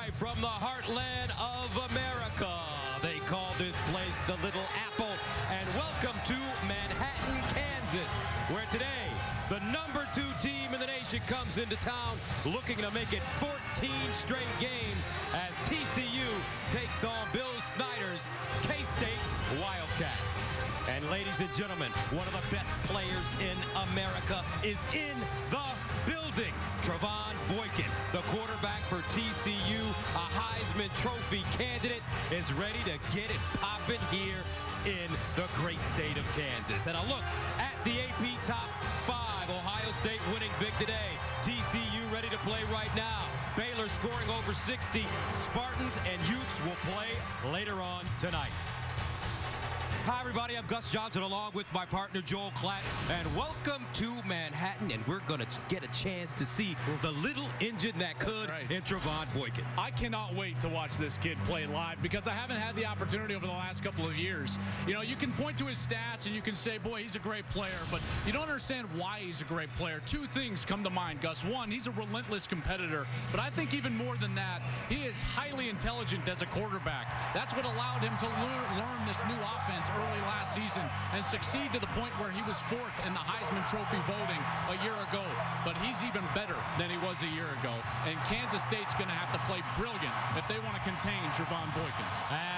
Live from the heartland of America. They call this place the Little Apple. And welcome to Manhattan, Kansas, where today the #2 team in the nation comes into town looking to make it 14 straight games as TCU takes on Bill Snyder's K-State Wildcats. And ladies and gentlemen, one of the best players in America is in the building. Trevon Boykin, the quarterback for TCU, a Heisman Trophy candidate, is ready to get it popping here in the great state of Kansas. And a look at the AP Top 5. Ohio State winning big today. TCU ready to play right now. Baylor scoring over 60. Spartans and Utes will play later on tonight. Hi, everybody. I'm Gus Johnson along with my partner, Joel Klatt. And welcome to Manhattan. And we're going to get a chance to see the little engine that could in Trevon Boykin. I cannot wait to watch this kid play live because I haven't had the opportunity over the last couple of years. You know, you can point to his stats and you can say, boy, he's a great player. But you don't understand why he's a great player. Two things come to mind, Gus. One, he's a relentless competitor. But I think even more than that, he is highly intelligent as a quarterback. That's what allowed him to learn this new offense early last season and succeed to the point where he was 4th in the Heisman Trophy voting a year ago. But he's even better than he was a year ago. And Kansas State's going to have to play brilliant if they want to contain Trevon Boykin.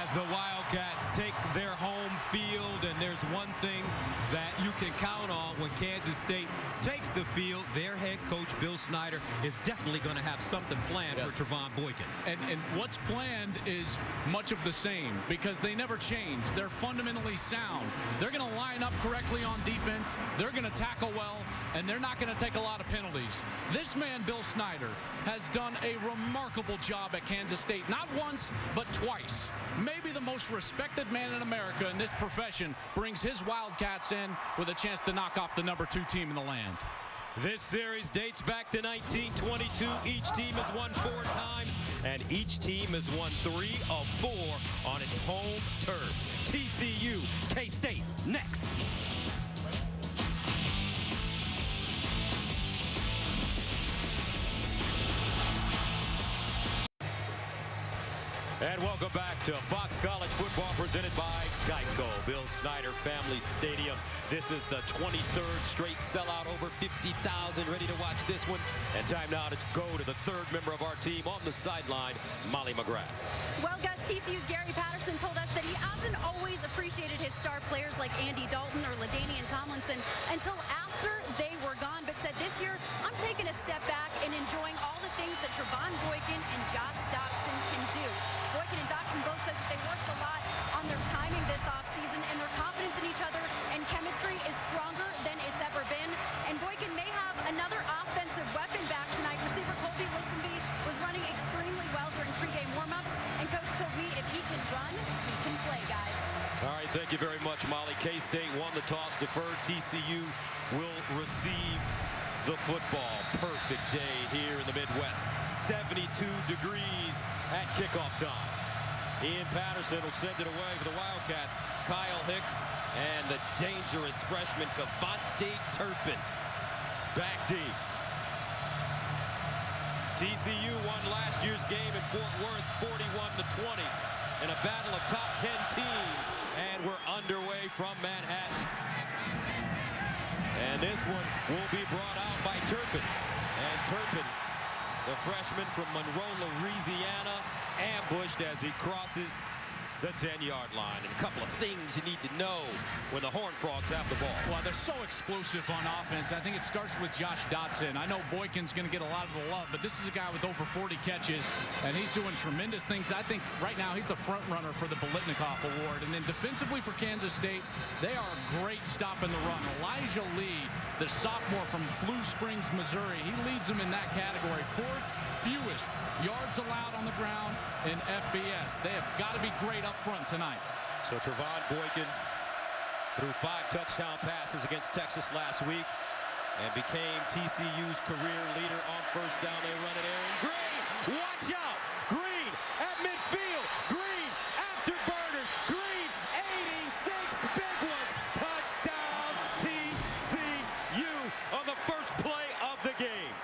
As the Wildcats take their home field, and there's one thing that you can count on when Kansas State takes the field, their head coach, Bill Snyder, is definitely going to have something planned for Trevon Boykin. And what's planned is much of the same because they never change. They're fundamentally sound. They're going to line up correctly on defense. They're going to tackle well, and they're not going to take a lot of penalties. This man, Bill Snyder, has done a remarkable job at Kansas State, not once, but twice. Maybe the most respected man in America in this profession brings his Wildcats in with a chance to knock off the #2 team in the land. This series dates back to 1922. Each team has won 4 times, and each team has won 3 of 4 on its home turf. TCU, K-State, next. And welcome back to Fox College Football presented by Geico. Bill Snyder Family Stadium. This is the 23rd straight sellout, over 50,000 ready to watch this one. And time now to go to the 3rd member of our team on the sideline, Molly McGrath. Well, Gus, TCU's Gary Patterson told us that he hasn't always appreciated his star players like Andy Dalton or LaDainian Tomlinson until after they were gone, but said this year, I'm taking a step back and enjoying all the things that Trevon Boykin and Josh Doctson can do. Boykin and Doctson both said that they worked a lot on their timing this offseason, and their confidence in each other and chemistry is stronger than it's ever been. And Boykin may have another offensive weapon back tonight. Receiver Colby Listenby was running extremely well during pregame warmups, and Coach told me if he can run, he can play, guys. All right, thank you very much, Molly. K-State won the toss, deferred. TCU will receive the football. Perfect day here in the Midwest. 72 degrees at kickoff time. Ian Patterson will send it away for the Wildcats. Kyle Hicks and the dangerous freshman Kavontae Turpin back deep. TCU won last year's game in Fort Worth 41-20 in a battle of top 10 teams, and we're underway from Manhattan. And this one will be brought out by Turpin. And Turpin, the freshman from Monroe, Louisiana, ambushed as he crosses the 10-yard line. And a couple of things you need to know when the Horned Frogs have the ball. Well, they're so explosive on offense. I think it starts with Josh Doctson. I know Boykin's going to get a lot of the love, but this is a guy with over 40 catches, and he's doing tremendous things. I think right now he's the front runner for the Biletnikoff Award. And then defensively for Kansas State, they are a great stop in the run. Elijah Lee, the sophomore from Blue Springs, Missouri, he leads them in that category. 4th fewest yards allowed on the ground in FBS. They have got to be great up front tonight. So Trevon Boykin threw 5 touchdown passes against Texas last week and became TCU's career leader on first down. They run it, Aaron Green. Watch out! Green at midfield. Green afterburners. Green 86 big ones. Touchdown TCU on the first play of the game.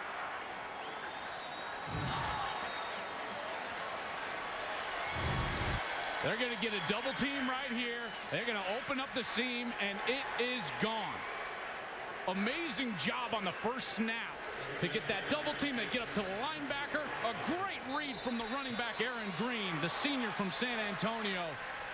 They're going to get a double team right here. They're going to open up the seam, and it is gone. Amazing job on the first snap to get that double team. They get up to the linebacker. A great read from the running back, Aaron Green, the senior from San Antonio.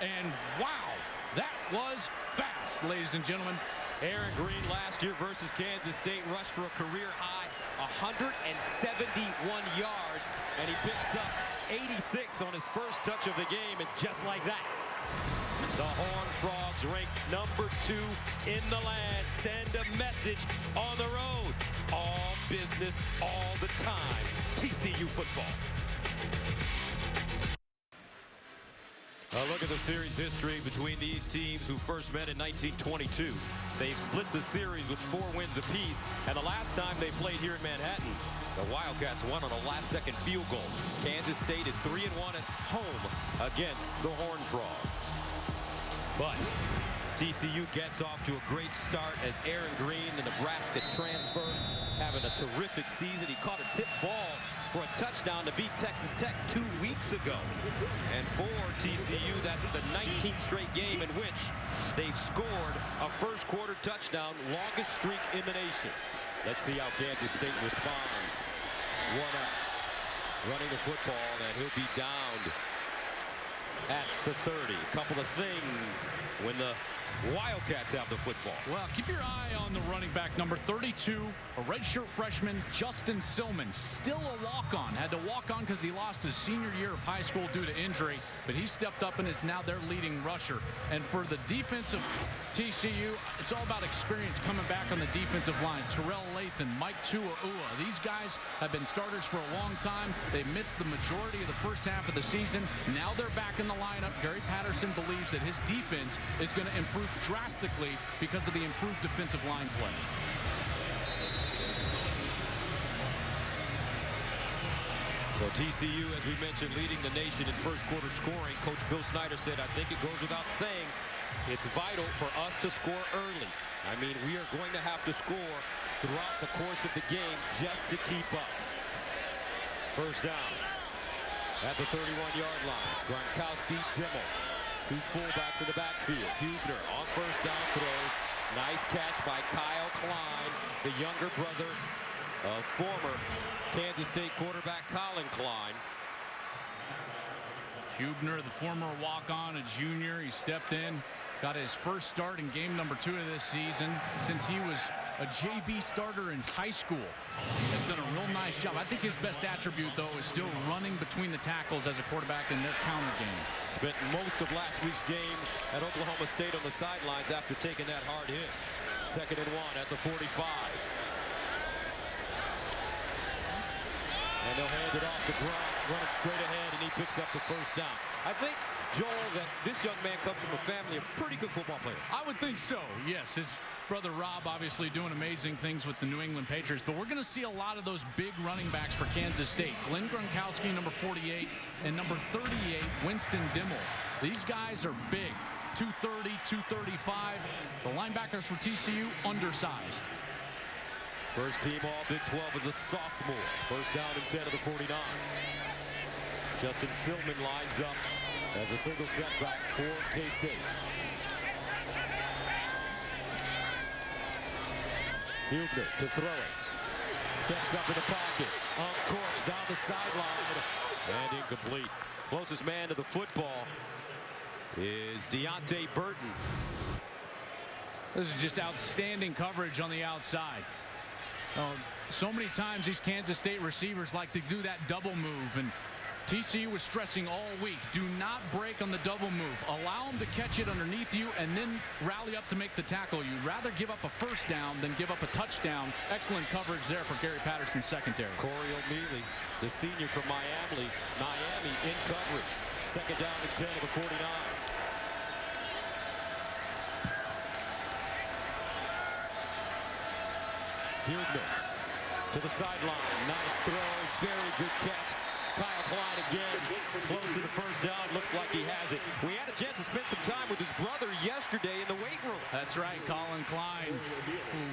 And wow, that was fast, ladies and gentlemen. Aaron Green last year versus Kansas State rushed for a career high 171 yards, and he picks up 86 on his first touch of the game, and just like that, the Horned Frogs, ranked number 2 in the land, send a message on the road. All business, all the time. TCU football. A look at the series history between these teams who first met in 1922. They've split the series with 4 wins apiece, and the last time they played here in Manhattan, the Wildcats won on a last-second field goal. Kansas State is 3-1 at home against the Horned Frogs. But TCU gets off to a great start as Aaron Green, the Nebraska transfer, having a terrific season. He caught a tip ball for a touchdown to beat Texas Tech 2 weeks ago. And for TCU, that's the 19th straight game in which they've scored a first-quarter touchdown, longest streak in the nation. Let's see how Kansas State responds. 1 up, running the football, and he'll be downed at the 30. A couple of things when the Wildcats have the football. Well, keep your eye on the running back, number 32, a redshirt freshman, Justin Silman, still a walk-on. Had to walk on because he lost his senior year of high school due to injury, but he stepped up and is now their leading rusher. And for the defense of TCU, it's all about experience coming back on the defensive line. Terrell Lathan, Mike Tua'ua. These guys have been starters for a long time. They missed the majority of the first half of the season. Now they're back in the lineup. Gary Patterson believes that his defense is going to improve drastically because of the improved defensive line play. So TCU, as we mentioned, leading the nation in first-quarter scoring. Coach Bill Snyder said, I think it goes without saying, it's vital for us to score early. I mean, we are going to have to score throughout the course of the game just to keep up. First down at the 31-yard line. Gronkowski, Dimmel. 2 fullbacks in the backfield. Hubner on first down throws. Nice catch by Kyle Klein, the younger brother of former Kansas State quarterback Colin Klein. Hubner, the former walk-on, a junior. He stepped in, got his first start in game number 2 of this season since he was a JV starter in high school. Has done a real nice job. I think his best attribute, though, is still running between the tackles as a quarterback in their counter game. Spent most of last week's game at Oklahoma State on the sidelines after taking that hard hit. 2nd and 1 at the 45. And they'll hand it off to Gronk, running straight ahead, and he picks up the first down. I think, Joel, that this young man comes from a family of pretty good football players. I would think so, yes. His brother Rob obviously doing amazing things with the New England Patriots, but we're going to see a lot of those big running backs for Kansas State. Glenn Gronkowski, number 48, and number 38, Winston Dimmel. These guys are big, 230, 235. The linebackers for TCU, undersized. First team all Big 12 as a sophomore. First down and 10 of the 49. Justin Silman lines up as a single setback for K-State. Hubner to throw it. Steps up in the pocket. Uncorks down the sideline. And incomplete. Closest man to the football is Deontay Burton. This is just outstanding coverage on the outside. So many times these Kansas State receivers like to do that double move, and TCU was stressing all week. Do not break on the double move. Allow them to catch it underneath you and then rally up to make the tackle. You'd rather give up a first down than give up a touchdown. Excellent coverage there for Gary Patterson's secondary. Corey O'Mealy, the senior from Miami in coverage. 2nd down and 10 of the 49. Hubner to the sideline. Nice throw. Very good catch. Kyle Klein again. Close to the first down. Looks like he has it. We had a chance to spend some time with his brother yesterday in the weight room. That's right. Colin Klein, who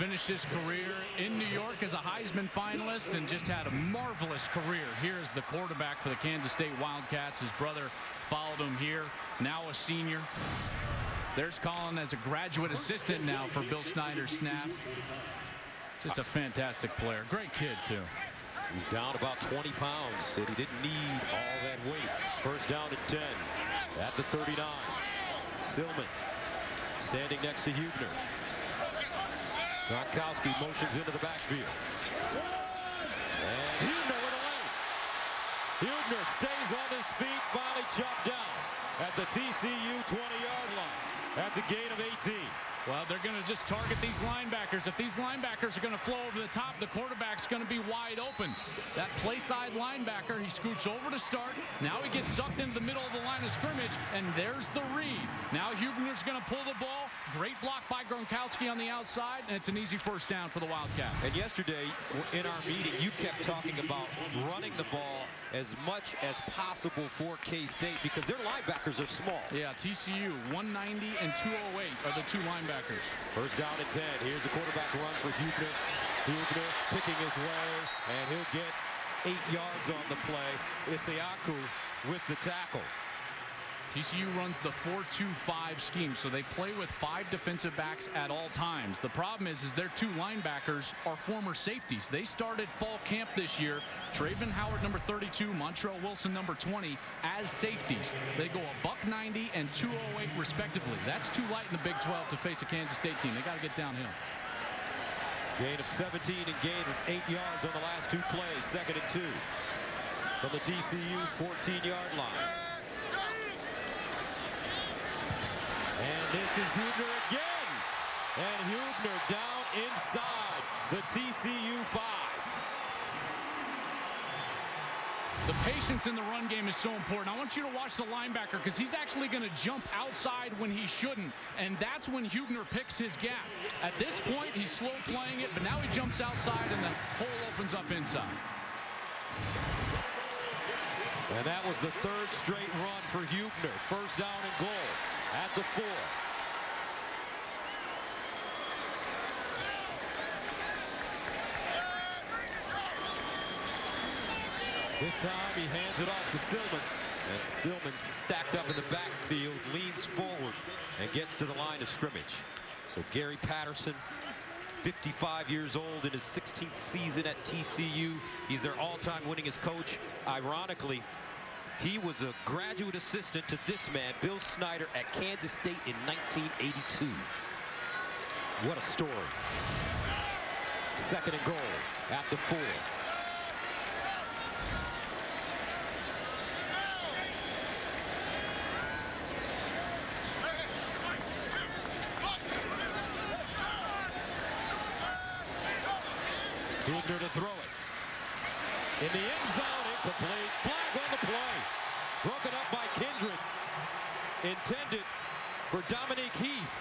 finished his career in New York as a Heisman finalist and just had a marvelous career here as the quarterback for the Kansas State Wildcats. His brother followed him here, now a senior. There's Colin as a graduate assistant now for Bill Snyder's staff. Just a fantastic player. Great kid, too. He's down about 20 pounds. Said he didn't need all that weight. First down and 10 at the 39. Silman standing next to Hubner. Gronkowski motions into the backfield. And Hubner with a lane. Hubner stays on his feet, finally chopped down at the TCU 20-yard line. That's a gain of 18. Well, they're going to just target these linebackers. If these linebackers are going to flow over the top, the quarterback's going to be wide open. That play side linebacker, he scoots over to start. Now he gets sucked into the middle of the line of scrimmage, and there's the read. Now Hubner's going to pull the ball. Great block by Gronkowski on the outside, and it's an easy first down for the Wildcats. And yesterday in our meeting, you kept talking about running the ball as much as possible for K-State because their linebackers are small. Yeah, TCU 190 and 208 are the two linebackers. First down and 10. Here's a quarterback run for Hubner. Hubner picking his way, and he'll get 8 yards on the play. Isiaku with the tackle. TCU runs the 4-2-5 scheme, so they play with 5 defensive backs at all times. The problem is their 2 linebackers are former safeties. They started fall camp this year. Traven Howard, number 32, Montrell Wilson, number 20, as safeties. They go $190 and 208 respectively. That's too light in the Big 12 to face a Kansas State team. They got to get downhill. Gain of 17 and gain of 8 yards on the last 2 plays. Second and 2 from the TCU 14-yard line. And this is Hubner again. And Hubner down inside the TCU 5. The patience in the run game is so important. I want you to watch the linebacker because he's actually going to jump outside when he shouldn't. And that's when Hubner picks his gap. At this point, he's slow playing it, but now he jumps outside and the hole opens up inside. And that was the 3rd straight run for Hubner. First down and goal at the 4. This time he hands it off to Silman. And Stillman stacked up in the backfield, leans forward, and gets to the line of scrimmage. So Gary Patterson, 55 years old in his 16th season at TCU. He's their all-time winningest coach. Ironically, he was a graduate assistant to this man, Bill Snyder, at Kansas State in 1982. What a story. Second and goal at the 4. Hubner to throw it. In the end zone, incomplete. Flag on the play. Broken up by Kindred. Intended for Dominique Heath.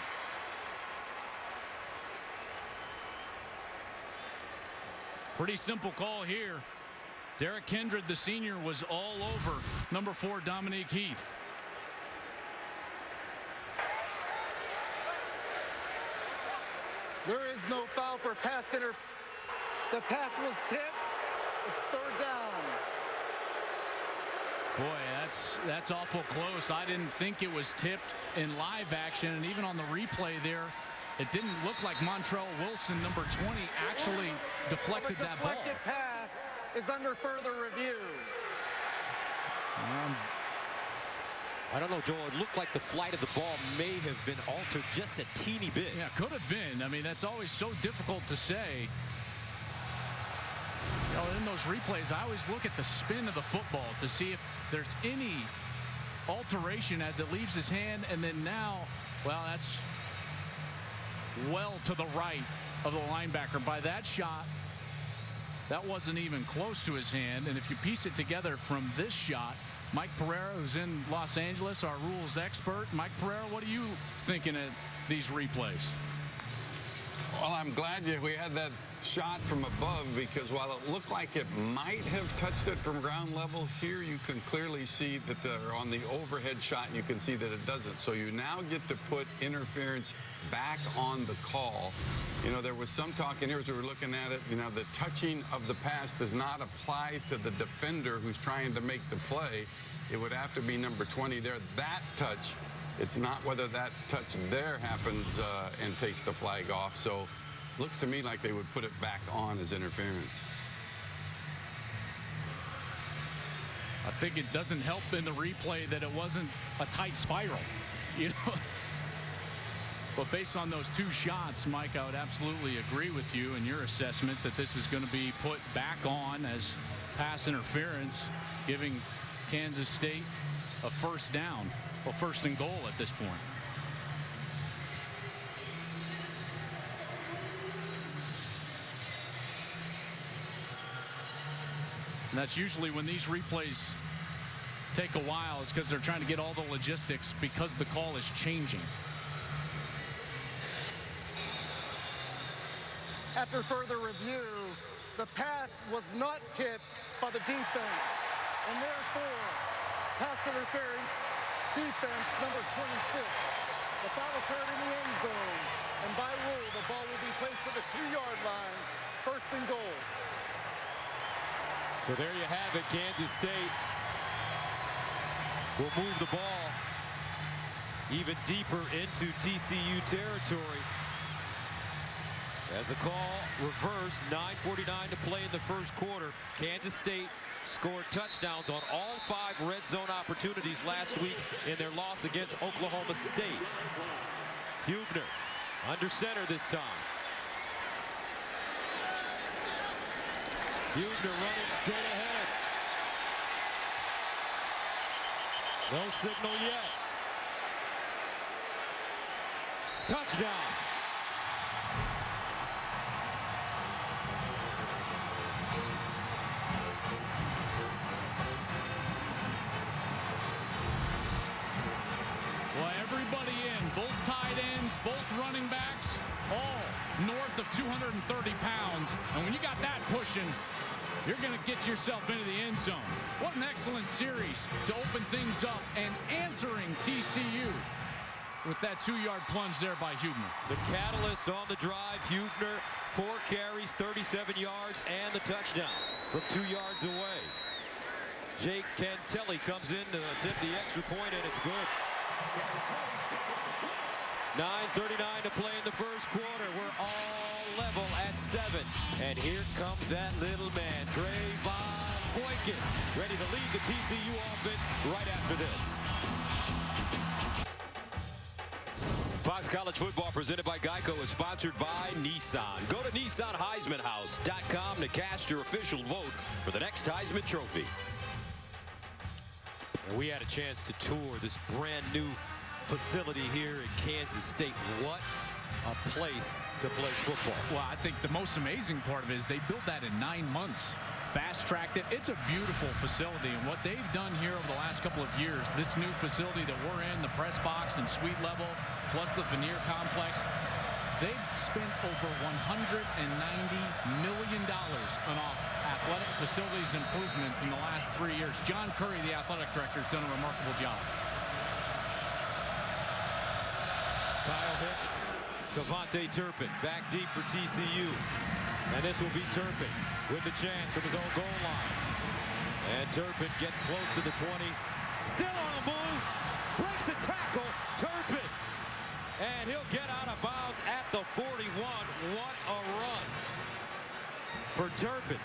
Pretty simple call here. Derek Kindred, the senior, was all over number 4, Dominique Heath. There is no foul for pass interference. The pass was tipped. It's 3rd down. Boy, that's awful close. I didn't think it was tipped in live action, and even on the replay there, it didn't look like Montrell Wilson, number 20, actually deflected that ball. The deflected pass is under further review. I don't know, Joel. It looked like the flight of the ball may have been altered just a teeny bit. Yeah, could have been. I mean, that's always so difficult to say. You know, in those replays, I always look at the spin of the football to see if there's any alteration as it leaves his hand. And then now, well, that's well to the right of the linebacker. By that shot, that wasn't even close to his hand. And if you piece it together from this shot, Mike Pereira, who's in Los Angeles, our rules expert. Mike Pereira, what are you thinking of these replays? Well, I'm glad we had that shot from above, because while it looked like it might have touched it from ground level, here you can clearly see that they're on the overhead shot, and you can see that it doesn't. So you now get to put interference back on the call. You know, there was some talk in here as we were looking at it, you know, the touching of the pass does not apply to the defender who's trying to make the play. It would have to be number 20 there. That touch, it's not whether that touch there happens and takes the flag off. So looks to me like they would put it back on as interference. I think it doesn't help in the replay that it wasn't a tight spiral, you know. But based on those two shots, Mike, I would absolutely agree with you in your assessment that this is going to be put back on as pass interference, giving Kansas State a first down, or first and goal at this point. And that's usually when these replays take a while. It's because they're trying to get all the logistics because the call is changing. After further review, the pass was not tipped by the defense, and therefore, pass interference, defense number 26. The foul occurred in the end zone, and by rule, the ball will be placed at the 2-yard line, first and goal. So there you have it. Kansas State will move the ball even deeper into TCU territory. As the call reversed, 9:49 to play in the first quarter. Kansas State scored touchdowns on all 5 red zone opportunities last week in their loss against Oklahoma State. Hubner under center this time. Hubner running straight ahead. No signal yet. Touchdown. Well, everybody in, both tight ends, both running backs, all north of 230 pounds. And when you got that pushing, you're going to get yourself into the end zone. What an excellent series to open things up and answering TCU with that 2-yard plunge there by Hubner. The catalyst on the drive, Hubner, 4 carries, 37 yards, and the touchdown from 2 yards away. Jake Cantelli comes in to attempt the extra point, and it's good. 9:39 to play in the first quarter. We're all level at 7. And here comes that little man, Trayvon Boykin, ready to lead the TCU offense right after this. Fox College Football presented by Geico is sponsored by Nissan. Go to NissanHeismanHouse.com to cast your official vote for the next Heisman Trophy. And we had a chance to tour this brand new facility here in Kansas State. What a place to play football. Well, I think the most amazing part of it is they built that in 9 months. Fast-tracked it. It's a beautiful facility, and what they've done here over the last couple of years, this new facility that we're in, the press box and suite level, plus the veneer complex, they've spent over $190 million on athletic facilities improvements in the last 3 years. John Curry, the athletic director, has done a remarkable job. Kyle Hicks, Cavante Turpin back deep for TCU. And this will be Turpin with the chance from his own goal line. And Turpin gets close to the 20. Still on the move. Breaks the tackle. Turpin. And he'll get out of bounds at the 41. What a run for Turpin.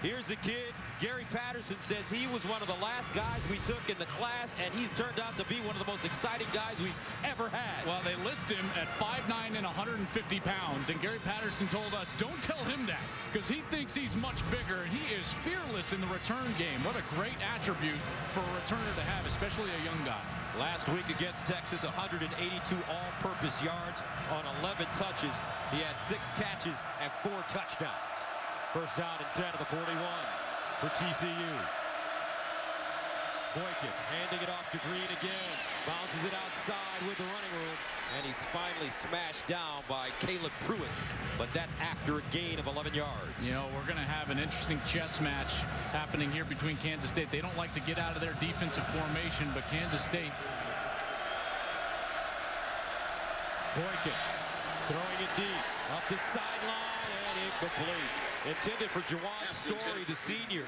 Here's the kid. Gary Patterson says he was one of the last guys we took in the class, and he's turned out to be one of the most exciting guys we've ever had. Well, they list him at 5'9" and 150 pounds, and Gary Patterson told us, don't tell him that, because he thinks he's much bigger, and he is fearless in the return game. What a great attribute for a returner to have, especially a young guy. Last week against Texas, 182 all-purpose yards on 11 touches. He had 6 catches and 4 touchdowns. First down and 10 to the 41 for TCU. Boykin handing it off to Green again. Bounces it outside with the running room. And he's finally smashed down by Caleb Pruitt. But that's after a gain of 11 yards. You know, we're going to have an interesting chess match happening here between Kansas State. They don't like to get out of their defensive formation, but Kansas State Boykin throwing it deep. Up the sideline and incomplete. Intended for Jawan Story, the senior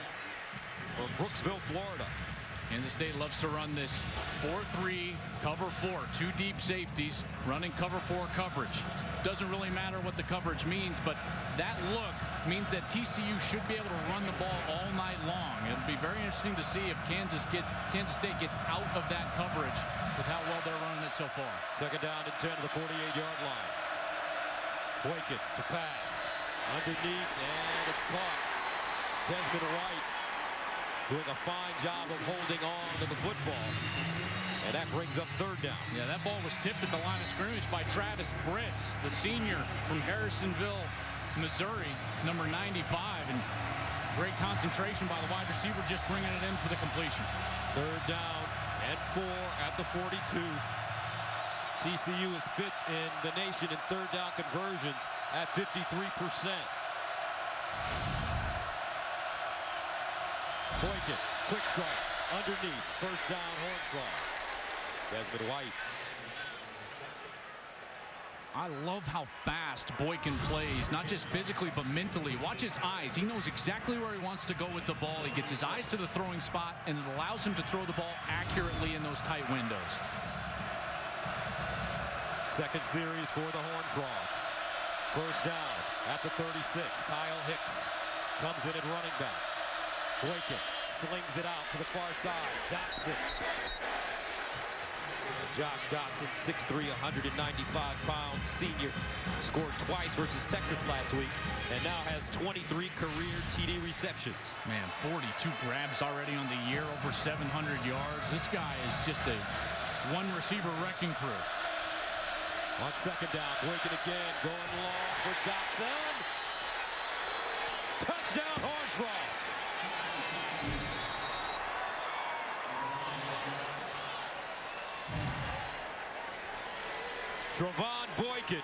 from Brooksville, Florida. Kansas State loves to run this 4-3 cover 4, 2 deep safeties running cover 4 coverage. Doesn't really matter what the coverage means, but that look means that TCU should be able to run the ball all night long. It'll be very interesting to see if Kansas State gets out of that coverage with how well they're running it so far. Second down and 10 to the 48-yard line. Boykin to pass. Underneath, and it's caught. Desmond White doing a fine job of holding on to the football. And that brings up third down. Yeah, that ball was tipped at the line of scrimmage by Travis Britz, the senior from Harrisonville, Missouri, number 95. And great concentration by the wide receiver, just bringing it in for the completion. Third down and 4 at the 42. TCU is fifth in the nation in third down conversions at 53%. Boykin, quick strike, underneath, first down, Horned Frog. Desmond White. I love how fast Boykin plays, not just physically, but mentally. Watch his eyes. He knows exactly where he wants to go with the ball. He gets his eyes to the throwing spot, and it allows him to throw the ball accurately in those tight windows. Second series for the Horned Frogs. First down at the 36. Kyle Hicks comes in at running back. Boykin slings it out to the far side. Dotson. Josh Dotson, 6'3", 195-pound senior. Scored twice versus Texas last week and now has 23 career TD receptions. Man, 42 grabs already on the year, over 700 yards. This guy is just a one-receiver wrecking crew. On second down, Boykin again, going long for Dotson. Touchdown, Horned Frogs. Trevon Boykin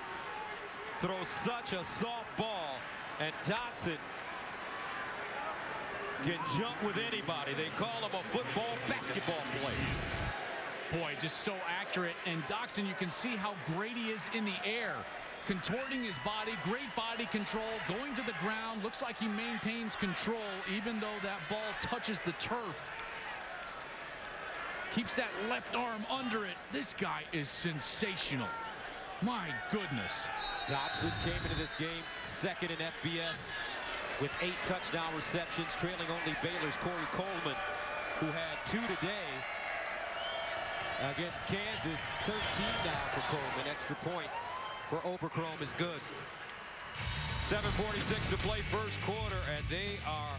throws such a soft ball, and Dotson can jump with anybody. They call him a football basketball player. Boy, just so accurate. And Dotson, you can see how great he is in the air. Contorting his body, great body control, going to the ground. Looks like he maintains control even though that ball touches the turf. Keeps that left arm under it. This guy is sensational. My goodness. Dotson came into this game second in FBS with 8 touchdown receptions, trailing only Baylor's Corey Coleman, who had 2 today against Kansas. 13 now for Coleman. Extra point for Oberchrome is good. 7:46 to play first quarter, and they are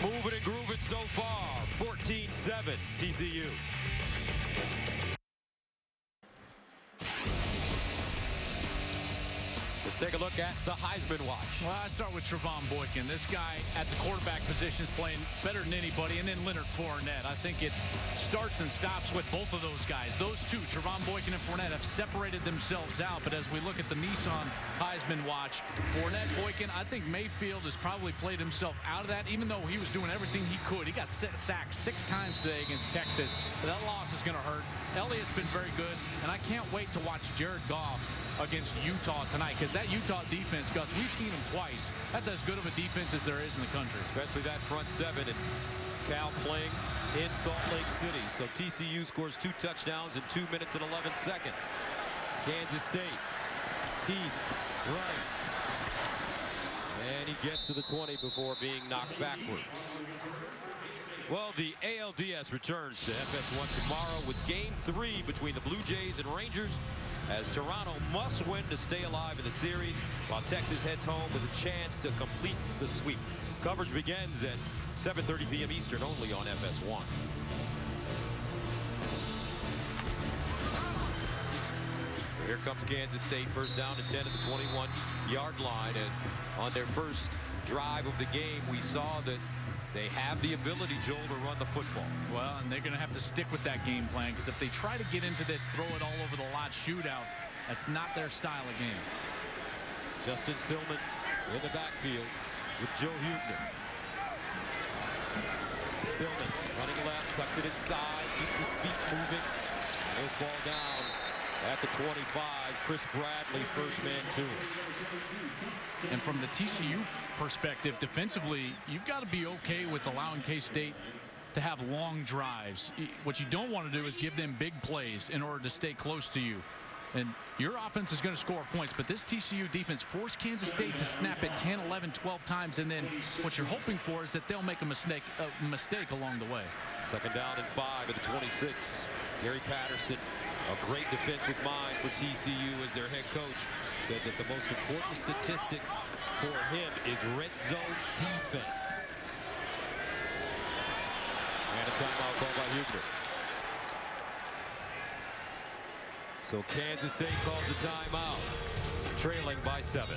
moving and grooving so far. 14-7 TCU. Let's take a look at the Heisman watch. Well, I start with Trevon Boykin. This guy at the quarterback position is playing better than anybody. And then Leonard Fournette. I think it starts and stops with both of those guys. Those two, Trevon Boykin and Fournette, have separated themselves out. But as we look at the Nissan Heisman watch, Fournette, Boykin, I think Mayfield has probably played himself out of that, even though he was doing everything he could. He got sacked 6 times today against Texas. But that loss is going to hurt. Elliott's been very good. And I can't wait to watch Jared Goff against Utah tonight, because that Utah defense, Gus, we've seen them twice. That's as good of a defense as there is in the country. Especially that front 7, and Cal playing in Salt Lake City. So TCU scores 2 touchdowns in 2 minutes and 11 seconds. Kansas State, Heath running. And he gets to the 20 before being knocked backwards. Well, the ALDS returns to FS1 tomorrow with Game 3 between the Blue Jays and Rangers, as Toronto must win to stay alive in the series, while Texas heads home with a chance to complete the sweep. Coverage begins at 7:30 p.m. Eastern, only on FS1. Here comes Kansas State, first down and 10 at the 21-yard line. And on their first drive of the game, we saw that they have the ability, Joel, to run the football. Well, and they're going to have to stick with that game plan, because if they try to get into this throw it all over the lot shootout, that's not their style of game. Justin Silman in the backfield with Joe Huebner. Silman running left, cuts it inside, keeps his feet moving. He'll fall down At the 25, Chris Bradley, first man to him. And from the TCU perspective, defensively, you've got to be okay with allowing K-State to have long drives. What you don't want to do is give them big plays in order to stay close to you. And your offense is going to score points, but this TCU defense forced Kansas State to snap it 10, 11, 12 times, and then what you're hoping for is that they'll make a mistake along the way. Second down and 5 at the 26. Gary Patterson, a great defensive mind for TCU as their head coach, said that the most important statistic for him is red zone defense. And a timeout called by Huebner. So Kansas State calls a timeout, trailing by 7.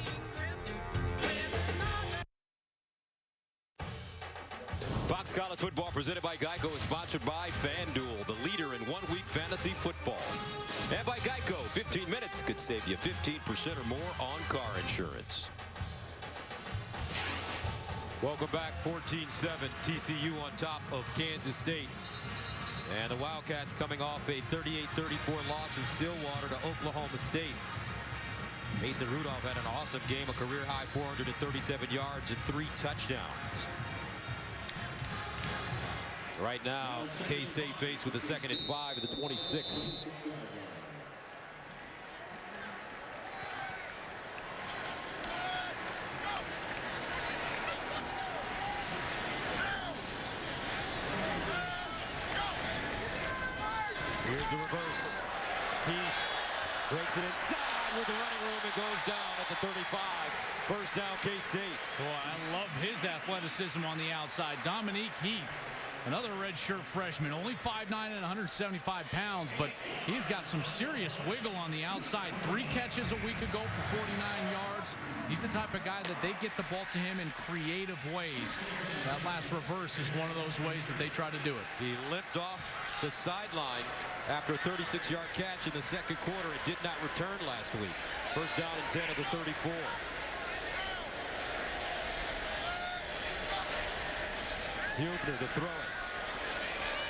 Fox College Football presented by Geico is sponsored by FanDuel, the leader in one-week fantasy football. And by Geico, 15 minutes could save you 15% or more on car insurance. Welcome back, 14-7, TCU on top of Kansas State. And the Wildcats coming off a 38-34 loss in Stillwater to Oklahoma State. Mason Rudolph had an awesome game, a career-high 437 yards and 3 touchdowns. Right now, K-State faced with a 2nd and 5 at the 26. Here's the reverse. Heath breaks it inside with the running room and goes down at the 35. First down, K-State. Boy, I love his athleticism on the outside. Dominique Heath, another redshirt freshman, only 5'9" and 175 pounds, but he's got some serious wiggle on the outside. 3 catches a week ago for 49 yards. He's the type of guy that they get the ball to him in creative ways. That last reverse is one of those ways that they try to do it. He limped off the sideline after a 36-yard catch in the second quarter and did not return last week. First down and 10 at the 34. Huebner to throw it.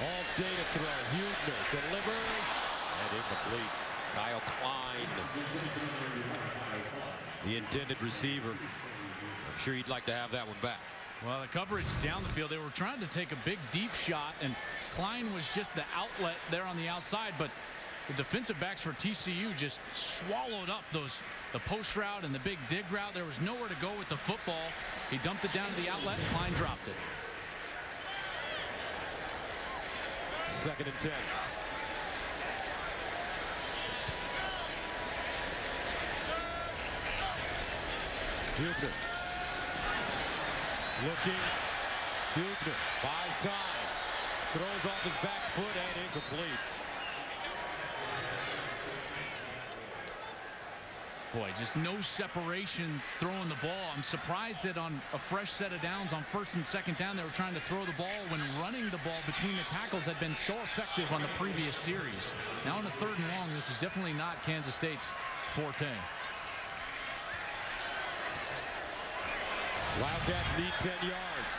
All day to throw. Huebner delivers and incomplete. Kyle Klein, the intended receiver. I'm sure he'd like to have that one back. Well, the coverage down the field, they were trying to take a big deep shot, and Klein was just the outlet there on the outside, but the defensive backs for TCU just swallowed up the post route and the big dig route. There was nowhere to go with the football. He dumped it down to the outlet. Klein dropped it. 2nd and 10. Huebner. Looking. Huebner buys time. Throws off his back foot and incomplete. Boy, just no separation throwing the ball. I'm surprised that on a fresh set of downs on 1st and 2nd down, they were trying to throw the ball when running the ball between the tackles had been so effective on the previous series. Now on the 3rd and long, this is definitely not Kansas State's forte. Wildcats need 10 yards.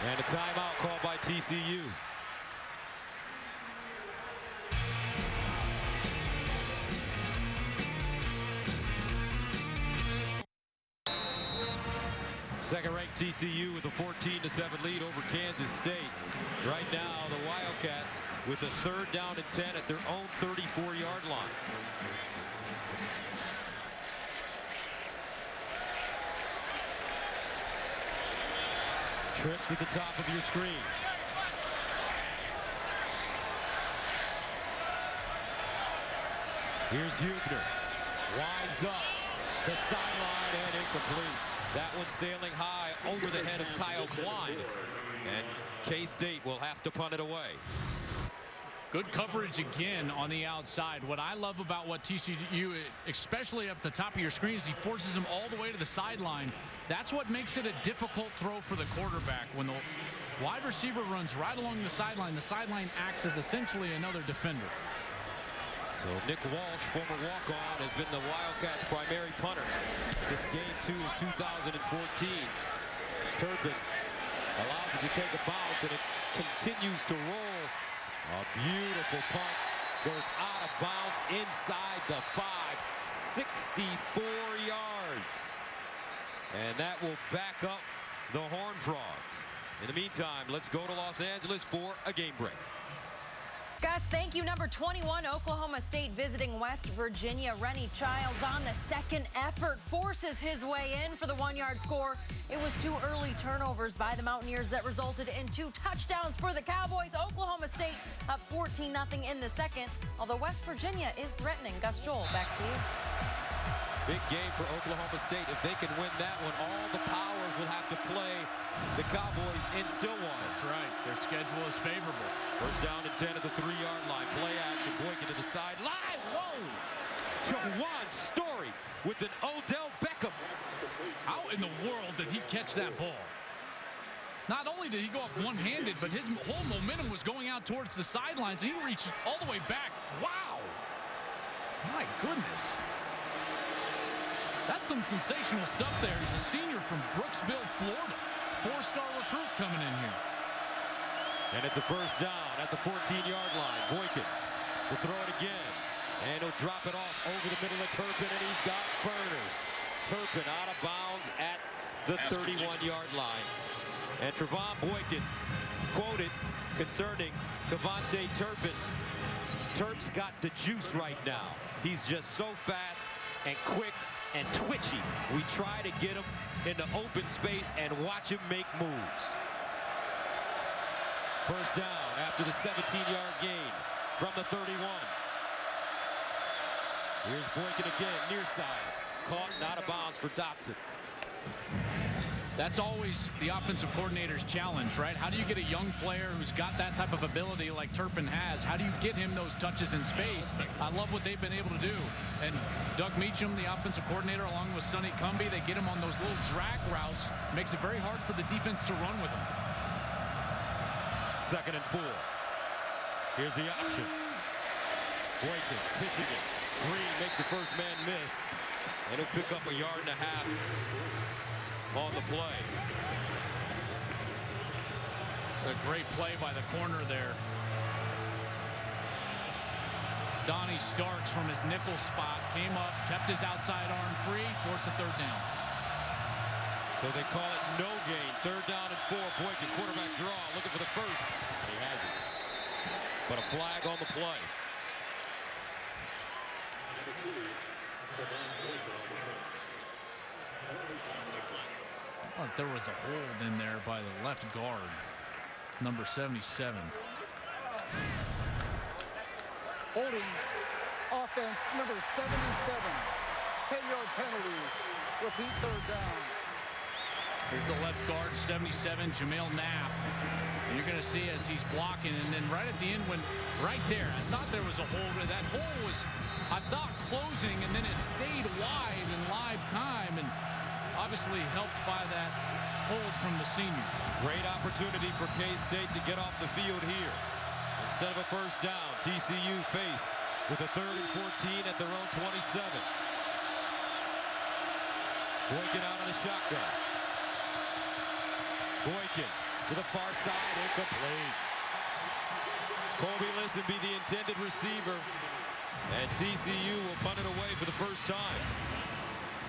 And a timeout called by TCU. Second-ranked TCU with a 14-7 lead over Kansas State. Right now, the Wildcats with a 3rd down and 10 at their own 34-yard line. Trips at the top of your screen. Here's Huebner. Winds up the sideline and incomplete. That one sailing high over the head of Kyle Klein. And K-State will have to punt it away. Good coverage again on the outside. What I love about what TCU, especially at the top of your screen, is he forces him all the way to the sideline. That's what makes it a difficult throw for the quarterback. When the wide receiver runs right along the sideline acts as essentially another defender. So Nick Walsh, former walk-on, has been the Wildcats' primary punter since game 2 of 2014. Turpin allows it to take a bounce, and it continues to roll A beautiful punt. Goes out of bounds inside the 5. 64 yards. And that will back up the Horned Frogs. In the meantime, let's go to Los Angeles for a game break. Gus, thank you. Number 21, Oklahoma State visiting West Virginia. Rennie Childs on the second effort forces his way in for the 1-yard score. It was 2 early turnovers by the Mountaineers that resulted in 2 touchdowns for the Cowboys. Oklahoma State up 14-0 in the second, although West Virginia is threatening. Gus Joel, back to you. Big game for Oklahoma State. If they can win that one, all the powers will have to play the Cowboys in Stillwater. That's right. Their schedule is favorable. First down and 10 at the 3-yard line. Play action. Boykin to the sideline. Whoa! Jawan Story with an Odell Beckham. How in the world did he catch that ball? Not only did he go up one-handed, but his whole momentum was going out towards the sidelines. He reached all the way back. Wow! My goodness. That's some sensational stuff there. He's a senior from Brooksville, Florida. 4-star recruit coming in here. And it's a first down at the 14-yard line. Boykin will throw it again. And he'll drop it off over the middle of Turpin, and he's got Burners. Turpin out of bounds at the 31-yard line. And Trevon Boykin quoted concerning Cavante Turpin. Terp's got the juice right now. He's just so fast and quick and twitchy. We try to get him into open space and watch him make moves. First down after the 17-yard gain from the 31. Here's Boykin again, near side. Caught and out of bounds for Dotson. That's always the offensive coordinator's challenge, right? How do you get a young player who's got that type of ability like Turpin has? How do you get him those touches in space? I love what they've been able to do. And Doug Meacham, the offensive coordinator, along with Sonny Cumbie, they get him on those little drag routes. Makes it very hard for the defense to run with him. 2nd and 4. Here's the option. Boykin pitching it. Green makes the first man miss. And he'll pick up a 1.5 yards on the play. A great play by the corner there. Donnie Starks from his nickel spot came up, kept his outside arm free, forced a 3rd down. So they call it no gain. 3rd down and 4. Boykin quarterback draw, looking for the first. And he has it. But a flag on the play. Oh, there was a hold in there by the left guard, number 77. Holding offense number 77. 10-yard penalty. Repeat 3rd down. Here's the left guard, 77, Jamil Naff. And you're going to see as he's blocking, and then right at the end, when right there, I thought there was a hole. That hole was, I thought, closing, and then it stayed wide in live time, and obviously helped by that hold from the senior. Great opportunity for K-State to get off the field here. Instead of a first down, TCU faced with a 3rd and 14 at their own 27. Boykin out of the shotgun. Boykin to the far side, incomplete. Colby Listenby, the intended receiver, and TCU will punt it away for the first time.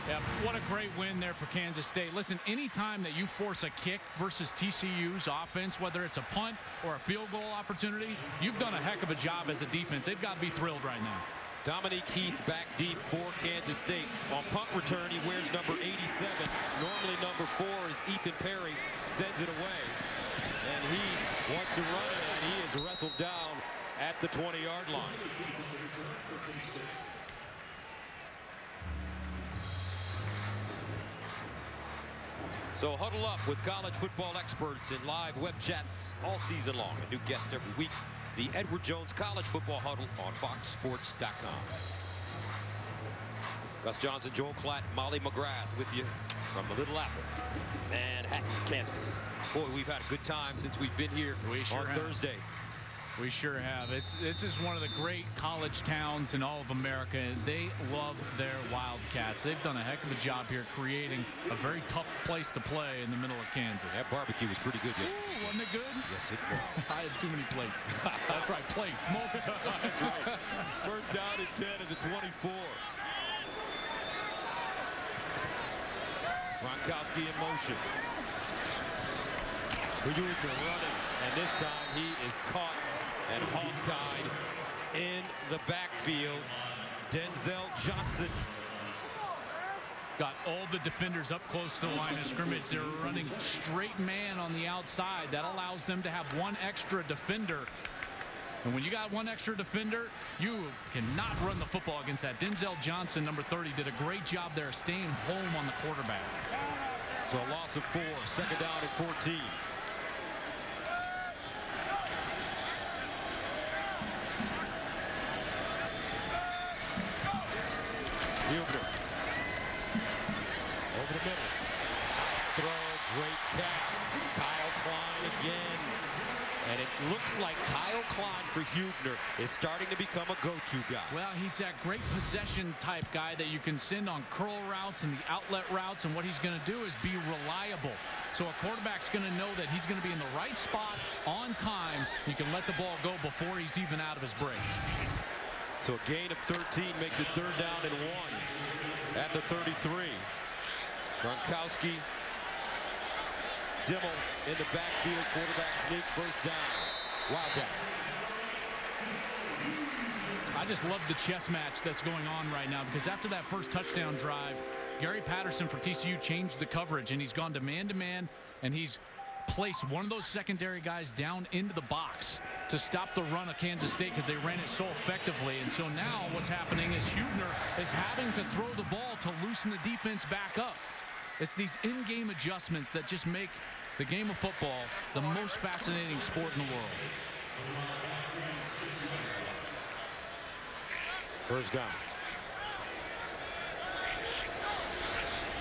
Yeah, what a great win there for Kansas State. Listen, anytime that you force a kick versus TCU's offense, whether it's a punt or a field goal opportunity, you've done a heck of a job as a defense. They've got to be thrilled right now. Dominique Heath back deep for Kansas State. On punt return, he wears number 87. Normally number 4 is Ethan Perry. Sends it away. And he wants to run it, and he is wrestled down at the 20-yard line. So huddle up with college football experts in live web chats all season long. A new guest every week. The Edward Jones College Football Huddle on FoxSports.com. Gus Johnson, Joel Klatt, Molly McGrath with you from the Little Apple, Manhattan, Kansas. Boy, we've had a good time since we've been here on Thursday. We sure have. This is one of the great college towns in all of America, and they love their Wildcats. They've done a heck of a job here creating a very tough place to play in the middle of Kansas. That barbecue was pretty good yesterday. Ooh, wasn't it good? Yes, it was. I had too many plates. That's right, plates. Multiple. That's right. First down and 10 at the 24. Gronkowski in motion. Huger running, and this time he is caught and hog-tied in the backfield. Denzel Johnson. Got all the defenders up close to the line of scrimmage. They're running straight man on the outside. That allows them to have one extra defender. And when you got one extra defender, you cannot run the football against that. Denzel Johnson, number 30, did a great job there staying home on the quarterback. So a loss of 4, second down and 14. Huger. Over the middle. Nice throw. Great catch. Kyle Klein again. And it looks like Kyle Klein for Huger is starting to become a go-to guy. Well, he's that great possession type guy that you can send on curl routes and the outlet routes, and what he's going to do is be reliable. So a quarterback's going to know that he's going to be in the right spot on time. You can let the ball go before he's even out of his break. So a gain of 13 makes it third down and 1 at the 33. Gronkowski, Dimmel in the backfield, quarterback sneak, first down. Wildcats. I just love the chess match that's going on right now, because after that first touchdown drive, Gary Patterson for TCU changed the coverage, and he's gone to man, and he's placed one of those secondary guys down into the box to stop the run of Kansas State, because they ran it so effectively. And so now what's happening is Huger is having to throw the ball to loosen the defense back up. It's these in-game adjustments that just make the game of football the most fascinating sport in the world. First down.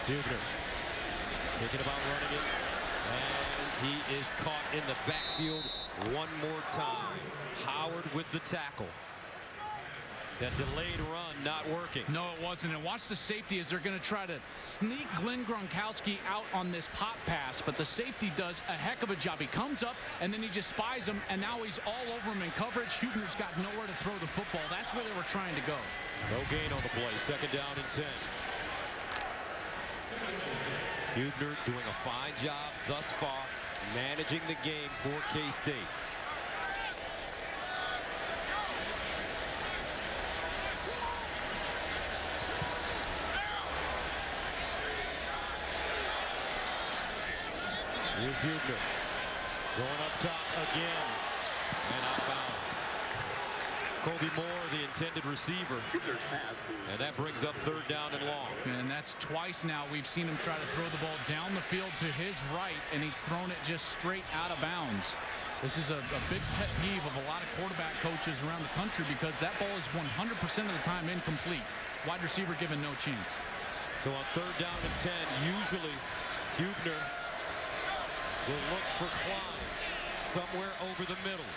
Huger thinking about running it, and he is caught in the backfield one more time. Howard with the tackle. That delayed run not working. No, it wasn't. And watch the safety as they're going to try to sneak Glenn Gronkowski out on this pop pass. But the safety does a heck of a job. He comes up, and then he just spies him, and now he's all over him in coverage. Huger's got nowhere to throw the football. That's where they were trying to go. No gain on the play. Second down and 10. Huger doing a fine job thus far managing the game for K-State. Here's Huger going up top again and out of bounds. Kobe Moore, the intended receiver, and that brings up third down and long. And that's twice now we've seen him try to throw the ball down the field to his right, and he's thrown it just straight out of bounds. This is a big pet peeve of a lot of quarterback coaches around the country, because that ball is 100% of the time incomplete. Wide receiver given no chance. So on third down and 10, usually Huger will look for Klein somewhere over the middle.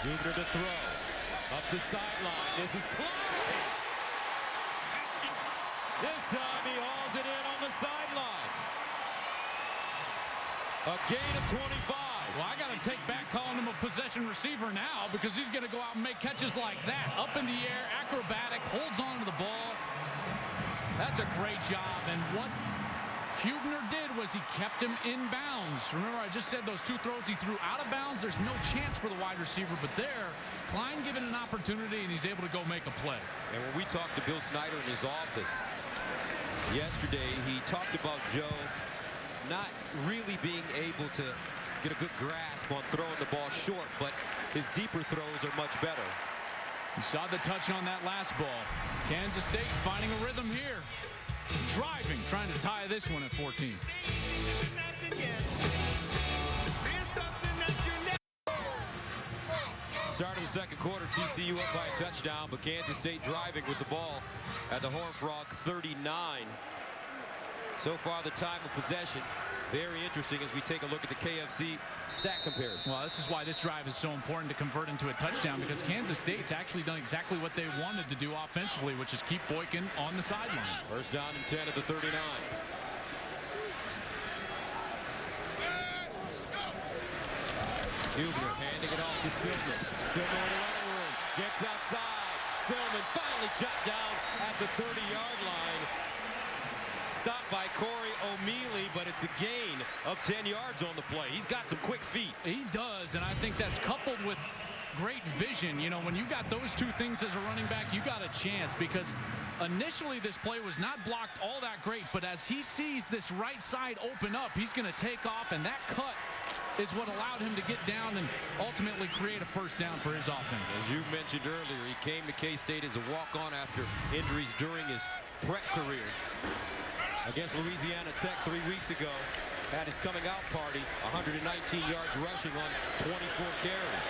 Huger to throw. Up the sideline. This is Klein. This time he hauls it in on the sideline. A gain of 25. Well, I got to take back calling him a possession receiver now, because he's going to go out and make catches like that. Up in the air, acrobatic, holds on to the ball. That's a great job. And what Huger did was he kept him in bounds. Remember, I just said those two throws he threw out of bounds. There's no chance for the wide receiver, but there, Klein given an opportunity, and he's able to go make a play. And when we talked to Bill Snyder in his office yesterday, he talked about Joe not really being able to get a good grasp on throwing the ball short, but his deeper throws are much better. You saw the touch on that last ball. Kansas State finding a rhythm here. Driving, trying to tie this one at 14. Start of the second quarter, TCU up by a touchdown, but Kansas State driving with the ball at the Horned Frog 39. So far, the time of possession, very interesting as we take a look at the KFC stat comparison. Well, this is why this drive is so important to convert into a touchdown, because Kansas State's actually done exactly what they wanted to do offensively, which is keep Boykin on the sideline. First down and 10 at the 39. Hubner handing it off to Silman. Silman in the running room, gets outside. Silman finally chopped down at the 30-yard line. Stopped by Corey O'Mealy, but it's a gain of 10 yards on the play. He's got some quick feet. He does, and I think that's coupled with great vision. You know, when you got those two things as a running back, you got a chance, because initially this play was not blocked all that great, but as he sees this right side open up, he's going to take off, and that cut is what allowed him to get down and ultimately create a first down for his offense. As you mentioned earlier, he came to K-State as a walk-on after injuries during his prep career. Against Louisiana Tech 3 weeks ago, had his coming out party, 119 yards rushing on 24 carries.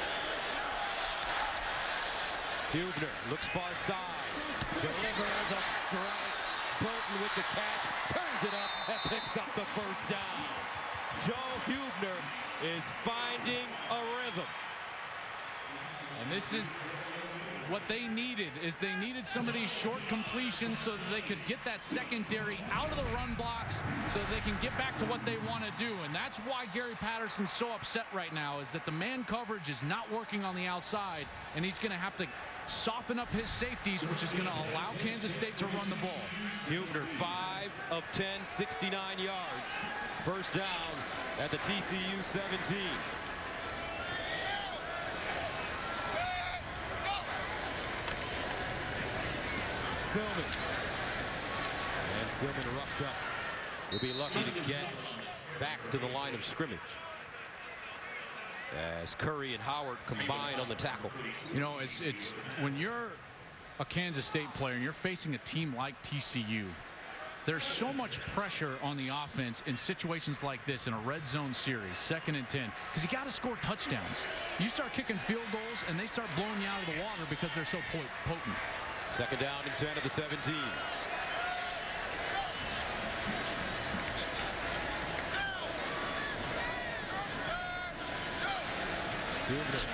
Hubner looks far side, delivers a strike. Burton with the catch, turns it up and picks up the first down. Joe Hubner is finding a rhythm. And this is what they needed, is they needed some of these short completions so that they could get that secondary out of the run blocks so that they can get back to what they want to do. And that's why Gary Patterson's so upset right now, is that the man coverage is not working on the outside, and he's going to have to soften up his safeties, which is going to allow Kansas State to run the ball. Hubner, 5 of 10, 69 yards. First down at the TCU 17. Silman. And Silman roughed up. He'll be lucky to get back to the line of scrimmage as Curry and Howard combine on the tackle. You know, it's when you're a Kansas State player and you're facing a team like TCU, there's so much pressure on the offense in situations like this in a red zone series, 2nd and 10, because you got to score touchdowns. You start kicking field goals and they start blowing you out of the water because they're so potent. Second down and 10 at the 17. Hubner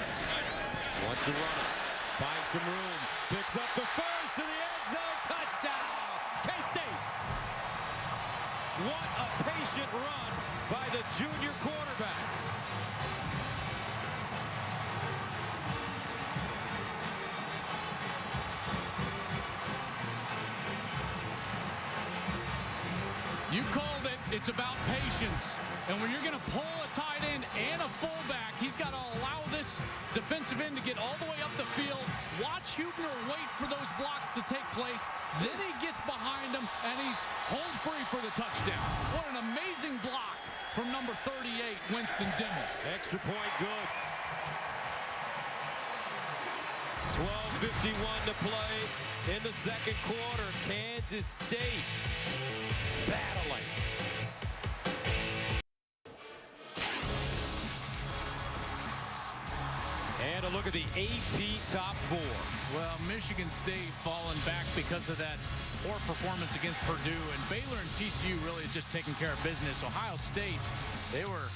wants to run it, finds some room, picks up the first to the end zone, touchdown, K-State. What a patient run by the junior quarterback. You called it. It's about patience. And when you're going to pull a tight end and a fullback, he's got to allow this defensive end to get all the way up the field. Watch Hubner wait for those blocks to take place. Then he gets behind him, and he's home free for the touchdown. What an amazing block from number 38, Winston Dimmel. Extra point good. 12:51 to play in the second quarter. Kansas State battling. And a look at the AP top 4. Well, Michigan State falling back because of that poor performance against Purdue, and Baylor and TCU really just taking care of business. Ohio State, they were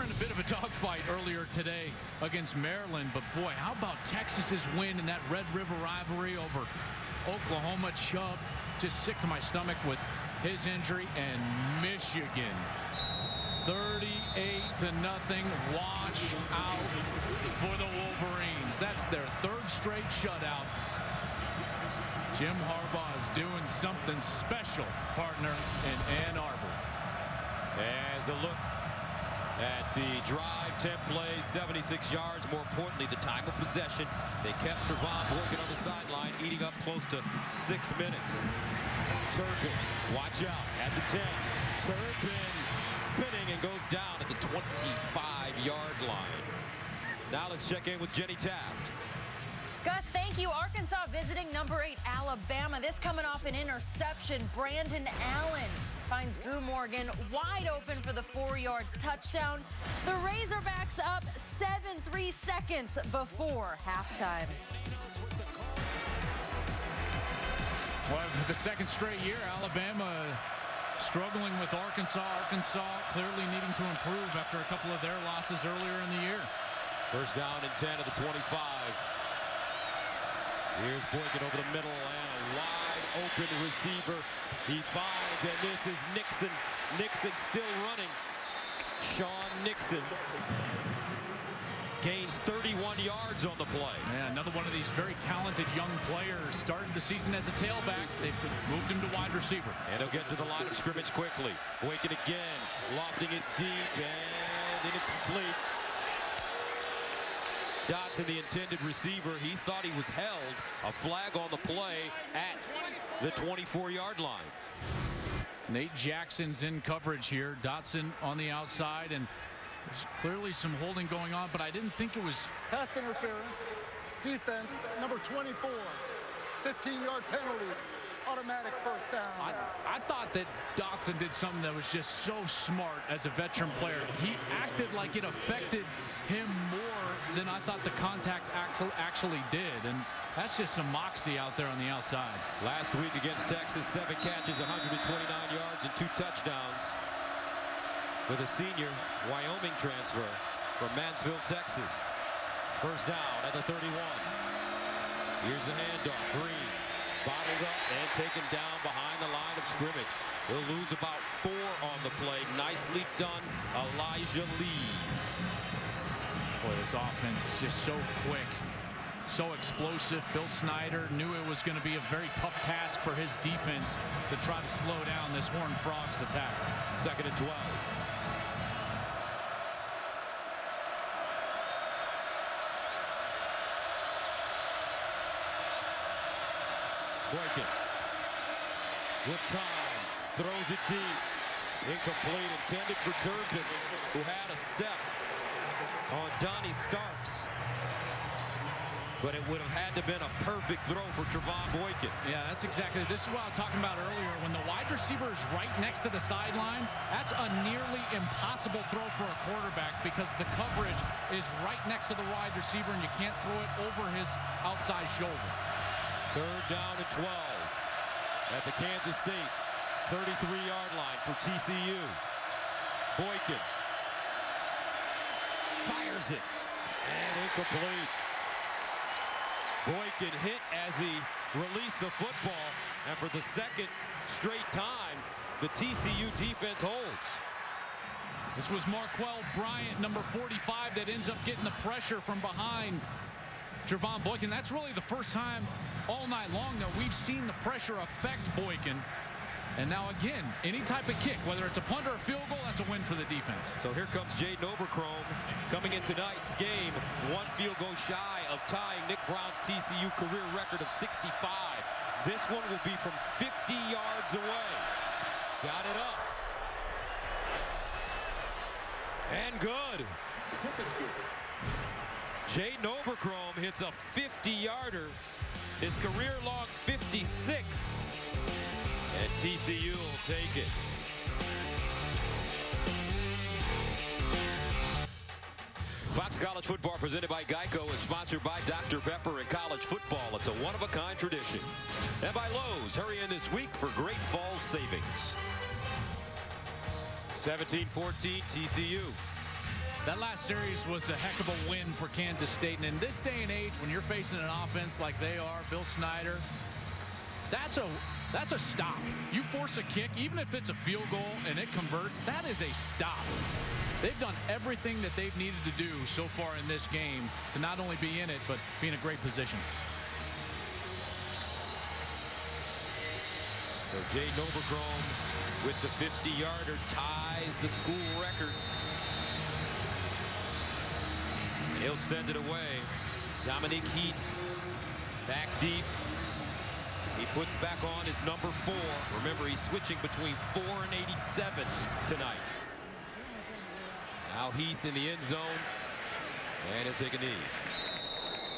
in a bit of a dogfight earlier today against Maryland, but boy, how about Texas's win in that Red River rivalry over Oklahoma? Chubb just sick to my stomach with his injury, and Michigan 38-0. Watch out for the Wolverines. That's their 3rd straight shutout. Jim Harbaugh is doing something special, partner, in Ann Arbor. As a look at the drive, 10 plays, 76 yards. More importantly, the time of possession. They kept Trevon Boykin on the sideline, eating up close to 6 minutes. Turpin, watch out at the 10. Turpin spinning and goes down at the 25-yard line. Now let's check in with Jenny Taft. Gus, thank you. Arkansas visiting number 8 Alabama. This coming off an interception. Brandon Allen finds Drew Morgan wide open for the 4-yard touchdown. The Razorbacks up 7-3 seconds before halftime. Well, for the 2nd straight year, Alabama struggling with Arkansas. Arkansas clearly needing to improve after a couple of their losses earlier in the year. First down and 10 at the 25. Here's Boykin over the middle and a wide open receiver. He finds, and this is Nixon. Nixon still running. Sean Nixon gains 31 yards on the play. Yeah, another one of these very talented young players. Started the season as a tailback. They've moved him to wide receiver. And he'll get to the line of scrimmage quickly. Boykin again, lofting it deep and incomplete. Dotson, the intended receiver, he thought he was held. A flag on the play at the 24-yard line. Nate Jackson's in coverage here. Dotson on the outside, and there's clearly some holding going on, but I didn't think it was. Pass interference, defense, number 24, 15-yard penalty, automatic first down. I thought that Dotson did something that was just so smart as a veteran player. He acted like it affected him more than I thought the contact actually did, and that's just some moxie out there on the outside. Last week against Texas, 7 catches, 129 yards, and 2 touchdowns. With a senior Wyoming transfer from Mansfield, Texas. First down at the 31. Here's the handoff. Green bottled up and taken down behind the line of scrimmage. He'll lose about 4 on the play. Nicely done, Elijah Lee. Boy, this offense is just so quick, so explosive. Bill Snyder knew it was going to be a very tough task for his defense to try to slow down this Horned Frogs attack. 2nd and 12. Boykin with time, throws it deep, incomplete, intended for Turpin, who had a step on Donnie Starks, but it would have had to have been a perfect throw for Trevon Boykin. Yeah, that's exactly. This is what I was talking about earlier. When the wide receiver is right next to the sideline, that's a nearly impossible throw for a quarterback because the coverage is right next to the wide receiver and you can't throw it over his outside shoulder. 3rd down and 12 at the Kansas State 33-yard line for TCU. Boykin fires it and incomplete. Boykin hit as he released the football, and for the 2nd straight time, the TCU defense holds. This was Marquell Bryant, number 45, that ends up getting the pressure from behind Trevon Boykin. That's really the first time all night long that we've seen the pressure affect Boykin. And now again, any type of kick, whether it's a punt or a field goal, that's a win for the defense. So here comes Jay Noberchrome coming in tonight's game. 1 field goal shy of tying Nick Brown's TCU career record of 65. This one will be from 50 yards away. Got it up. And good. Jay Noberchrome hits a 50-yarder. His career-long 56. And TCU will take it. Fox College Football presented by Geico is sponsored by Dr. Pepper and college football. It's a one-of-a-kind tradition. And by Lowe's, hurry in this week for great fall savings. 17-14 TCU. That last series was a heck of a win for Kansas State. And in this day and age, when you're facing an offense like they are, Bill Snyder, that's a stop. You force a kick, even if it's a field goal and it converts, that is a stop. They've done everything that they've needed to do so far in this game to not only be in it, but be in a great position. So Jay Noberchrome with the 50-yarder ties the school record. And he'll send it away. Dominique Heath back deep. He puts back on his number 4. Remember, he's switching between 4 and 87 tonight. Now Heath in the end zone, and he'll take a knee.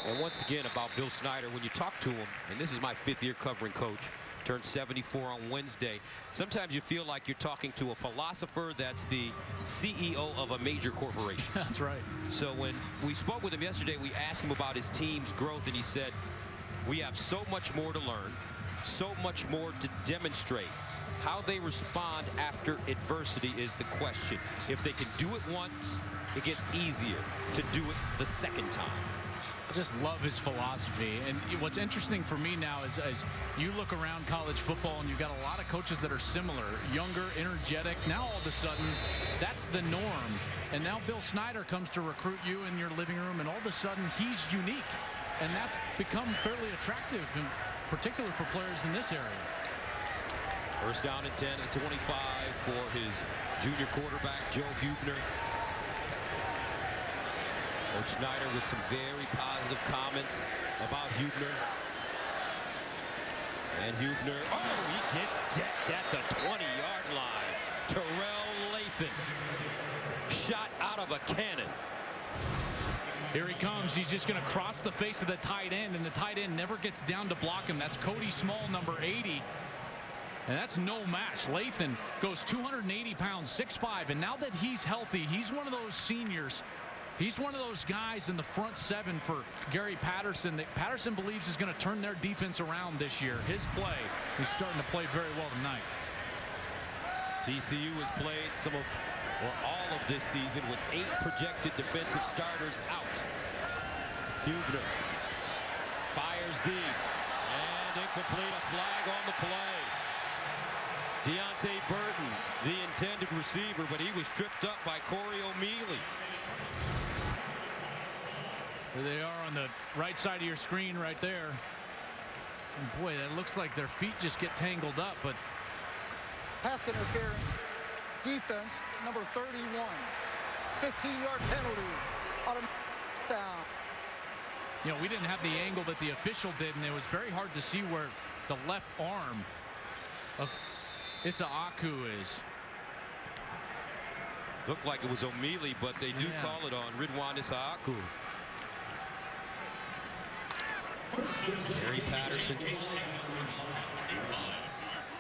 And once again about Bill Snyder, when you talk to him, and this is my 5th year covering coach, turned 74 on Wednesday, sometimes you feel like you're talking to a philosopher that's the CEO of a major corporation. That's right. So when we spoke with him yesterday, we asked him about his team's growth, and he said, we have so much more to learn, so much more to demonstrate. How they respond after adversity is the question. If they can do it once, it gets easier to do it the second time. I just love his philosophy. And what's interesting for me now is as you look around college football and you've got a lot of coaches that are similar, younger, energetic. Now all of a sudden, that's the norm. And now Bill Snyder comes to recruit you in your living room, and all of a sudden he's unique. And that's become fairly attractive, in particular for players in this area. First down and 10 at 25 for his junior quarterback, Joe Huebner. Coach Snyder with some very positive comments about Huebner. And Huebner, he gets decked at the 20-yard line. Terrell Lathan, shot out of a cannon. Here he comes. He's just going to cross the face of the tight end, and the tight end never gets down to block him. That's Cody Small, number 80. And that's no match. Lathan goes 280 pounds, 6'5", and now that he's healthy, he's one of those seniors. He's one of those guys in the front seven for Gary Patterson that Patterson believes is going to turn their defense around this year. His play, he's starting to play very well tonight. TCU has played some of, or all of this season with 8 projected defensive starters out. Huebner fires deep and incomplete, a flag on the play. Deontay Burton, the intended receiver, but he was tripped up by Corey O'Mealy. There they are on the right side of your screen right there. And boy, that looks like their feet just get tangled up, but Pass interference. Defense, number 31. 15-yard penalty. Automatic down. you know, we didn't have the angle that the official did, and it was very hard to see where the left arm of Isaaku is. Looked like it was O'Mealy, but they do call it on Ridwan Isaaku. Gary Patterson,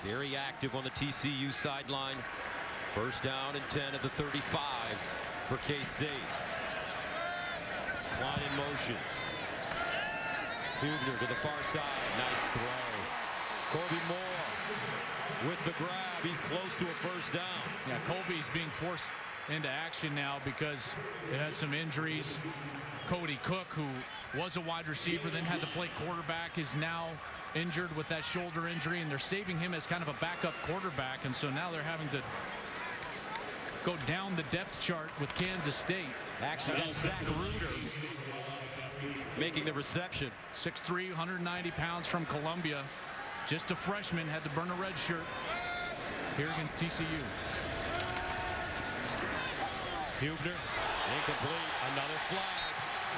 very active on the TCU sideline. First down and 10 at the 35 for K-State. Klein in motion. Huebner to the far side. Nice throw. Colby Moore with the grab. He's close to a first down. Yeah, Colby's being forced into action now because it has some injuries. Cody Cook, who was a wide receiver, then had to play quarterback, is now injured with that shoulder injury, and they're saving him as kind of a backup quarterback, and so now they're having to go down the depth chart with Kansas State. Actually, that's Zach Ruder making the reception. 6'3", 190 pounds from Columbia. Just a freshman, had to burn a red shirt here against TCU. Huebner, incomplete, another flag.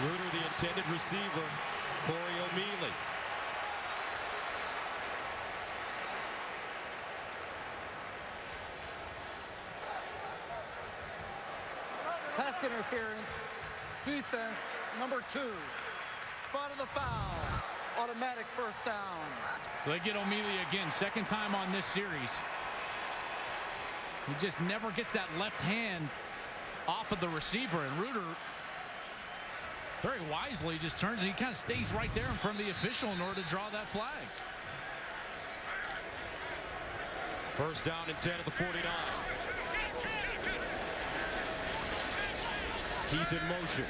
Ruder, the intended receiver, Corey O'Mealy. Pass interference. Defense, number 2. Spot of the foul. Automatic first down. So they get O'Mealy again, second time on this series. He just never gets that left hand off of the receiver, and Ruder very wisely just turns, he kind of stays right there in front of the official in order to draw that flag. First down and 10 at the 49. Keith in motion.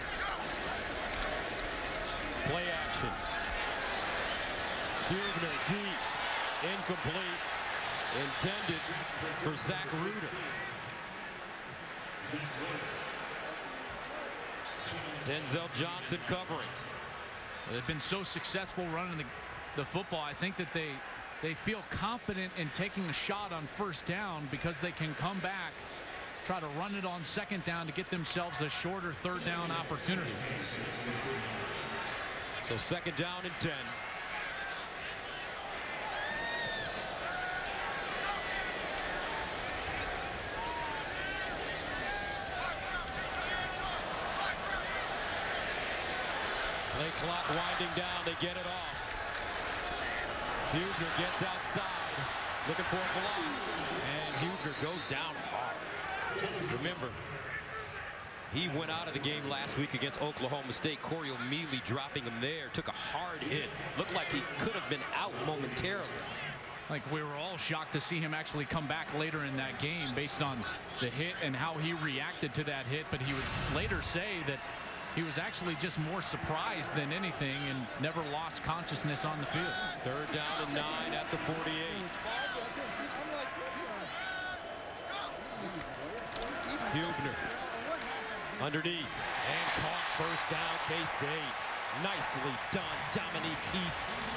Play action. Huebner deep. Incomplete. Intended for Zach Ruder. Denzel Johnson covering. They've been so successful running the football. I think that they feel confident in taking a shot on first down because they can come back, try to run it on second down to get themselves a shorter third down opportunity. So second down and 10. Play clock winding down. They get it off. Huebner gets outside, looking for a block, and Huebner goes down hard. Remember, he went out of the game last week against Oklahoma State. Corey O'Mealy dropping him there. Took a hard hit. Looked like he could have been out momentarily. Like, we were all shocked to see him actually come back later in that game based on the hit and how he reacted to that hit. But he would later say that he was actually just more surprised than anything and never lost consciousness on the field. 3rd down and 9 at the 48. Hubner underneath and caught. 1st down, K-State. Nicely done. Dominique Heath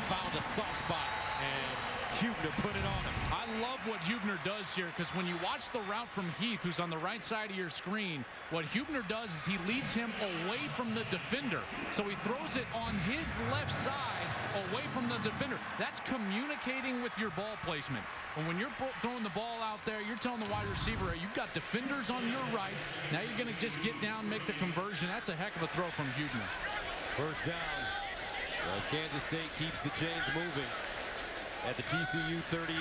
found a soft spot and Hubner put it on him. I love what Hubner does here, because when you watch the route from Heath, who's on the right side of your screen, what Hubner does is he leads him away from the defender. So he throws it on his left side away from the defender. That's communicating with your ball placement. And when you're throwing the ball out there, you're telling the wide receiver, you've got defenders on your right. Now you're going to just get down, make the conversion. That's a heck of a throw from Hubner. 1st down as Kansas State keeps the chains moving at the TCU 38.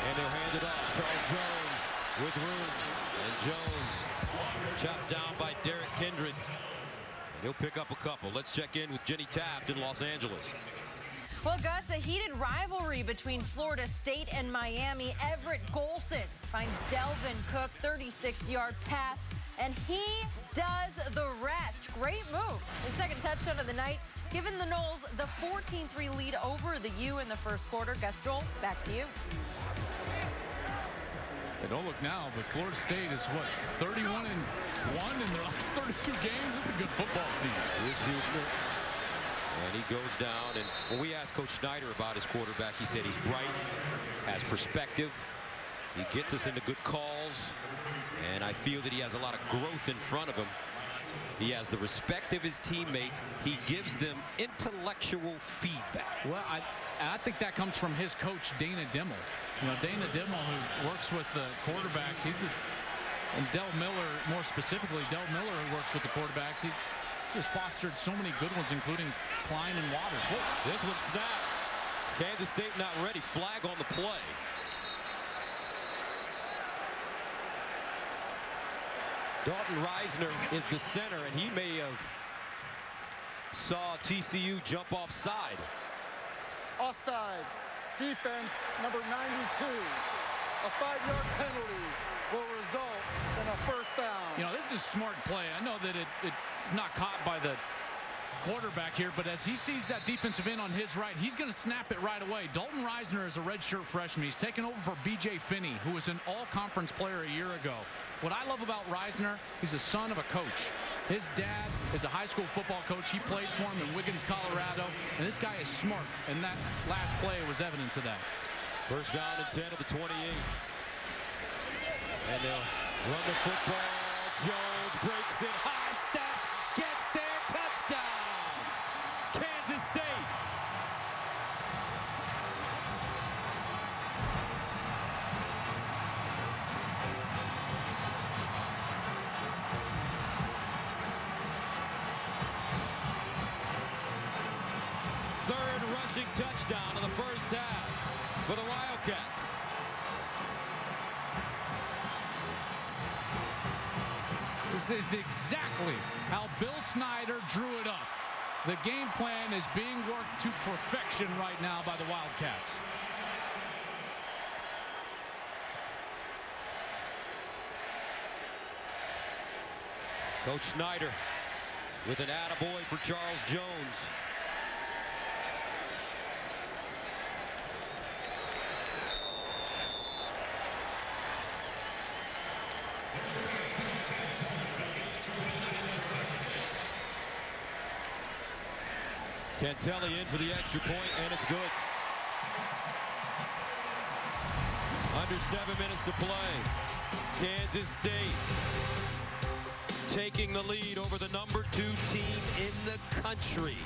And they'll hand it off. Charles Jones with room. And Jones chopped down by Derek Kindred. He'll pick up a couple. Let's check in with Jenny Taft in Los Angeles. Well, Gus, a heated rivalry between Florida State and Miami. Everett Golson finds Delvin Cook, 36-yard pass, and he does the rest. Great move. The 2nd touchdown of the night, giving the Noles the 14-3 lead over the U in the 1st quarter. Gus, Joel, back to you. They don't look now, but Florida State is, what, 31-1 in their last 32 games? That's a good football team. Here's Hubner. And he goes down. And when we asked Coach Snyder about his quarterback, he said he's bright, has perspective. He gets us into good calls. And I feel that he has a lot of growth in front of him. He has the respect of his teammates. He gives them intellectual feedback. Well, I think that comes from his coach, Dana Dimmel. You know, Dana Dimmel, who works with the quarterbacks, and Del Miller, more specifically, Del Miller, who works with the quarterbacks. He's just fostered so many good ones, including Klein and Waters. Whoa, this one snapped. Kansas State not ready. Flag on the play. Dalton Reisner is the center, and he may have saw TCU jump offside. Offside. Defense number 92. A 5-yard penalty will result in a 1st down. You know, this is a smart play. I know that it's not caught by the quarterback here, but as he sees that defensive end on his right, he's going to snap it right away. Dalton Reisner is a redshirt freshman. He's taken over for B.J. Finney, who was an all-conference player a year ago. What I love about Reisner, he's the son of a coach. His dad is a high school football coach. He played for him in Wiggins, Colorado. And this guy is smart, and that last play was evidence of that. 1st down and 10 of the 28. And they'll run the football. Jones breaks it, high steps, gets there, touchdown! Kansas State. Third rushing touchdown of the 1st half for the Wildcats. This is exactly how Bill Snyder drew it up. The game plan is being worked to perfection right now by the Wildcats. Coach Snyder with an attaboy for Charles Jones. Cantelli in for the extra point, and it's good. Under 7 minutes to play. Kansas State taking the lead over the number 2 team in the country.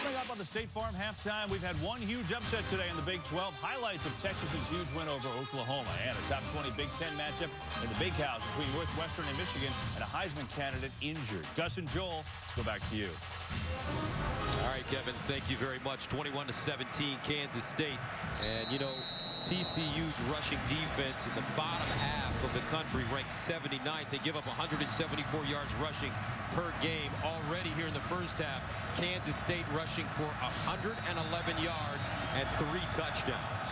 Coming up on the State Farm halftime, we've had one huge upset today in the Big 12. Highlights of Texas's huge win over Oklahoma, and a top 20 Big 10 matchup in the Big House between Northwestern and Michigan, and a Heisman candidate injured. Gus and Joel, let's go back to you. All right, Kevin, thank you very much. 21-17, Kansas State. And, you know, TCU's rushing defense in the bottom half of the country ranks 79th. They give up 174 yards rushing per game already here in the first half. Kansas State rushing for 111 yards and 3 touchdowns.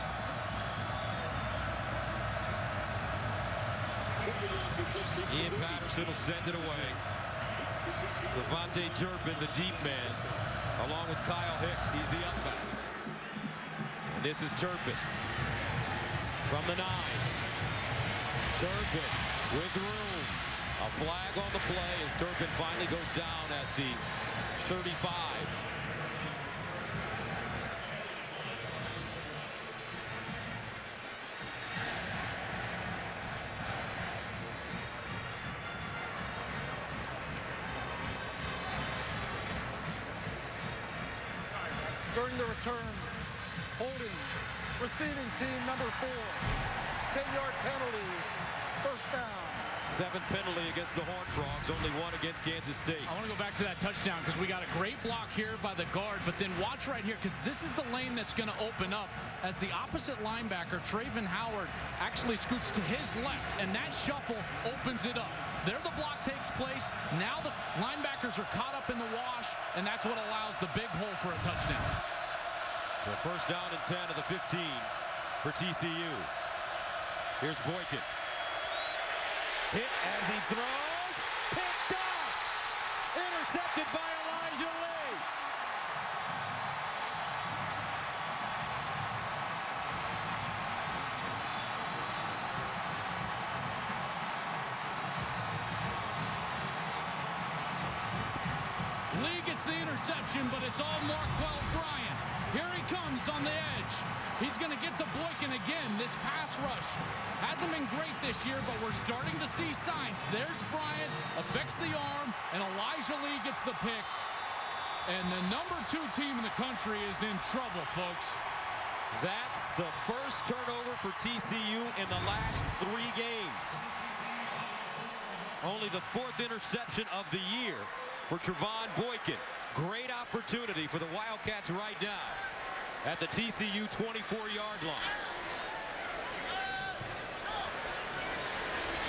Ian Patterson will send it away. Devontae Turpin, the deep man, along with Kyle Hicks. He's the up back. And this is Turpin from the 9. Turpin with room. A flag on the play as Turpin finally goes down at the 35. During the return, holding, receiving team number 4. 10-yard penalty, first down. 7th penalty against the Horned Frogs, only 1 against Kansas State. I want to go back to that touchdown because we got a great block here by the guard, but then watch right here because this is the lane that's going to open up as the opposite linebacker, Traven Howard, actually scoots to his left, and that shuffle opens it up. There the block takes place. Now the linebackers are caught up in the wash, and that's what allows the big hole for a touchdown. So first down and 10 of the 15 for TCU. Here's Boykin. Hit as he throws. Picked off. Intercepted by Elijah Lee. Lee gets the interception, but it's all Marquell Bryant. Here he comes on the edge. He's going to get to Boykin again. This pass rush hasn't been great this year, but we're starting to see signs. There's Bryant, affects the arm, and Elijah Lee gets the pick. And the number 2 team in the country is in trouble, folks. That's the first turnover for TCU in the last 3 games. Only the 4th interception of the year for Trevon Boykin. Great opportunity for the Wildcats right now at the TCU 24-yard line.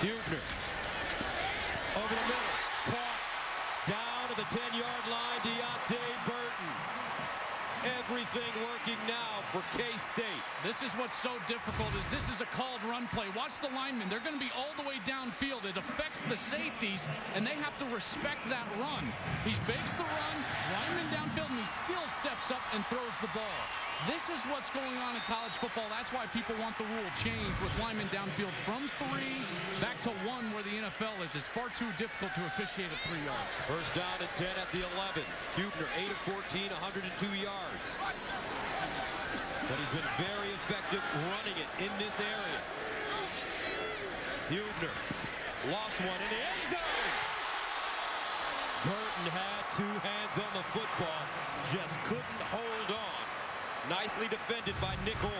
Hubner over the middle, caught down to the 10-yard line. Deontay Burton. Everything working now for K-State. This is what's so difficult is this is a called run play. Watch the linemen. They're going to be all the way downfield. It affects the safeties, and they have to respect that run. He fakes the run, lineman downfield, and he still steps up and throws the ball. This is what's going on in college football. That's why people want the rule changed with linemen downfield from 3 back to 1 where the NFL is. It's far too difficult to officiate at 3 yards. First down and 10 at the 11. Hubner, 8 of 14, 102 yards. But he's been very effective running it in this area. Hubner lost one in the end zone. Burton had 2 hands on the football, just couldn't hold on. Nicely defended by Nick Orr.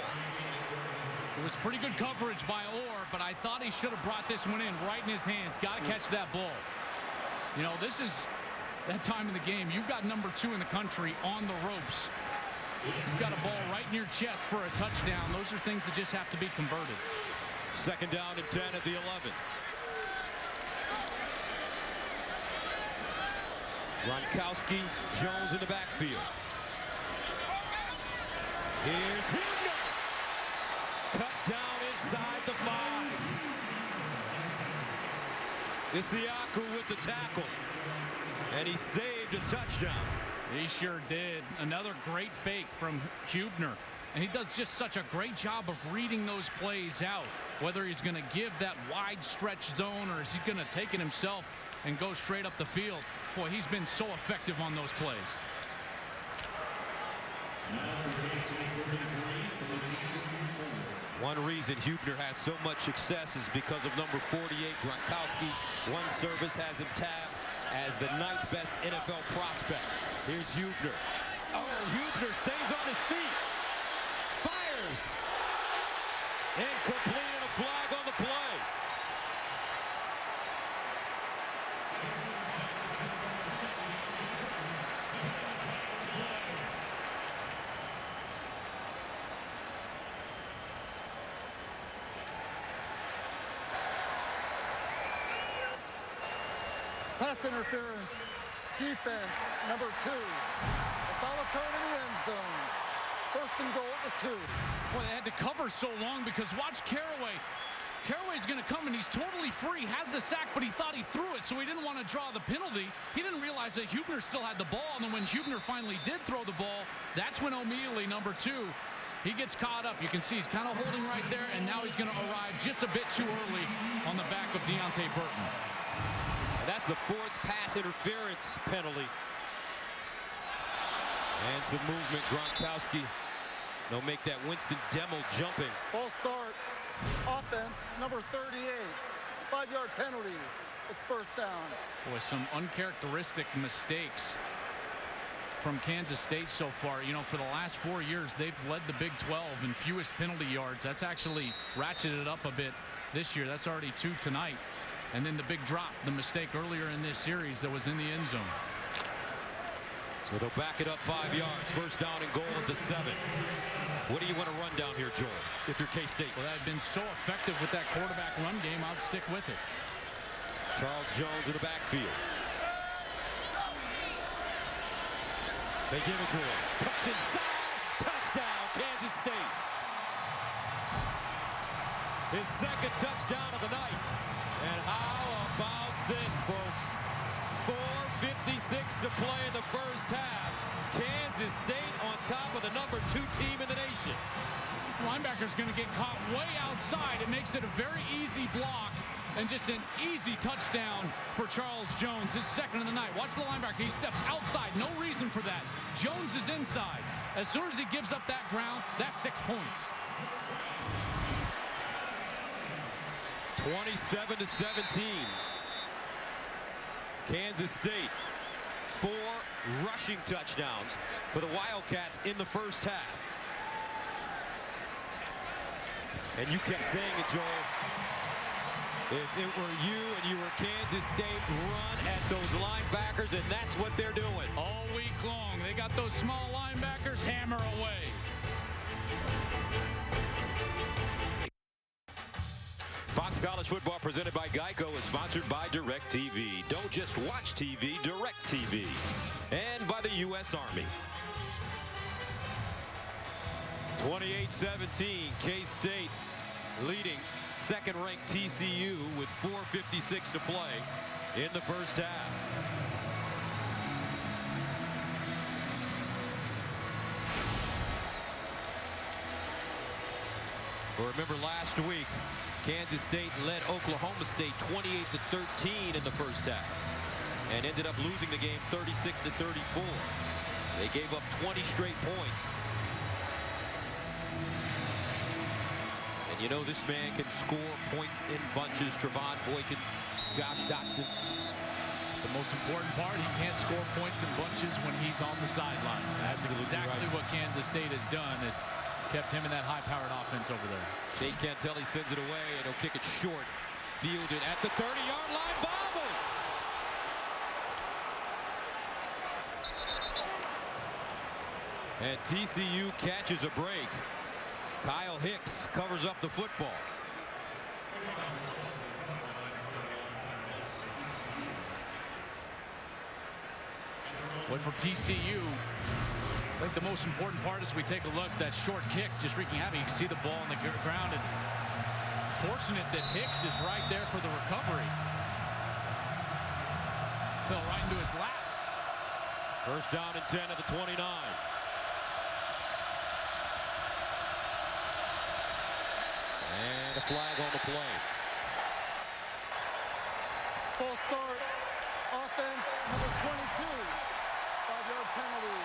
It was pretty good coverage by Orr, but I thought he should have brought this one in right in his hands. Got to catch that ball. You know, this is that time in the game. You've got number 2 in the country on the ropes. You've got a ball right in your chest for a touchdown. Those are things that just have to be converted. Second down and 10 at the 11. Gronkowski, Jones in the backfield. Here's Hubner. Cut down inside the 5. Isiaku with the tackle. And he saved a touchdown. He sure did. Another great fake from Hubner. And he does just such a great job of reading those plays out. Whether he's going to give that wide stretch zone or is he going to take it himself and go straight up the field. Boy, he's been so effective on those plays. One reason Hubner has so much success is because of number 48, Gronkowski. One service has him tabbed as the 9th best NFL prospect. Here's Hubner. Oh, Hubner stays on his feet. Fires. Incomplete and a flag on the play. Pass interference. Defense, number 2. The foul occurred in the end zone. First and goal at the 2. Boy, they had to cover so long because watch Caraway. Caraway's going to come, and he's totally free. Has the sack, but he thought he threw it, so he didn't want to draw the penalty. He didn't realize that Hubner still had the ball, and then when Hubner finally did throw the ball, that's when O'Mealy, number 2, he gets caught up. You can see he's kind of holding right there, and now he's going to arrive just a bit too early on the back of Deontay Burton. And that's the 4th pass interference penalty. And some movement. Gronkowski. They'll make that Winston Demo jumping. False start. Offense, number 38. 5-yard penalty. It's first down. Boy, some uncharacteristic mistakes from Kansas State so far. You know, for the last 4 years, they've led the Big 12 in fewest penalty yards. That's actually ratcheted up a bit this year. That's already 2 tonight. And then the big drop, the mistake earlier in this series that was in the end zone. So they'll back it up 5 yards. First down and goal at the 7. What do you want to run down here, Joel, if you're K-State? Well, they've been so effective with that quarterback run game, I'd stick with it. Charles Jones in the backfield. They give it to him. Cuts inside. Touchdown, Kansas State. His 2nd touchdown of the night. And how about this, folks? 4:56 to play in the first half. Kansas State on top of the number 2 team in the nation. This linebacker's going to get caught way outside. It makes it a very easy block and just an easy touchdown for Charles Jones, his 2nd of the night. Watch the linebacker. He steps outside. No reason for that. Jones is inside. As soon as he gives up that ground, that's 6 points. 27-17. Kansas State. 4 rushing touchdowns for the Wildcats in the first half. And you kept saying it, Joel. If it were you and you were Kansas State, run at those linebackers, and that's what they're doing. All week long, they got those small linebackers, hammer away. Fox College Football presented by Geico is sponsored by DirecTV. Don't just watch TV, DirecTV. And by the U.S. Army. 28-17, K-State leading 2nd-ranked TCU with 4:56 to play in the first half. Well, remember last week, Kansas State led Oklahoma State 28-13 in the first half and ended up losing the game 36-34. They gave up 20 straight points. And you know this man can score points in bunches. Trevon Boykin, Josh Dotson. The most important part, he can't score points in bunches when he's on the sidelines. That's exactly what Kansas State has done, is kept him in that high-powered offense over there. Nate Cantelli sends it away, and he'll kick it short. Fielded at the 30-yard line. Bobble! And TCU catches a break. Kyle Hicks covers up the football. But for TCU, I think the most important part is we take a look, that short kick just wreaking havoc. You can see the ball on the ground, and fortunate that Hicks is right there for the recovery. Fell right into his lap. First down and 10 at the 29. And a flag on the play. Full start. Offense, number 22. 5-yard penalty.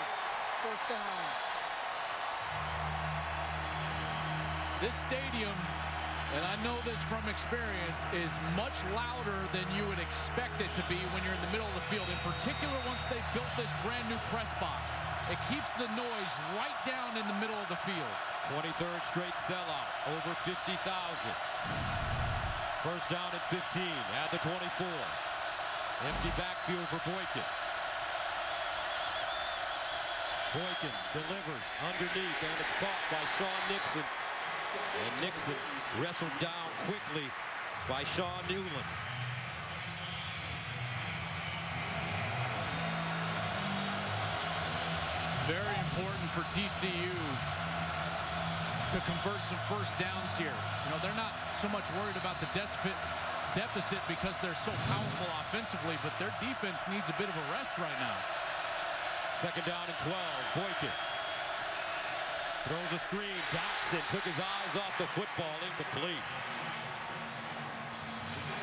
First down. This stadium, and I know this from experience, is much louder than you would expect it to be when you're in the middle of the field. In particular, once they built this brand new press box, it keeps the noise right down in the middle of the field. 23rd straight sellout, over 50,000. First down at 15 at the 24. Empty backfield for Boykin. Boykin delivers underneath, and it's caught by Sean Nixon. And Nixon wrestled down quickly by Sean Newland. Very important for TCU to convert some first downs here. You know, they're not so much worried about the deficit because they're so powerful offensively, but their defense needs a bit of a rest right now. Second down and 12. Boykin throws a screen. Dotson took his eyes off the football. Incomplete.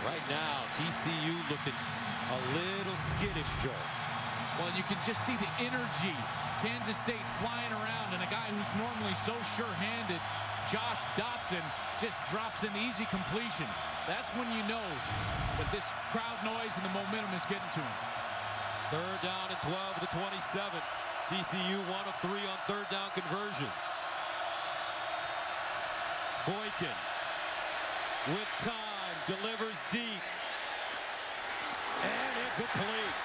Right now, TCU looking a little skittish, Joe. Well, you can just see the energy. Kansas State flying around, and a guy who's normally so sure-handed, Josh Dotson, just drops an easy completion. That's when you know that this crowd noise and the momentum is getting to him. Third down and 12 to 27. TCU 1 of 3 on third down conversions. Boykin with time delivers deep. And incomplete.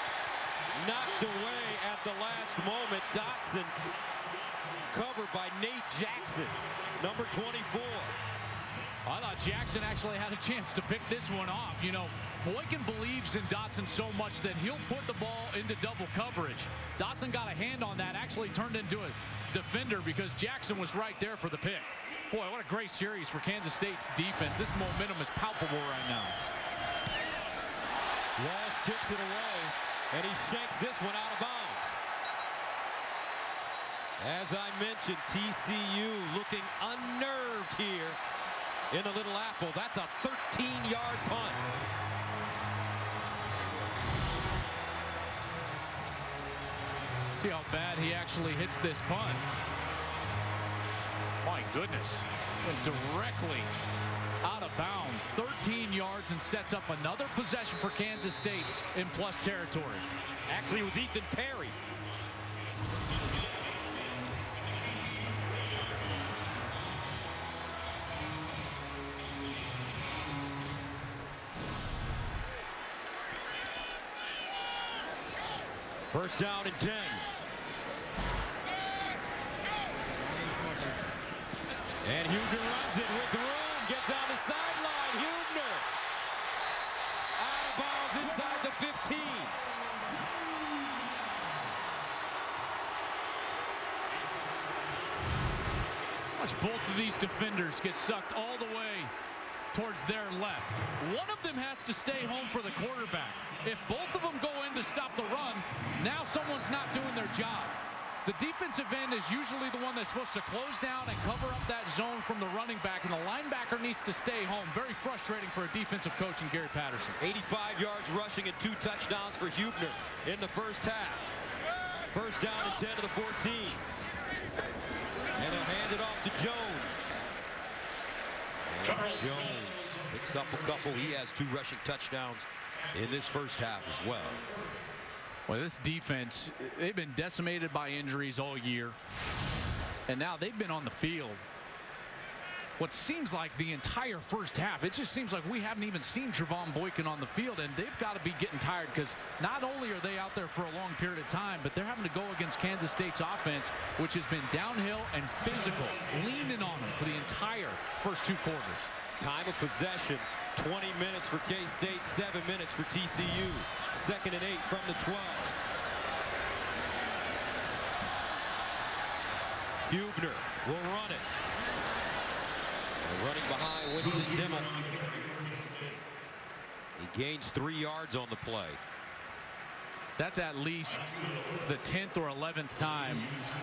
Knocked away at the last moment. Dotson covered by Nate Jackson, number 24. I thought Jackson actually had a chance to pick this one off. You know, Boykin believes in Dotson so much that he'll put the ball into double coverage. Dotson got a hand on that, actually turned into a defender because Jackson was right there for the pick. Boy, what a great series for Kansas State's defense. This momentum is palpable right now. Walsh kicks it away, and he shanks this one out of bounds. As I mentioned, TCU looking unnerved here in the Little Apple. That's a 13-yard punt. See how bad he actually hits this punt. My goodness. Went directly out of bounds. 13 yards and sets up another possession for Kansas State in plus territory. Actually, it was Ethan Perry. First down and 10. And Huebner runs it with room. Gets on the sideline. Huebner out of bounds inside the 15. Watch both of these defenders get sucked all the way towards their left. One of them has to stay home for the quarterback. If both of them go in to stop the run, now someone's not doing their job. The defensive end is usually the one that's supposed to close down and cover up that zone from the running back, and the linebacker needs to stay home. Very frustrating for a defensive coach in Gary Patterson. 85 yards rushing and 2 touchdowns for Huebner in the first half. First down and 10 to the 14. And they'll hand it off to Jones. And Jones picks up a couple. He has 2 rushing touchdowns in this first half as well. Well, this defense, they've been decimated by injuries all year. And now they've been on the field what seems like the entire first half. It just seems like we haven't even seen Trevon Boykin on the field, and they've got to be getting tired because not only are they out there for a long period of time, but they're having to go against Kansas State's offense, which has been downhill and physical, leaning on them for the entire first 2 quarters. Time of possession, 20 minutes for K-State, 7 minutes for TCU. 2nd and 8 from the 12. Huebner will run it. And running behind Winston Dimmel. He gains 3 yards on the play. That's at least the 10th or 11th time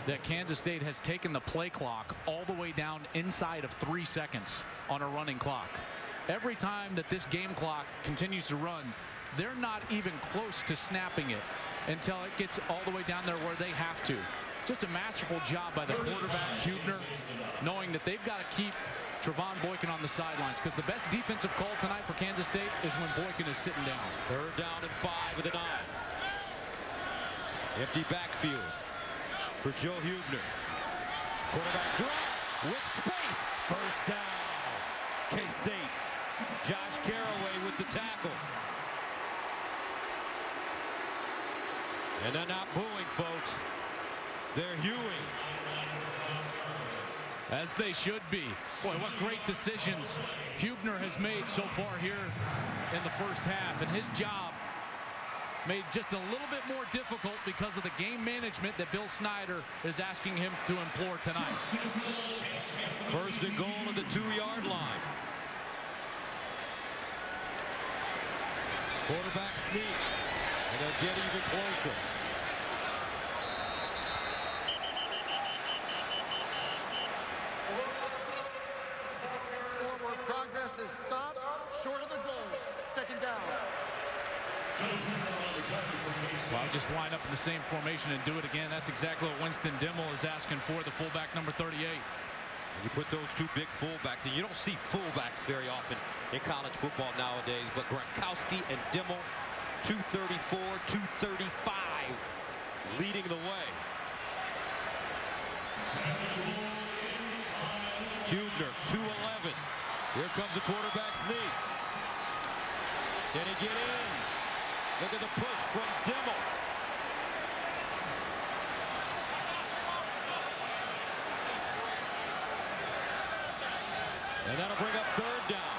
that Kansas State has taken the play clock all the way down inside of 3 seconds on a running clock. Every time that this game clock continues to run, they're not even close to snapping it until it gets all the way down there where they have to. Just a masterful job by the quarterback, Huebner, knowing that they've got to keep Trevon Boykin on the sidelines, because the best defensive call tonight for Kansas State is when Boykin is sitting down. 3rd down and 5 with an eye. Empty backfield for Joe Huebner. Quarterback draw with space. First down. K-State. Josh Caraway with the tackle. And they're not booing, folks. They're hewing. As they should be. Boy, what great decisions Huebner has made so far here in the first half. And his job made just a little bit more difficult because of the game management that Bill Snyder is asking him to employ tonight. First and goal at the 2-yard line. Quarterback sneak, and they'll get even closer. Forward progress is stopped short of the goal. Second down. Well, just line up in the same formation and do it again. That's exactly what Winston Dimmel is asking for, the fullback number 38. You put those two big fullbacks, and you don't see fullbacks very often in college football nowadays, but Gronkowski and Dimmel, 234, 235, leading the way. Hubner, 211. Here comes the quarterback sneak. Can he get in? Look at the push from Dimmel. And that'll bring up third down.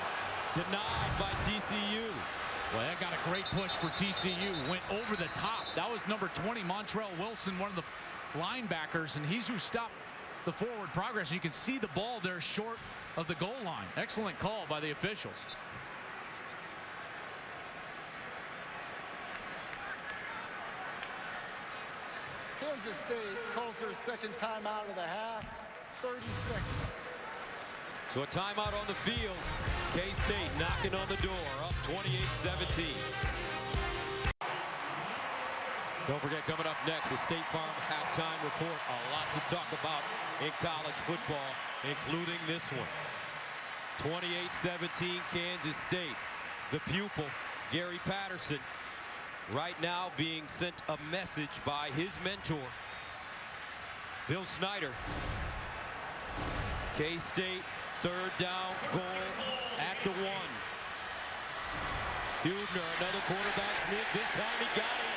Denied by TCU. Well, that got a great push for TCU. Went over the top. That was number 20, Montrell Wilson, one of the linebackers, and he's who stopped the forward progress. You can see the ball there short of the goal line. Excellent call by the officials. Kansas State calls their second timeout of the half. 30 seconds. So a timeout on the field. K-State knocking on the door, up 28-17. Don't forget, coming up next, the State Farm halftime report. A lot to talk about in college football, including this one. 28-17 Kansas State. The pupil, Gary Patterson, right now being sent a message by his mentor, Bill Snyder. K-State, third down, goal at the 1. Hubner, another quarterback sneak. This time he got it.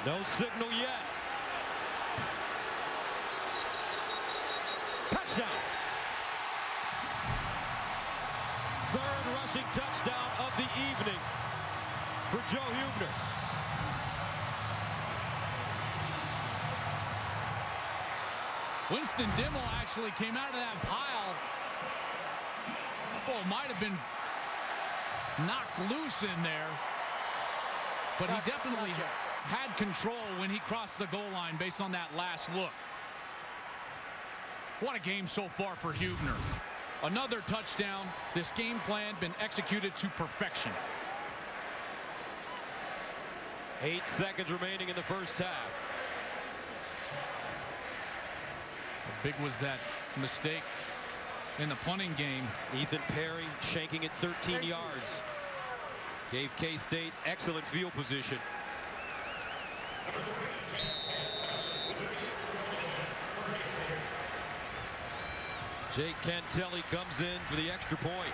No signal yet. Touchdown. Third rushing touchdown of the evening for Joe Hubner. Winston Dimmel actually came out of that pile. Ball might have been knocked loose in there, but he definitely had control when he crossed the goal line based on that last look. What a game so far for Hubner. Another touchdown. This game plan been executed to perfection. 8 seconds remaining in the first half. How big was that mistake in the punting game? Ethan Perry shanking it 13 yards. Gave K-State excellent field position. Jake Cantelli comes in for the extra point.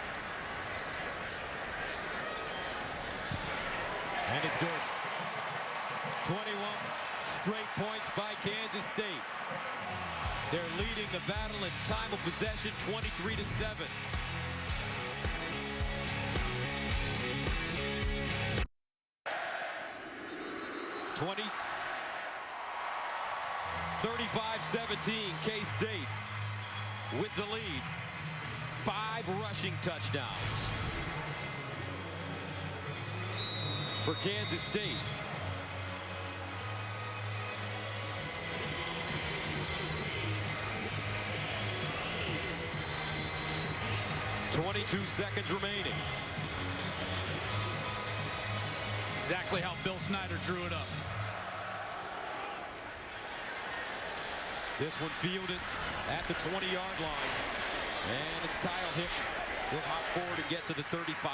And it's good. 21 straight points by Kansas State. They're leading the battle in time of possession, 23-7. (20) 35-17 K-State with the lead. 5 rushing touchdowns for Kansas State. (22 seconds remaining). Exactly how Bill Snyder drew it up. This one fielded at the 20-yard line. And it's Kyle Hicks. He'll hop forward and get to the 35.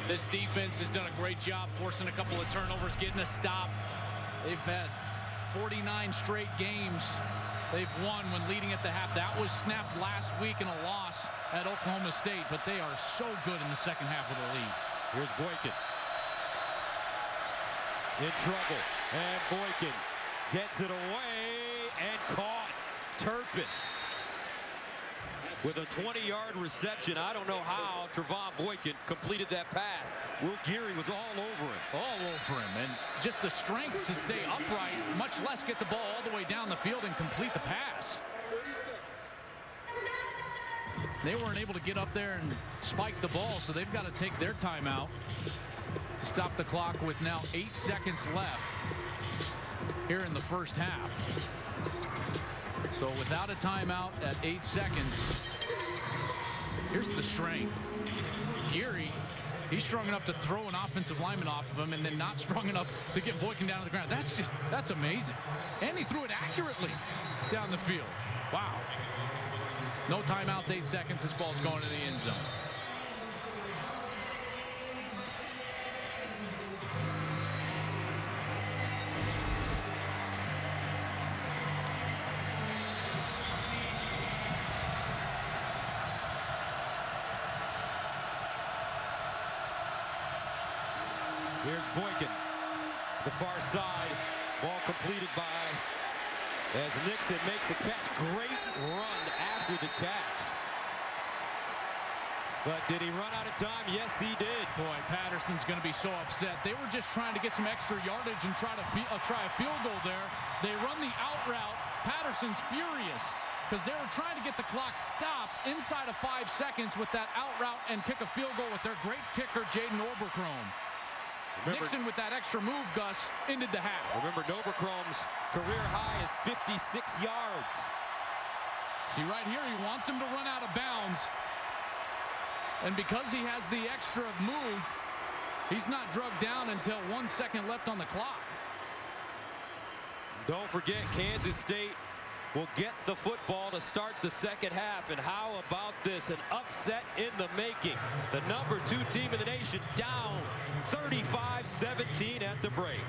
This defense has done a great job forcing a couple of turnovers, getting a stop. They've had 49 straight games they've won when leading at the half. That was snapped last week in a loss at Oklahoma State, but they are so good in the second half of the league. Here's Boykin. In trouble. And Boykin gets it away and caught. Turpin with a 20-yard reception. I don't know how Trevon Boykin completed that pass. Will Geary was all over him. All over him. And just the strength to stay upright, much less get the ball all the way down the field and complete the pass. They weren't able to get up there and spike the ball, so they've got to take their timeout to stop the clock with now 8 seconds left here in the first half. So without a timeout at 8 seconds, here's the strength. Geary, he's strong enough to throw an offensive lineman off of him and then not strong enough to get Boykin down to the ground. That's amazing. And he threw it accurately down the field. Wow. No timeouts, 8 seconds. This ball's going to the end zone. Here's Boykin. The far side. Ball completed by as Nixon makes the catch. Great run after the catch. But did he run out of time? Yes, he did. Boy, Patterson's going to be so upset. They were just trying to get some extra yardage and try a field goal there. They run the out route. Patterson's furious because they were trying to get the clock stopped inside of 5 seconds with that out route and kick a field goal with their great kicker, Jaden Oberchrome. Nixon with that extra move, Gus, ended the half. Remember, Oberchrome's career high is 56 yards. See, right here, he wants him to run out of bounds. And because he has the extra move, he's not drugged down until 1 second left on the clock. Don't forget, Kansas State will get the football to start the second half. And how about this? An upset in the making. The #2 team in the nation down 35-17 at the break.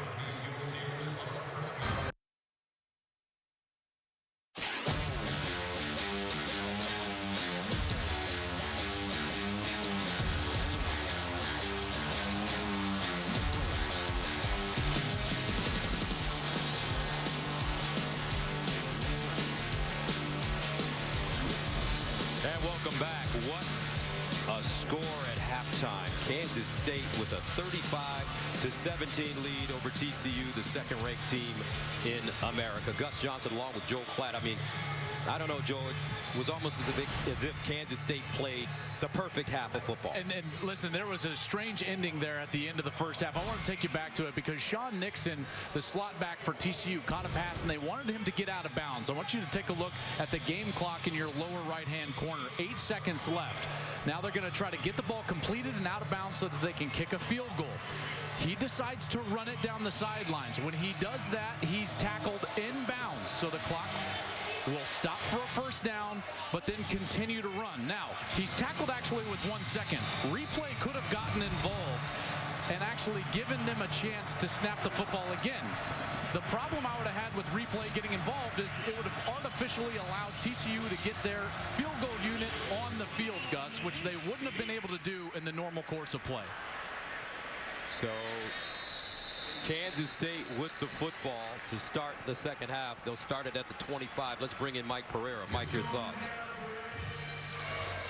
And welcome back. What a score at halftime. Kansas State with a 35-17 lead over TCU, the second-ranked team in America. Gus Johnson along with Joel Klatt. I mean, I don't know, Joel. It was almost as if Kansas State played the perfect half of football. And listen, there was a strange ending there at the end of the first half. I want to take you back to it because Sean Nixon, the slot back for TCU, caught a pass and they wanted him to get out of bounds. I want you to take a look at the game clock in your lower right-hand corner. 8 seconds left. Now they're going to try to get the ball completed and out of bounds so that they can kick a field goal. He decides to run it down the sidelines. When he does that, he's tackled inbounds. So the clock will stop for a first down, but then continue to run. Now, he's tackled actually with 1 second. Replay could have gotten involved and actually given them a chance to snap the football again. The problem I would have had with replay getting involved is it would have artificially allowed TCU to get their field goal unit on the field, Gus, which they wouldn't have been able to do in the normal course of play. So Kansas State with the football to start the second half. They'll start it at the 25. Let's bring in Mike Pereira. Mike, your thoughts?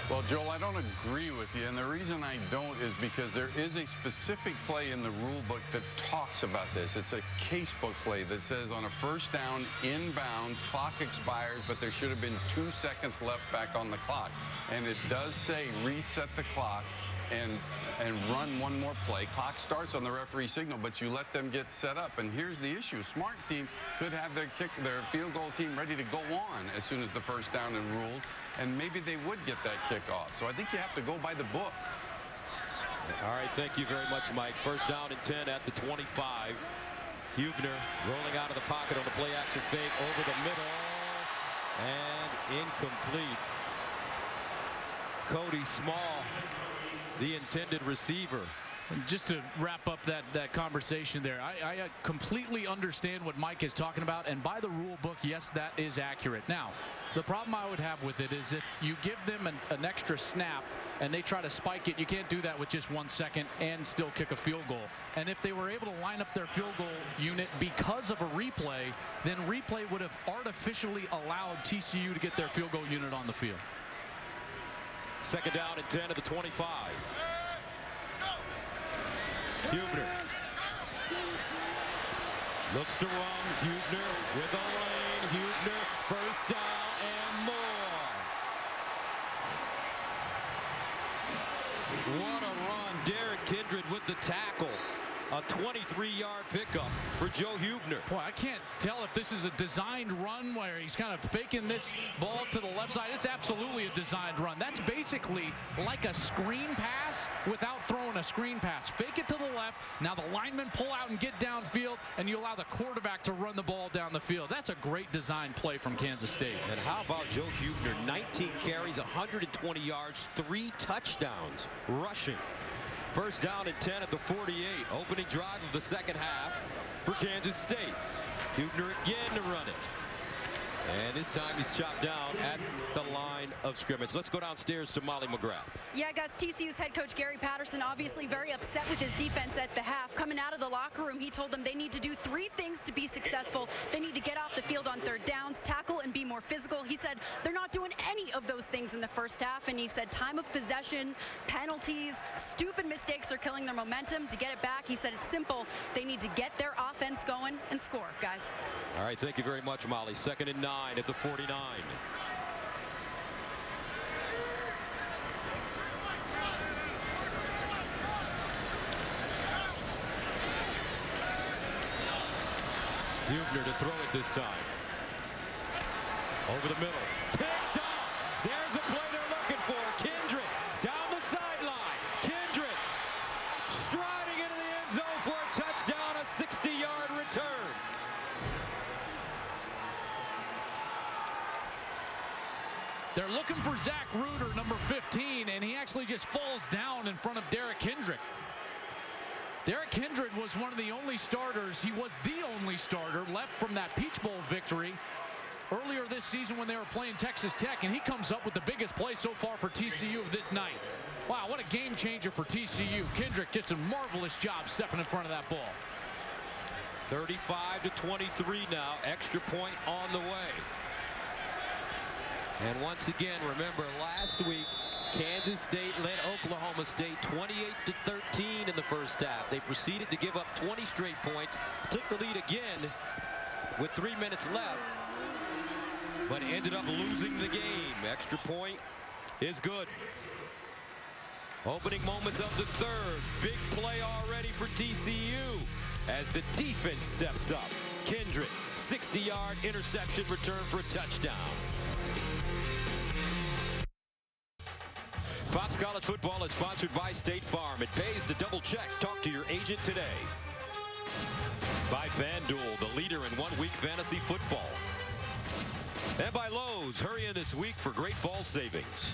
Well, Joel, I don't agree with you, and the reason I don't is because there is a specific play in the rule book that talks about this. It's a casebook play that says on a first down, inbounds, clock expires, but there should have been 2 seconds left back on the clock. And it does say reset the clock and run one more play. Clock starts on the referee signal, but you let them get set up. And here's the issue. Smart team could have their field goal team ready to go on as soon as the first down is ruled, and maybe they would get that kickoff. So I think you have to go by the book. All right, thank you very much, Mike. First down and 10 at the 25. Hubner rolling out of the pocket on the play action fake over the middle and incomplete. Cody Small, the intended receiver, Just to wrap up that conversation there, I completely understand what Mike is talking about, and by the rule book, yes, that is accurate. Now, the problem I would have with it is if you give them an extra snap and they try to spike it, you can't do that with just 1 second and still kick a field goal. And if they were able to line up their field goal unit because of a replay, then replay would have artificially allowed TCU to get their field goal unit on the field. Second down and 10 at the 25. Hubner looks to run. Hubner with a lane. Hubner first down and more. What a run. Derek Kindred with the tackle. A 23-yard pickup for Joe Hubner. Boy, I can't tell if this is a designed run where he's kind of faking this ball to the left side. It's absolutely a designed run. That's basically like a screen pass without throwing a screen pass. Fake it to the left. Now the linemen pull out and get downfield, and you allow the quarterback to run the ball down the field. That's a great design play from Kansas State. And how about Joe Hubner? 19 carries, 120 yards, 3 touchdowns rushing. First down and 10 at the 48. Opening drive of the second half for Kansas State. Hubner again to run it. And this time he's chopped down at the line of scrimmage. Let's go downstairs to Molly McGrath. Yeah, Gus, TCU's head coach Gary Patterson obviously very upset with his defense at the half. Coming out of the locker room, he told them they need to do 3 things to be successful. They need to get off the field on third downs, tackle, and be more physical. He said they're not doing any of those things in the first half, and he said time of possession, penalties, stupid mistakes are killing their momentum. To get it back, he said it's simple. They need to get their offense going and score, guys. All right, thank you very much, Molly. Second and 9 at the 49. Hubner to throw it this time. Over the middle. Picked off. There's the play they're looking for. Kindred down the sideline. Kindred striding into the end zone for a touchdown, a 60-yard return. They're looking for Zach Reuter, number 15, and he actually just falls down in front of Derek Kindred. Derek Kindred was one of the only starters. He was the only starter left from that Peach Bowl victory earlier this season when they were playing Texas Tech, and he comes up with the biggest play so far for TCU this night. Wow, what a game changer for TCU. Kindred just a marvelous job stepping in front of that ball. 35-23 now. Extra point on the way. And once again, remember, last week, Kansas State led Oklahoma State 28-13 in the first half. They proceeded to give up 20 straight points, took the lead again with 3 minutes left, but ended up losing the game. Extra point is good. Opening moments of the third. Big play already for TCU as the defense steps up. Kindred, 60-yard interception return for a touchdown. Fox College Football is sponsored by State Farm. It pays to double check. Talk to your agent today. By FanDuel, the leader in one-week fantasy football. And by Lowe's, hurry in this week for great fall savings.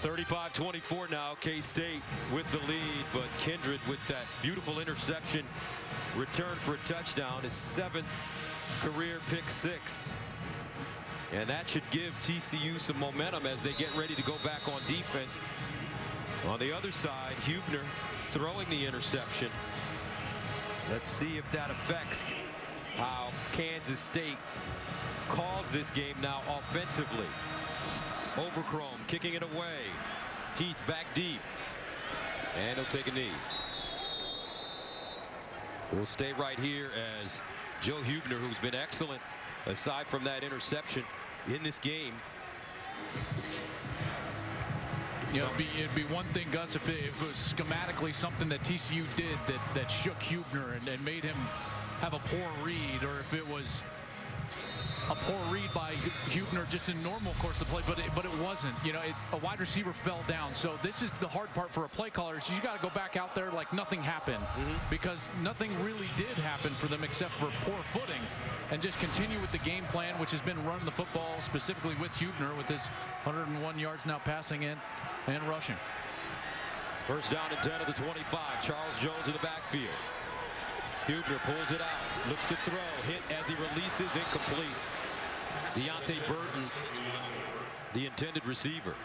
35-24 now, K-State with the lead, but Kindred with that beautiful interception return for a touchdown, his 7th career pick 6. And that should give TCU some momentum as they get ready to go back on defense. On the other side, Hubner throwing the interception. Let's see if that affects how Kansas State calls this game now offensively. Oberchrome kicking it away. Heath back deep. And he'll take a knee. So we'll stay right here as Joe Hubner, who's been excellent aside from that interception in this game. You know, it'd be one thing, Gus, if it was schematically something that TCU did that shook Hubner and made him have a poor read, or if it was a poor read by Hubner just in normal course of play, but it wasn't. You know, a wide receiver fell down. So this is the hard part for a play caller. Is you got to go back out there like nothing happened, because nothing really did happen for them except for poor footing. and just continue with the game plan, which has been running the football, specifically with Huebner, with his 101 yards now passing in and rushing. First down and 10 of the 25. Charles Jones in the backfield. Huebner pulls it out, looks to throw, hit as he releases, incomplete. Deontay Burton, the intended receiver.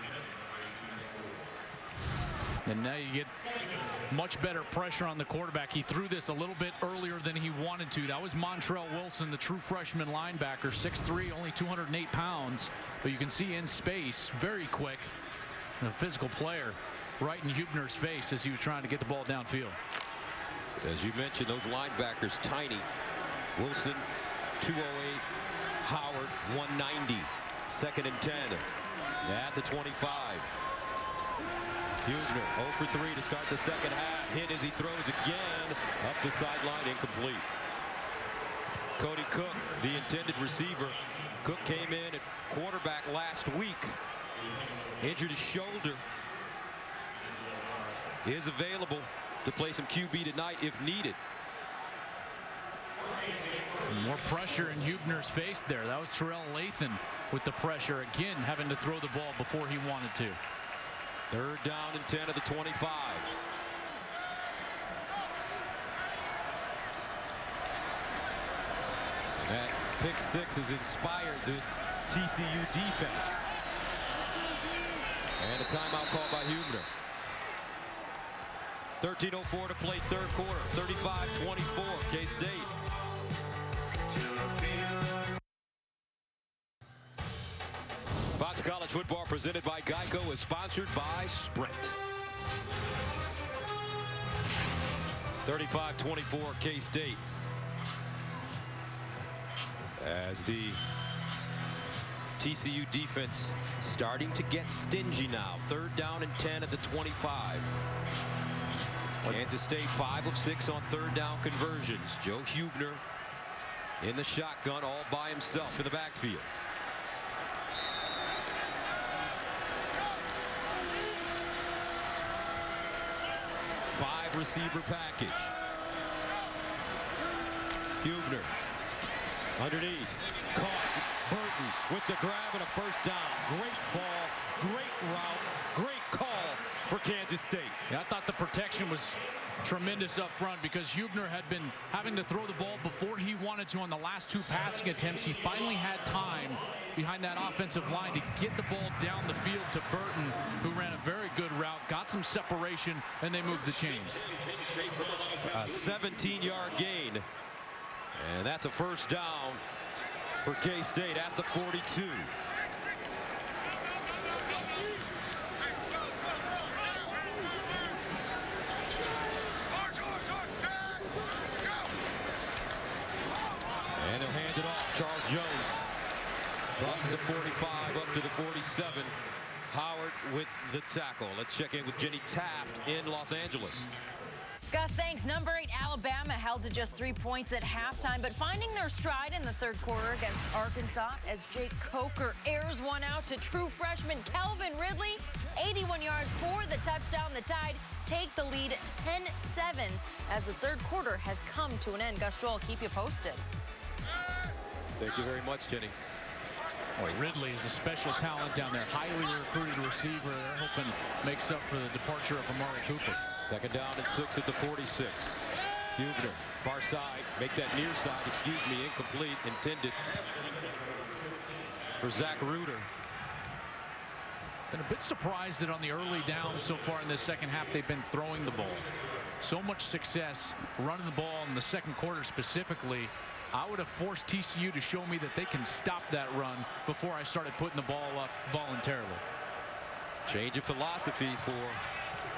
And now you get much better pressure on the quarterback. He threw this a little bit earlier than he wanted to. That was Montrell Wilson, the true freshman linebacker, 6'3", only 208 pounds. But you can see in space, very quick, a physical player right in Huebner's face as he was trying to get the ball downfield. As you mentioned, those linebackers tiny. Wilson, 208. Howard, 190. Second and 10 at the 25. Huebner 0 for 3 to start the second half. Hit as he throws again up the sideline, incomplete. Cody Cook, the intended receiver. Cook came in at quarterback last week. Injured his shoulder. Is available to play some QB tonight if needed. More pressure in Huebner's face there. That was Terrell Lathan with the pressure again, having to throw the ball before he wanted to. Third down and 10 of the 25. That pick six has inspired this TCU defense. And a timeout called by Huebner. 13:04 to play third quarter. 35-24, K-State. Fox College football presented by Geico is sponsored by Sprint. 35-24 K-State. As the TCU defense starting to get stingy now. Third down and 10 at the 25. Kansas State 5 of 6 on third down conversions. Joe Huebner in the shotgun all by himself in the backfield. Receiver package. Huebner underneath. Caught. Burton with the grab and a first down. Great ball, great route, great call for Kansas State. Yeah, I thought the protection was tremendous up front because Huebner had been having to throw the ball before he wanted to on the last two passing attempts. He finally had time behind that offensive line to get the ball down the field to Burton, who ran a very good route, got some separation, and they moved the chains. A 17-yard gain, and that's a first down for K-State at the 42. And they'll hand it off. Charles Jones crosses the 45 up to the 47. Howard with the tackle. Let's check in with Jenny Taft in Los Angeles. Gus, thanks. Number 8 Alabama held to just 3 points at halftime, but finding their stride in the third quarter against Arkansas as Jake Coker airs one out to true freshman Kelvin Ridley. 81 yards for the touchdown. The Tide take the lead 10-7 as the third quarter has come to an end. Gus, Joel, keep you posted. Thank you very much, Jenny. Boy, Ridley is a special talent down there. Highly recruited receiver. They're hoping makes up for the departure of Amari Cooper. Second down and 6 at the 46. Huebner, far side, make that near side, incomplete, intended for Zach Ruder. Been a bit surprised that on the early downs so far in this second half, they've been throwing the ball. So much success running the ball in the second quarter specifically. I would have forced TCU to show me that they can stop that run before I started putting the ball up voluntarily. Change of philosophy for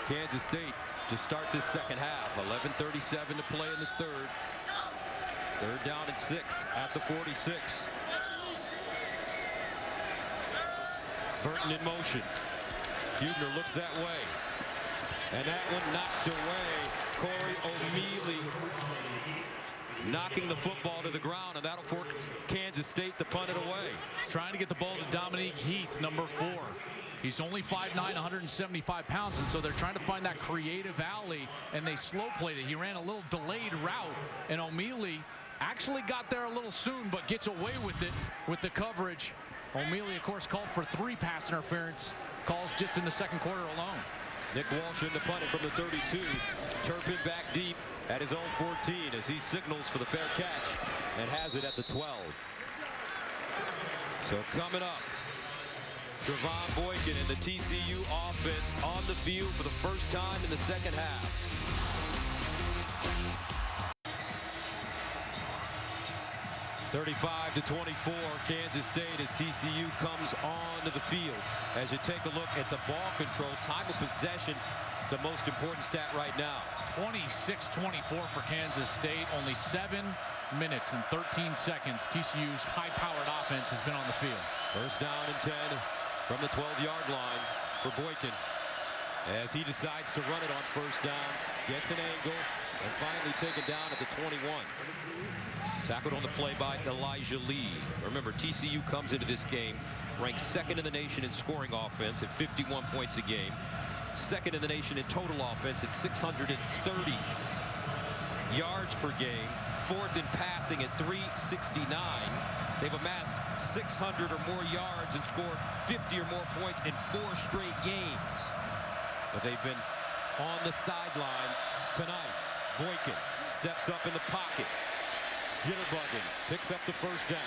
Kansas State to start this second half. 11:37 to play in the third. Third down and 6 at the 46. Burton in motion. Huebner looks that way. And that one knocked away. Corey O'Mealy knocking the football to the ground, and that'll force Kansas State to punt it away. Trying to get the ball to Dominique Heath, number 4. He's only 5'9", 175 pounds, and so they're trying to find that creative alley, and they slow played it. He ran a little delayed route, and O'Mealy Actually got there a little soon, but gets away with it with the coverage. O'Mealy, of course, called for 3 pass interference calls just in the second quarter alone. Nick Walsh in the punt from the 32. Turpin back deep at his own 14 as he signals for the fair catch and has it at the 12. So coming up, Trevon Boykin and the TCU offense on the field for the first time in the second half. (35-24) Kansas State as TCU comes onto the field. As you take a look at the ball control, time of possession, the most important stat right now. 26-24 for Kansas State. Only 7 minutes and 13 seconds. TCU's high-powered offense has been on the field. First down and 10 from the 12-yard line for Boykin. As he decides to run it on first down, gets an angle, and finally taken down at the 21. Tackled on the play by Elijah Lee. Remember, TCU comes into this game ranked 2nd in the nation in scoring offense at 51 points a game. 2nd in the nation in total offense at 630 yards per game. 4th in passing at 369. They've amassed 600 or more yards and scored 50 or more points in 4 straight games. But they've been on the sideline tonight. Boykin steps up in the pocket. Jitterbugging, picks up the first down.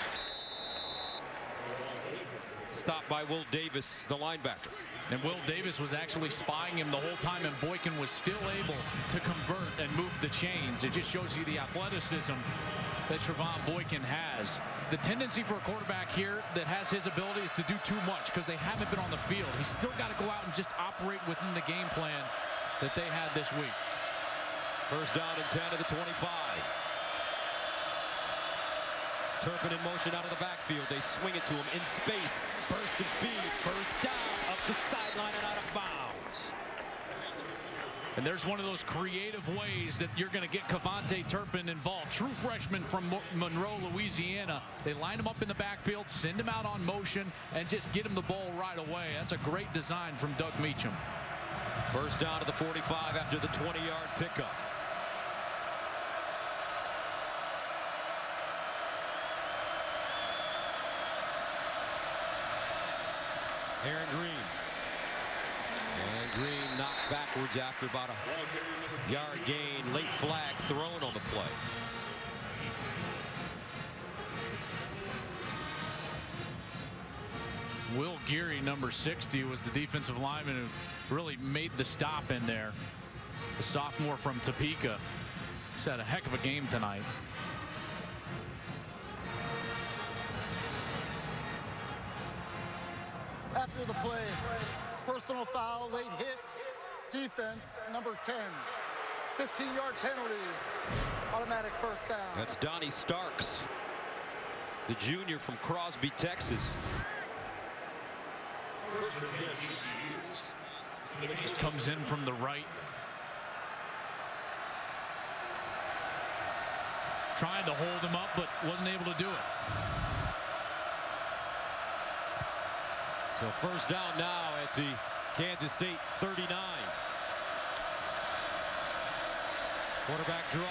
Stopped by Will Davis, the linebacker. And Will Davis was actually spying him the whole time, and Boykin was still able to convert and move the chains. It just shows you the athleticism that Trevon Boykin has. The tendency for a quarterback here that has his abilities to do too much because they haven't been on the field. He's still got to go out and just operate within the game plan that they had this week. First down and 10 at the 25. Turpin in motion out of the backfield. They swing it to him in space. Burst of speed. First down up the sideline and out of bounds. And there's one of those creative ways that you're going to get Cavante Turpin involved. True freshman from Monroe, Louisiana. They line him up in the backfield, send him out on motion, and just get him the ball right away. That's a great design from Doug Meacham. First down to the 45 after the 20-yard pickup. Aaron Green. And Green knocked backwards after about a yard gain. Late flag thrown on the play. Will Geary, number 60, was the defensive lineman who really made the stop in there. The sophomore from Topeka. He's had a heck of a game tonight. After the play, personal foul, late hit, defense, number 10. 15-yard penalty, automatic first down. That's Donnie Starks, the junior from Crosby, Texas. Comes in from the right. Trying to hold him up, but wasn't able to do it. So first down now at the Kansas State 39. Quarterback draw.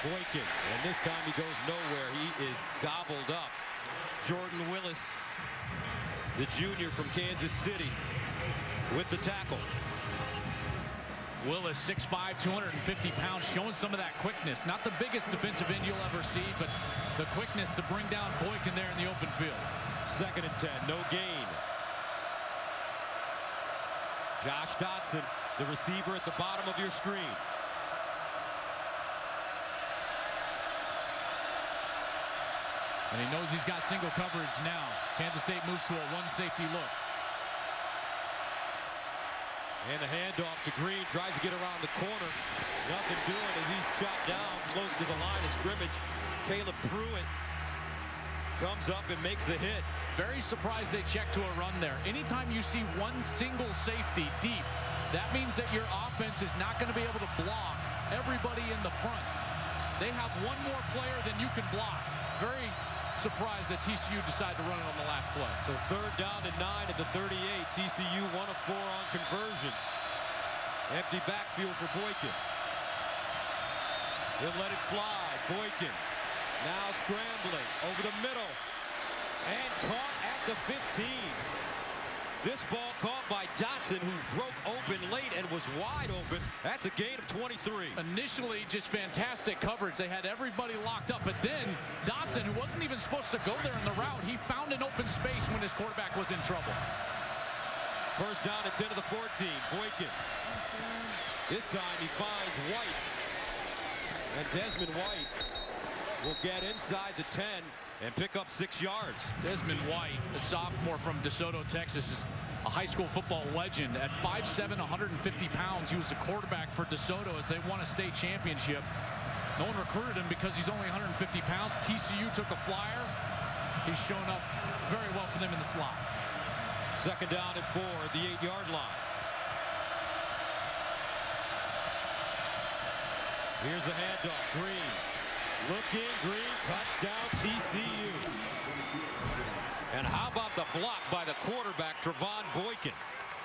Boykin. And this time he goes nowhere. He is gobbled up. Jordan Willis, the junior from Kansas City, with the tackle. Willis, 6'5", 250 pounds, showing some of that quickness. Not the biggest defensive end you'll ever see, but the quickness to bring down Boykin there in the open field. 2nd and 10, no gain. Josh Dotson, the receiver at the bottom of your screen. And he knows he's got single coverage now. Kansas State moves to a one safety look. And the handoff to Green, tries to get around the corner. Nothing doing as he's chopped down close to the line of scrimmage. Caleb Pruitt comes up and makes the hit. Very surprised they checked to a run there. Anytime you see one single safety deep, that means that your offense is not going to be able to block everybody in the front. They have one more player than you can block. Very surprised that TCU decided to run it on the last play. So 3rd down and 9 at the 38. TCU 1 of 4 on conversions. Empty backfield for Boykin. He'll let it fly. Boykin Now scrambling over the middle. And caught at the 15. This ball caught by Dotson, who broke open late and was wide open. That's a gain of 23. Initially, just fantastic coverage. They had everybody locked up, but then Dotson, who wasn't even supposed to go there in the route, he found an open space when his quarterback was in trouble. First down at 10 of the 14. Boykin. This time he finds White. And Desmond White will get inside the 10 and pick up 6 yards. Desmond White, a sophomore from DeSoto, Texas, is a high school football legend. At 5'7", 150 pounds, he was the quarterback for DeSoto as they won a state championship. No one recruited him because he's only 150 pounds. TCU took a flyer. He's shown up very well for them in the slot. Second down at 4 at the 8-yard line. Here's a handoff. Green. Looking, Green, touchdown, TCU. And how about the block by the quarterback, Trevon Boykin,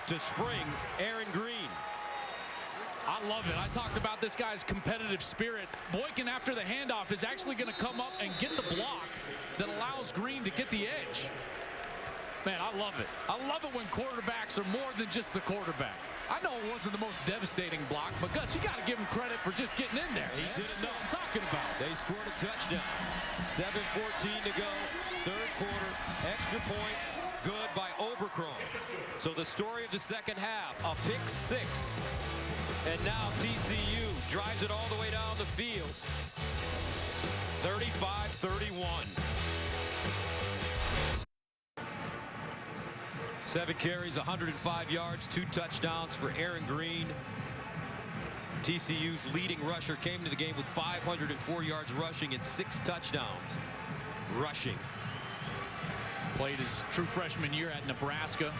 to spring Aaron Green. I love it. I talked about this guy's competitive spirit. Boykin, after the handoff, is actually going to come up and get the block that allows Green to get the edge. Man, I love it. I love it when quarterbacks are more than just the quarterback. I know it wasn't the most devastating block, but Gus, you got to give him credit for just getting in there. He did it. That's what I'm talking about. They scored a touchdown. 7:14 to go. Third quarter. Extra point. Good by Oberkron. So the story of the second half, a pick 6. And now TCU drives it all the way down the field. 35-31. 7 carries, 105 yards, 2 touchdowns for Aaron Green. TCU's leading rusher came into the game with 504 yards rushing and 6 touchdowns rushing. Played his true freshman year at Nebraska.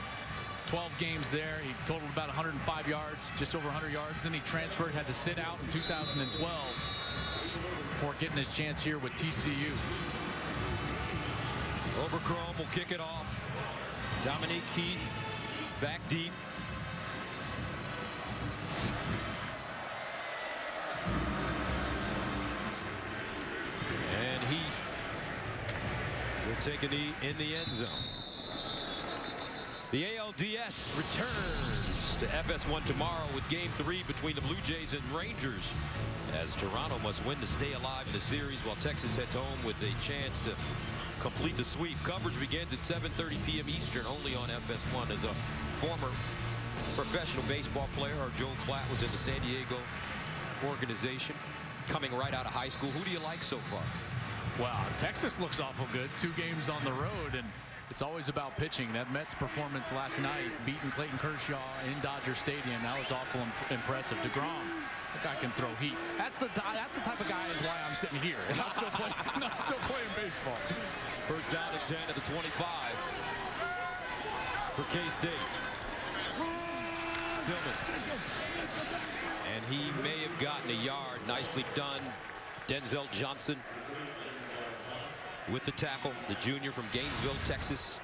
12 games there. He totaled about 105 yards, just over 100 yards. Then he transferred, had to sit out in 2012 before getting his chance here with TCU. Oberkron will kick it off. Dominique Heath back deep. And Heath will take a knee in the end zone. The ALDS returns to FS1 tomorrow with Game 3 between the Blue Jays and Rangers, as Toronto must win to stay alive in the series, while Texas heads home with a chance to complete the sweep. Coverage begins at 7:30 p.m. Eastern, only on FS1. As a former professional baseball player, our Joe Klatt was in the San Diego organization, coming right out of high school. Who do you like so far? Wow, Texas looks awful good. 2 games on the road, and it's always about pitching. That Mets performance last night, beating Clayton Kershaw in Dodger Stadium, that was awful impressive. DeGrom, that guy can throw heat. That's the type of guy is why I'm sitting here and not still playing baseball. First down at 10 at the 25 for K-State. Silman. And he may have gotten a yard. Nicely done. Denzel Johnson with the tackle, the junior from Gainesville, Texas.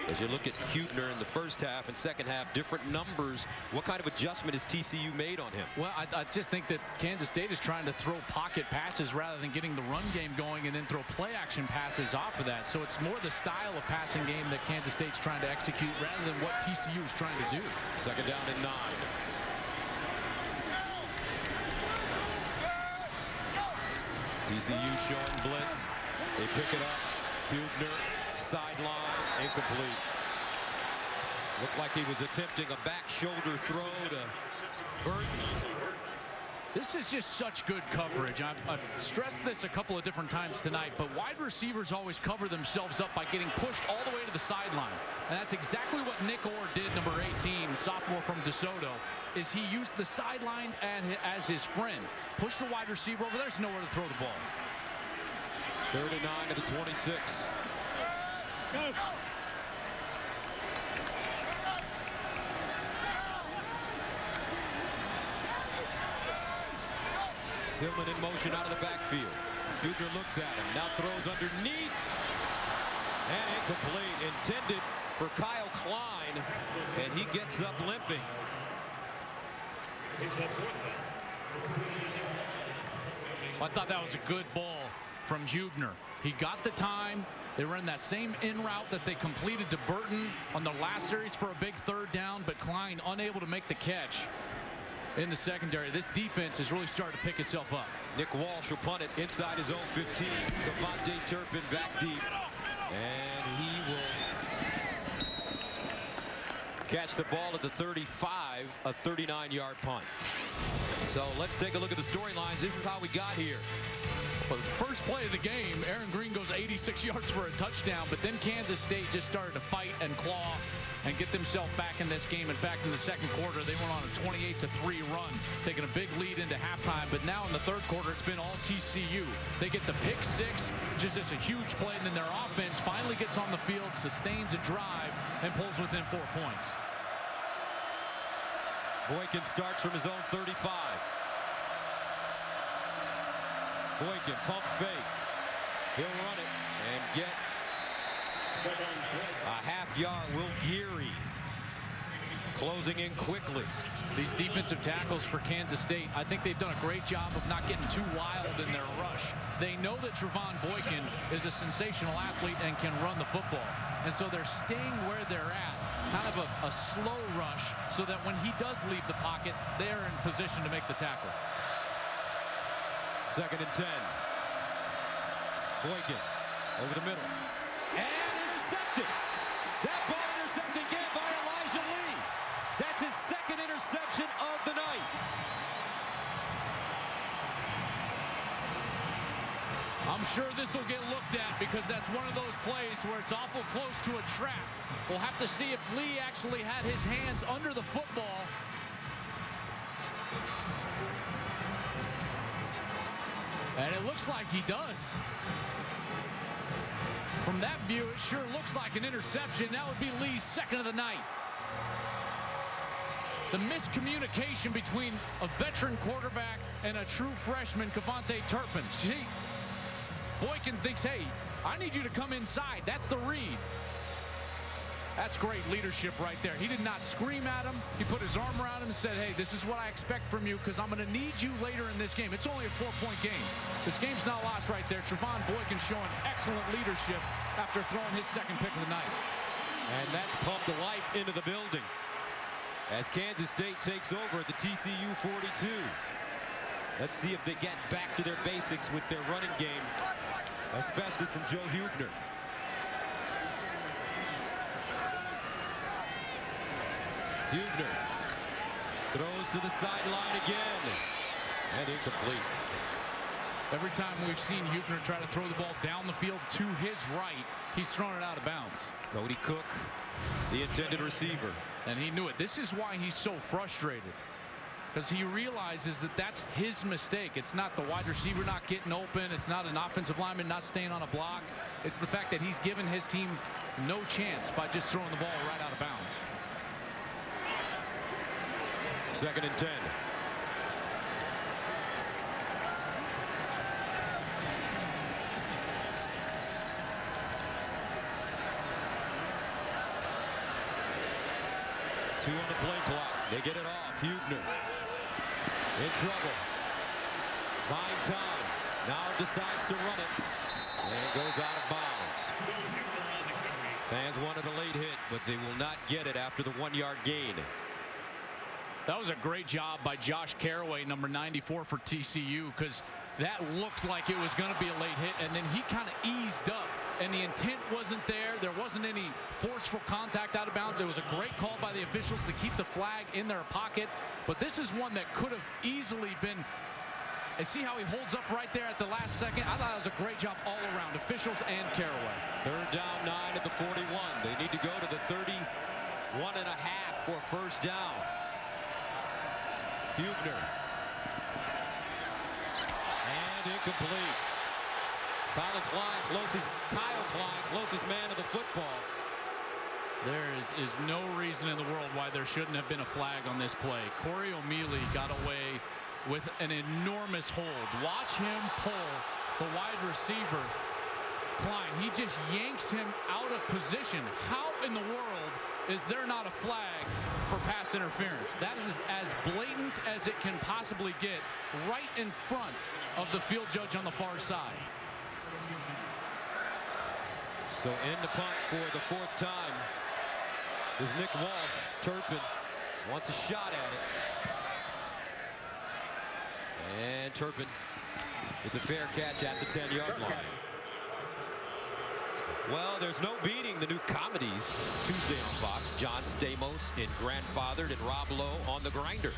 As you look at Hubner in the first half and second half, different numbers. What kind of adjustment has TCU made on him? Well, I just think that Kansas State is trying to throw pocket passes rather than getting the run game going and then throw play action passes off of that. So it's more the style of passing game that Kansas State's trying to execute rather than what TCU is trying to do. Second down and 9. TCU showing blitz. They pick it up. Hubner, sideline, incomplete. Looked like he was attempting a back shoulder throw to Burton. This is just such good coverage. I've stressed this a couple of different times tonight, but wide receivers always cover themselves up by getting pushed all the way to the sideline. And that's exactly what Nick Orr did, number 18, sophomore from DeSoto, is he used the sideline as his friend. Push the wide receiver over. There's nowhere to throw the ball. 39 to the 26. Silman in motion out of the backfield. Hubner looks at him, now throws underneath. And incomplete, intended for Kyle Klein, and he gets up limping. I thought that was a good ball from Hubner. He got the time. They ran that same in route that they completed to Burton on the last series for a big third down, but Klein unable to make the catch in the secondary. This defense is really starting to pick itself up. Nick Walsh will punt it inside his own 15. Devontae Turpin back deep. And he will catch the ball at the 35, a 39-yard punt. So let's take a look at the storylines. This is how we got here. Well, the first play of the game, Aaron Green goes 86 yards for a touchdown, but then Kansas State just started to fight and claw and get themselves back in this game. In fact, in the second quarter, they went on a 28-3 run, taking a big lead into halftime. But now in the third quarter, it's been all TCU. They get the pick six, just as a huge play, and then their offense finally gets on the field, sustains a drive, and pulls within 4 points. Boykin starts from his own 35. Boykin, pump fake. He'll run it and get a half yard. Will Geary closing in quickly. These defensive tackles for Kansas State, I think they've done a great job of not getting too wild in their rush. They know that Trevon Boykin is a sensational athlete and can run the football. And so they're staying where they're at, kind of a slow rush, so that when he does leave the pocket, they're in position to make the tackle. 2nd and 10. Boykin over the middle. And intercepted. That ball intercepted again by Elijah Lee. That's his second interception of the night. I'm sure this will get looked at because that's one of those plays where it's awful close to a trap. We'll have to see if Lee actually had his hands under the football. And it looks like he does. From that view, it sure looks like an interception. That would be Lee's second of the night. The miscommunication between a veteran quarterback and a true freshman, Devontae Turpin. See, Boykin thinks, hey, I need you to come inside. That's the read. That's great leadership right there. He did not scream at him. He put his arm around him and said, hey, this is what I expect from you because I'm going to need you later in this game. It's only a 4-point game. This game's not lost right there. Trevon Boykin showing excellent leadership after throwing his second pick of the night. And that's pumped the life into the building as Kansas State takes over at the TCU 42. Let's see if they get back to their basics with their running game, especially from Joe Hubner. Hubner throws to the sideline again, and incomplete. Every time we've seen Hubner try to throw the ball down the field to his right, he's thrown it out of bounds. Cody Cook, the intended receiver. And he knew it. This is why he's so frustrated, because he realizes that that's his mistake. It's not the wide receiver not getting open. It's not an offensive lineman not staying on a block. It's the fact that he's given his team no chance by just throwing the ball right out of bounds. 2nd and 10. Two on the play clock. They get it off. Hubner in trouble. Buying time. Now decides to run it. And goes out of bounds. Fans wanted a late hit, but they will not get it after the 1-yard gain. That was a great job by Josh Caraway, number 94 for TCU, because that looked like it was going to be a late hit, and then he kind of eased up, and the intent wasn't there. There wasn't any forceful contact out of bounds. It was a great call by the officials to keep the flag in their pocket, but this is one that could have easily been. And see how he holds up right there at the last second? I thought it was a great job all around, officials and Caraway. 3rd down, 9 at the 41. They need to go to the 31 and a half for first down. Hubner. And incomplete. Kyle Klein, closest man to the football. There is no reason in the world why there shouldn't have been a flag on this play. Corey O'Mealy got away with an enormous hold. Watch him pull the wide receiver, Klein. He just yanks him out of position. How in the world is there not a flag for pass interference? That is as blatant as it can possibly get, right in front of the field judge on the far side. So in the punt for the 4th time is Nick Walsh. Turpin wants a shot at it. And Turpin with a fair catch at the 10-yard line. Well, there's no beating the new comedies Tuesday on Fox. John Stamos in Grandfathered and Rob Lowe on The Grinder.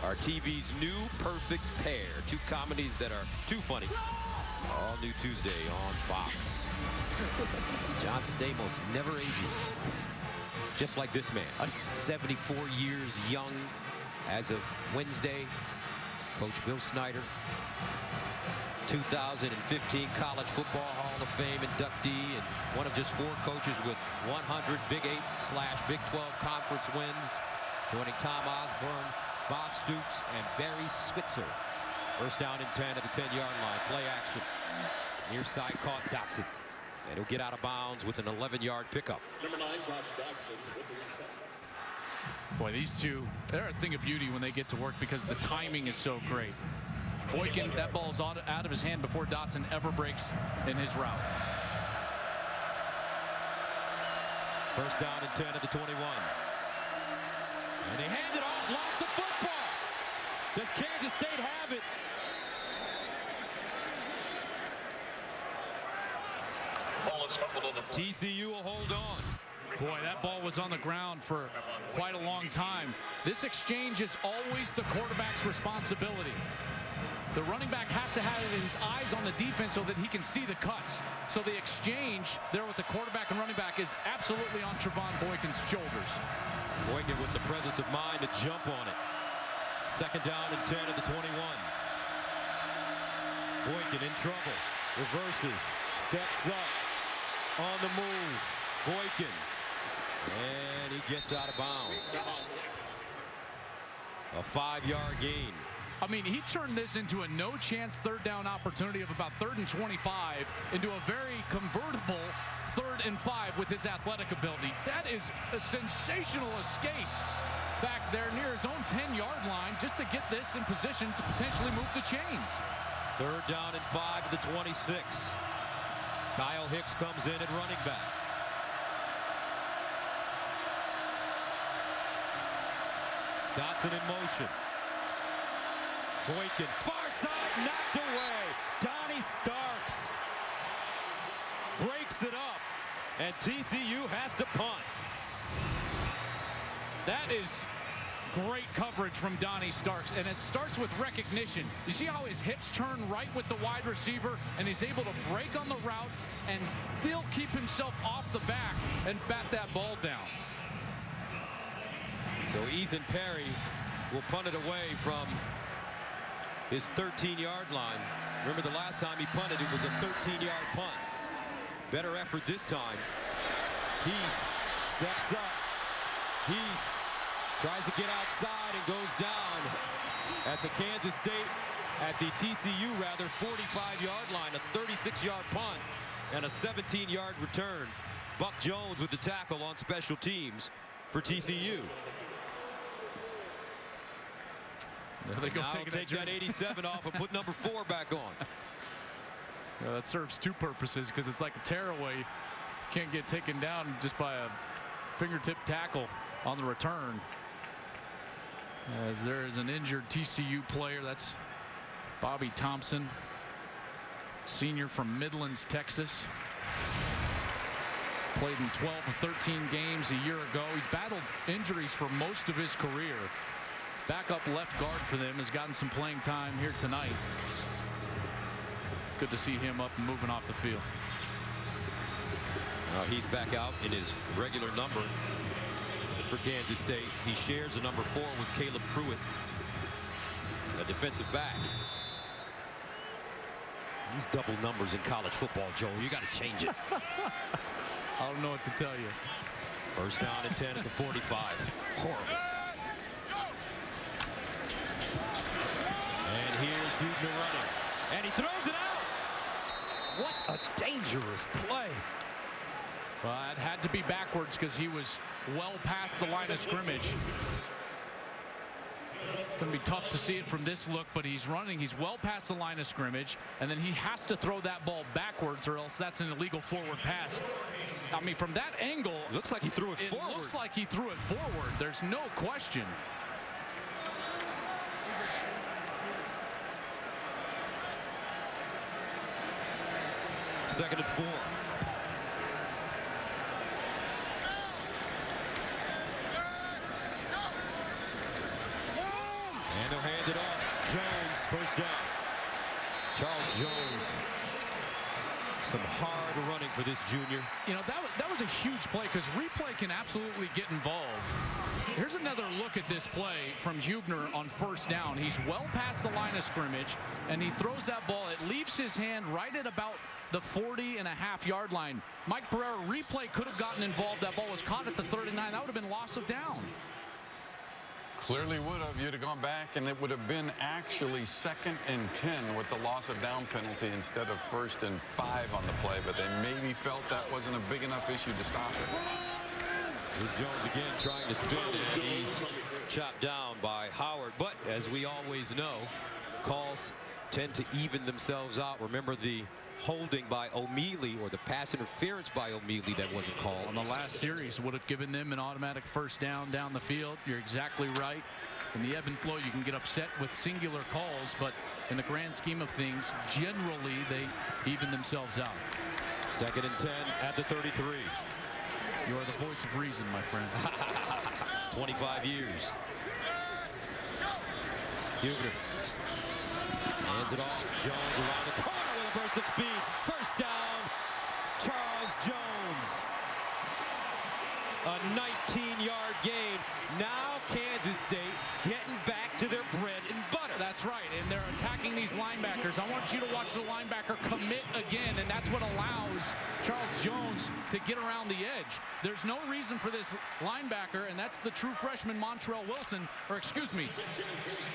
Our TV's new perfect pair. 2 comedies that are too funny. All new Tuesday on Fox. John Stamos never ages. Just like this man. 74 years young as of Wednesday. Coach Bill Snyder. 2015 College Football Hall of Fame inductee and one of just 4 coaches with 100 Big 8/Big 12 conference wins. Joining Tom Osborne, Bob Stoops, and Barry Switzer. First down and 10 at the 10-yard line. Play action. Near side caught Dotson. And he'll get out of bounds with an 11-yard pickup. Number 9, Josh Dotson with the reception. Boy, these two, they're a thing of beauty when they get to work because the timing is so great. Boykin, that ball's out of his hand before Dotson ever breaks in his route. First down and 10 at the 21. And he handed off, lost the football. Does Kansas State have it? TCU will hold on. Boy, that ball was on the ground for quite a long time. This exchange is always the quarterback's responsibility. The running back has to have his eyes on the defense so that he can see the cuts. So the exchange there with the quarterback and running back is absolutely on Trevon Boykin's shoulders. Boykin with the presence of mind to jump on it. Second down and 10 at the 21. Boykin in trouble. Reverses. Steps up. On the move. Boykin. And he gets out of bounds. A 5-yard gain. I mean, he turned this into a no-chance 3rd down opportunity of about 3rd and 25 into a very convertible 3rd and 5 with his athletic ability. That is a sensational escape back there near his own 10-yard line just to get this in position to potentially move the chains. 3rd down and 5 to the 26. Kyle Hicks comes in at running back. Dotson in motion. Boykin, far side, knocked away. Donnie Starks breaks it up, and TCU has to punt. That is great coverage from Donnie Starks, and it starts with recognition. You see how his hips turn right with the wide receiver, and he's able to break on the route and still keep himself off the back and bat that ball down. So Ethan Perry will punt it away from his 13-yard line. Remember the last time he punted, it was a 13-yard punt. Better effort this time. Heath steps up. Heath tries to get outside and goes down at the TCU 45-yard line. A 36-yard punt and a 17-yard return. Buck Jones with the tackle on special teams for TCU. They go now take that 87 off and put number 4 back on. Yeah, that serves 2 purposes because it's like a tearaway. Can't get taken down just by a fingertip tackle on the return. As there is an injured TCU player. That's Bobby Thompson, senior from Midlands, Texas. Played in 12 of 13 games a year ago. He's battled injuries for most of his career. Backup left guard for them, has gotten some playing time here tonight. It's good to see him up and moving off the field. Heath back out in his regular number for Kansas State. He shares a number 4 with Caleb Pruitt, a defensive back. These double numbers in college football, Joel, you got to change it. I don't know what to tell you. First down and 10 at the 45. Horrible. And here's Hubner running. And he throws it out. What a dangerous play. Well, it had to be backwards because he was well past the line of scrimmage. Going to be tough to see it from this look, but he's running. He's well past the line of scrimmage, and then he has to throw that ball backwards, or else that's an illegal forward pass. I mean, from that angle, It looks like he threw it forward. It looks like he threw it forward. There's no question. Second and 4. And they'll hand it off. Jones, first down. Charles Jones. Some hard running for this junior. You know, that was a huge play, because replay can absolutely get involved. Here's another look at this play from Hubner on first down. He's well past the line of scrimmage, and he throws that ball. It leaves his hand right at about the 40.5-yard line. Mike Pereira, replay could have gotten involved. That ball was caught at the 39. That would have been loss of down. Clearly would have. You'd have gone back, and it would have been actually 2nd and 10 with the loss of down penalty instead of 1st and 5 on the play. But they maybe felt that wasn't a big enough issue to stop it. Here's Jones again trying to spin, and he's chopped down by Howard. But as we always know, calls tend to even themselves out. Remember the holding by O'Mealy, or the pass interference by O'Mealy that wasn't called. On the last series would have given them an automatic first down the field. You're exactly right. In the ebb and flow, you can get upset with singular calls, but in the grand scheme of things, generally they even themselves out. 2nd and 10 at the 33. You are the voice of reason, my friend. 25 years. Hubner hands it off. Jones around the corner with a burst of speed. First down, Charles Jones. A 19-yard gain. Now Kansas State getting back to their bread and butter. That's right, and they're attacking these linebackers. I want you to watch the linebacker commit again, and that's what allows Charles Jones to get around the edge. There's no reason for this linebacker, and that's the true freshman Montrell Wilson, or excuse me,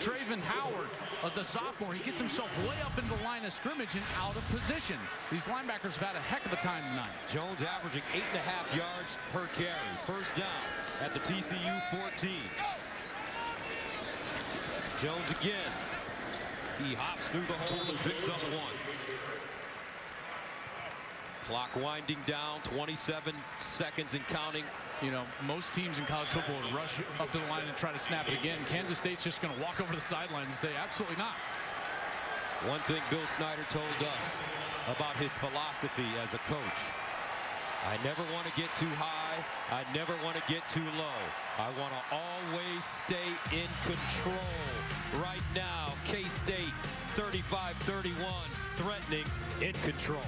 Traven Howard, the sophomore. He gets himself way up into the line of scrimmage and out of position. These linebackers have had a heck of a time tonight. Jones averaging 8.5 yards per carry. First down at the TCU 14. Jones again. He hops through the hole and picks up 1. Clock winding down, 27 seconds and counting. You know, most teams in college football would rush up to the line and try to snap it again. Kansas State's just going to walk over the sidelines and say, absolutely not. One thing Bill Snyder told us about his philosophy as a coach: I never want to get too high. I never want to get too low. I want to always stay in control. Right now, K-State 35-31, threatening, in control.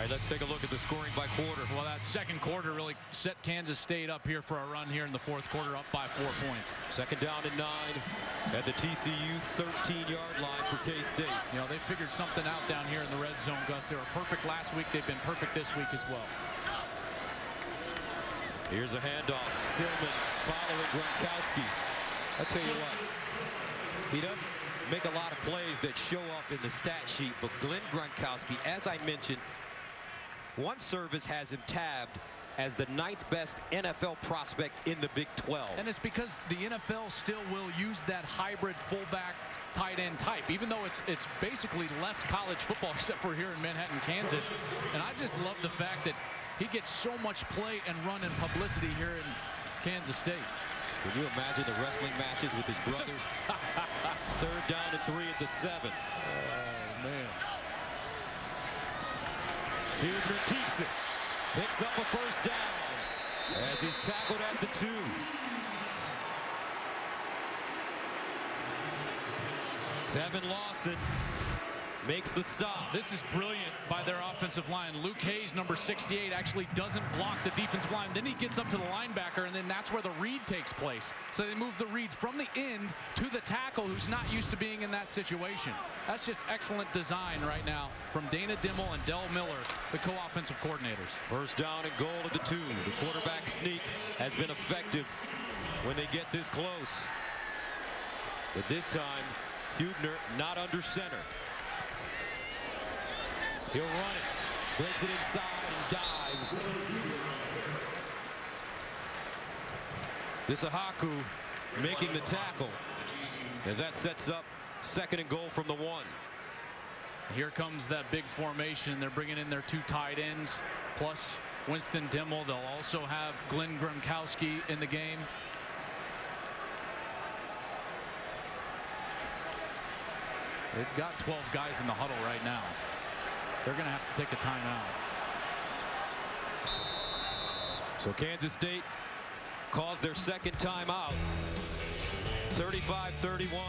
Let's take a look at the scoring by quarter. Well, that second quarter really set Kansas State up here for a run here in the fourth quarter, up by 4 points. Second down and 9 at the TCU 13-yard line for K-State. You know, they figured something out down here in the red zone, Gus. They were perfect last week. They've been perfect this week as well. Here's a handoff. Stillman following Gronkowski. I'll tell you what, he doesn't make a lot of plays that show up in the stat sheet, but Glenn Gronkowski, as I mentioned, one service has him tabbed as the 9th best NFL prospect in the Big 12. And it's because the NFL still will use that hybrid fullback tight end type, even though it's basically left college football except for here in Manhattan, Kansas. And I just love the fact that he gets so much play and run and publicity here in Kansas State. Can you imagine the wrestling matches with his brothers? Third down and 3 at the 7. Oh, man. Hubner keeps it. Picks up a first down as he's tackled at the 2. Tevin Lawson makes the stop. This is brilliant by their offensive line. Luke Hayes, number 68, actually doesn't block the defensive line. Then he gets up to the linebacker, and then that's where the read takes place. So they move the read from the end to the tackle who's not used to being in that situation. That's just excellent design right now from Dana Dimmel and Del Miller, the co-offensive coordinators. First down and goal at the 2. The quarterback sneak has been effective when they get this close. But this time, Hubner not under center. He'll run it, breaks it inside and dives. This Ahaku making the tackle as that sets up 2nd and goal from the 1. Here comes that big formation. They're bringing in their 2 tight ends plus Winston Dimmel. They'll also have Glenn Gronkowski in the game. They've got 12 guys in the huddle right now. They're going to have to take a timeout. So Kansas State calls their 2nd timeout. 35-31.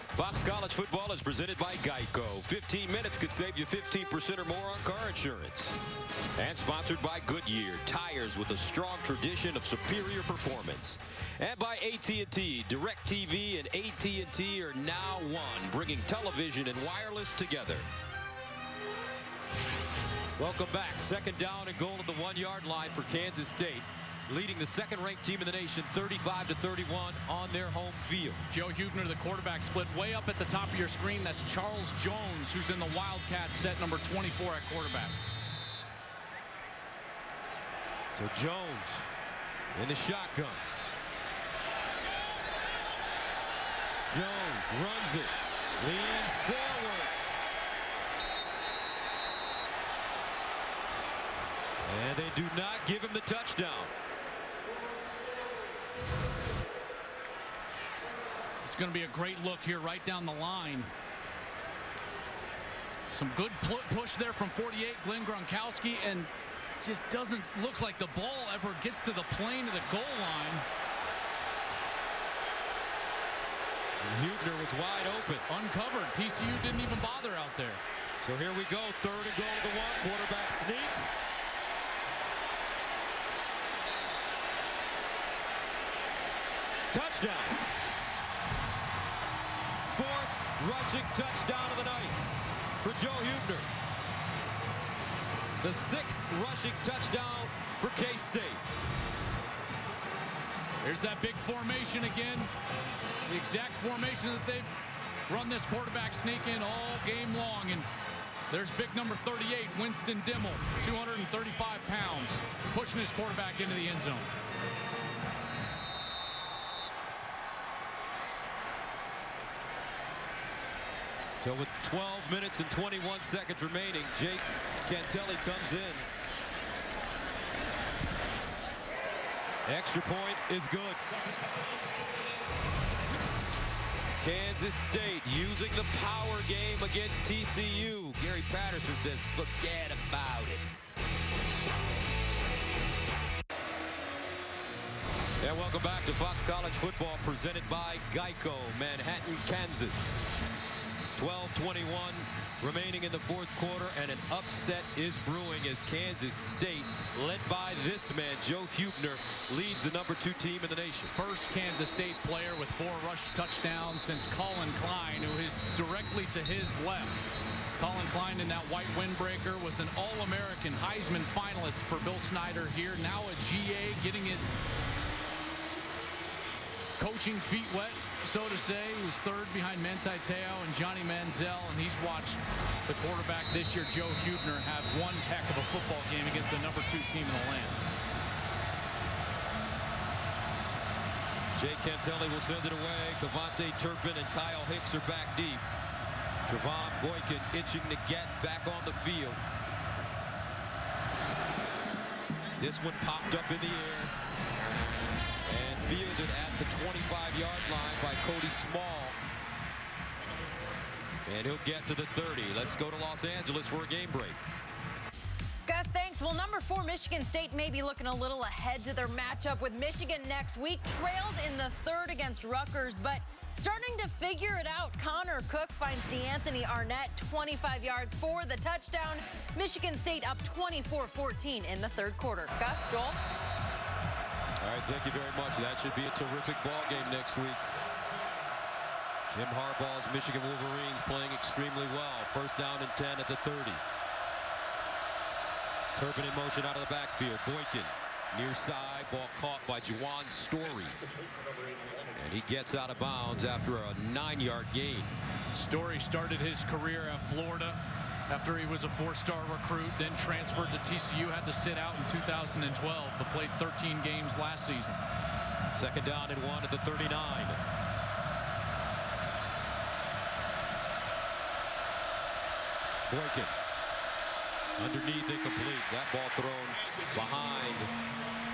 Fox College Football is presented by Geico. 15 minutes could save you 15% or more on car insurance. And sponsored by Goodyear, tires with a strong tradition of superior performance. And by AT&T. DirecTV and AT&T are now one, bringing television and wireless together. Welcome back. 2nd down and goal at the 1-yard line for Kansas State, leading the 2nd-ranked team in the nation 35-31 on their home field. Joe Hubner, the quarterback split way up at the top of your screen. That's Charles Jones, who's in the Wildcat set, number 24 at quarterback. So Jones in the shotgun. Jones runs it, leans forward. And they do not give him the touchdown. It's going to be a great look here right down the line. Some good push there from 48, Glenn Gronkowski, and just doesn't look like the ball ever gets to the plane of the goal line. And Hubner was wide open. Uncovered. TCU didn't even bother out there. So here we go. 3rd and goal to the 1. Quarterback sneak. Touchdown. 4th rushing touchdown of the night for Joe Hubner. The 6th rushing touchdown for K-State. There's that big formation again. The exact formation that they've run this quarterback sneak in all game long. And there's big number 38, Winston Dimmel, 235 pounds, pushing his quarterback into the end zone. So with 12 minutes and 21 seconds remaining, Jake Cantelli comes in. Extra point is good. Kansas State using the power game against TCU. Gary Patterson says, forget about it. And welcome back to Fox College Football, presented by Geico, Manhattan, Kansas. 12:21 remaining in the 4th quarter, and an upset is brewing as Kansas State, led by this man, Joe Hubner, leads the number 2 team in the nation. First Kansas State player with 4 rush touchdowns since Colin Klein, who is directly to his left. Colin Klein in that white windbreaker was an All-American Heisman finalist for Bill Snyder here. Now a GA, getting his coaching feet wet, so to say. He was 3rd behind Manti Te'o and Johnny Manziel, and he's watched the quarterback this year, Joe Hubner, have one heck of a football game against the number 2 team in the land. Jake Cantelli will send it away. Cavante Turpin and Kyle Hicks are back deep. Trevon Boykin itching to get back on the field. This one popped up in the air and fielded at the 25-yard line by Cody Small. And he'll get to the 30. Let's go to Los Angeles for a game break. Gus, thanks. Well, number 4 Michigan State may be looking a little ahead to their matchup with Michigan next week. Trailed in the 3rd against Rutgers, but Starting to figure it out, Connor Cook finds DeAnthony Arnett 25 yards for the touchdown. Michigan State up 24-14 in the third quarter. Gus, Joel. All right, thank you very much. That should be a terrific ball game next week. Jim Harbaugh's Michigan Wolverines playing extremely well. First down and 10 at the 30. Turpin in motion out of the backfield. Boykin near side, ball caught by Juwan Story. And he gets out of bounds after a 9-yard gain. Story started his career at Florida after he was a 4-star recruit, then transferred to TCU, had to sit out in 2012, but played 13 games last season. Second down and 1 at the 39. Boykin. Underneath, incomplete. That ball thrown behind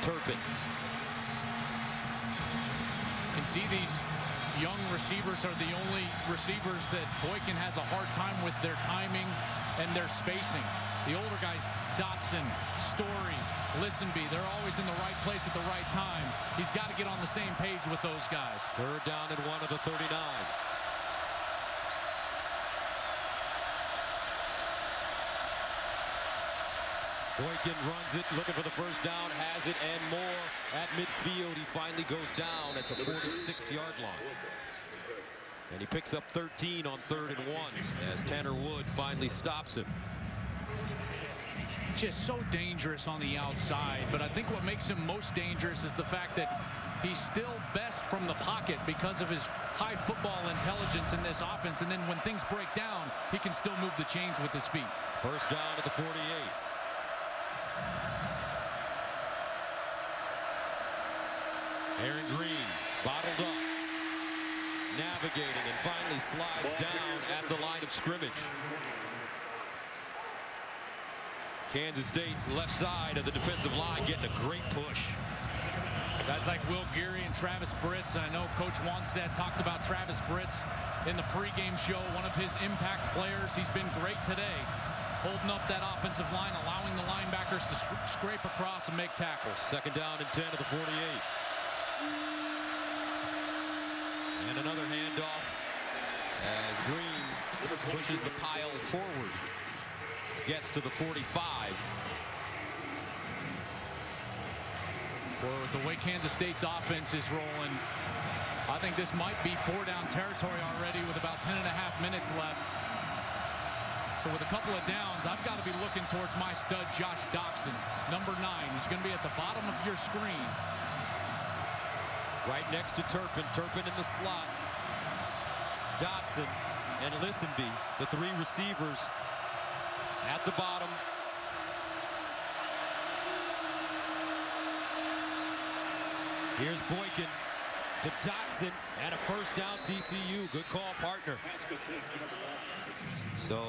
Turpin. You can see these young receivers are the only receivers that Boykin has a hard time with their timing and their spacing. The older guys, Dotson, Story, Listenby, they're always in the right place at the right time. He's got to get on the same page with those guys. Third down and 1 at the 39. Boykin runs it, looking for the first down, has it and more at midfield. He finally goes down at the 46-yard line. And he picks up 13 on 3rd and 1 as Tanner Wood finally stops him. Just so dangerous on the outside, but I think what makes him most dangerous is the fact that he's still best from the pocket because of his high football intelligence in this offense. And then when things break down, he can still move the chains with his feet. First down at the 48. Aaron Green bottled up, navigating, and finally slides down at the line of scrimmage. Kansas State left side of the defensive line getting a great push. Guys like Will Geary and Travis Britz. I know Coach Wanstead talked about Travis Britz in the pregame show, one of his impact players. He's been great today, holding up that offensive line, allowing the linebackers to scrape across and make tackles. Second down and 10 at the 48. And another handoff as Green pushes the pile forward. Gets to the 45. Well, with the way Kansas State's offense is rolling, I think this might be 4-down territory already with about 10.5 minutes left. So with a couple of downs, I've got to be looking towards my stud, Josh Doxson, number 9. He's going to be at the bottom of your screen. Right next to Turpin. Turpin in the slot. Dotson and Listenby, the 3 receivers at the bottom. Here's Boykin to Dotson, and a first down TCU. Good call, partner. So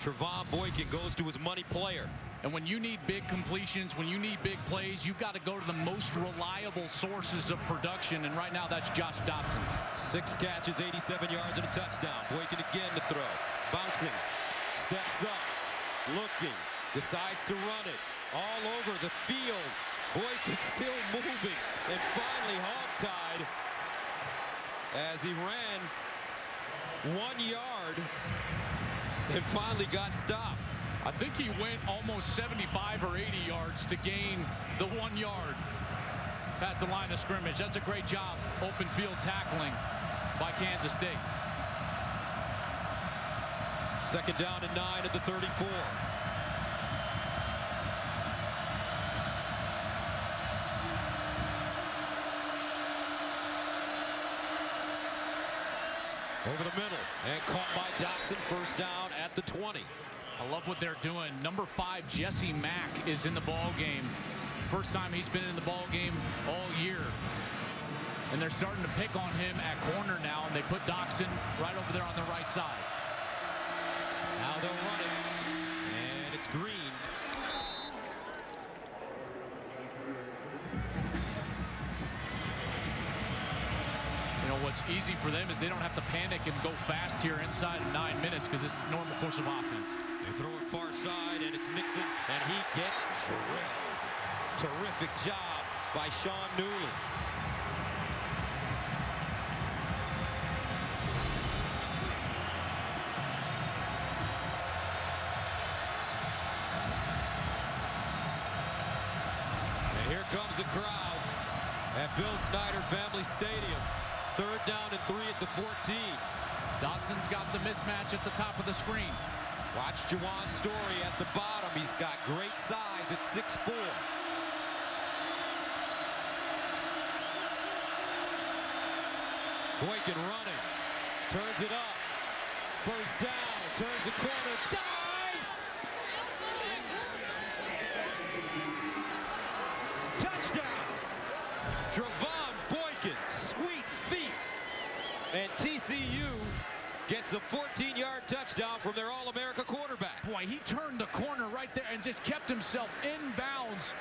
Trevon Boykin goes to his money player. And when you need big completions, when you need big plays, you've got to go to the most reliable sources of production. And right now, that's Josh Dotson. 6 catches, 87 yards, and a touchdown. Boykin again to throw. Bouncing. Steps up. Looking. Decides to run it. All over the field. Boykin still moving. And finally hog-tied as he ran 1 yard and finally got stopped. I think he went almost 75 or 80 yards to gain the 1 yard. That's the line of scrimmage. That's a great job, open field tackling by Kansas State. Second down and 9 at the 34. Over the middle and caught by Dotson. First down at the 20. I love what they're doing. Number 5, Jesse Mack, is in the ball game. First time he's been in the ball game all year. And they're starting to pick on him at corner now, and they put Dotson right over there on the right side. Now they'll run it, and it's Green. You know, what's easy for them is they don't have to panic and go fast here inside of 9 minutes because this is normal course of offense. They throw it far side, and it's Nixon, and he gets drilled. Terrific job by Sean Newland. comes the crowd at Bill Snyder Family Stadium. 3rd down and 3 at the 14. Dotson's got the mismatch at the top of the screen. Watch Juwan Story at the bottom. He's got great size at 6'4". Boykin running. Turns it up. 1st down. Turns the corner. Dives! Touchdown! Travon Boykin. Sweet feet. And TCU gets the 14-yard touchdown from their All-America quarterback. Boy, he turned the corner right there and just kept himself in bounds.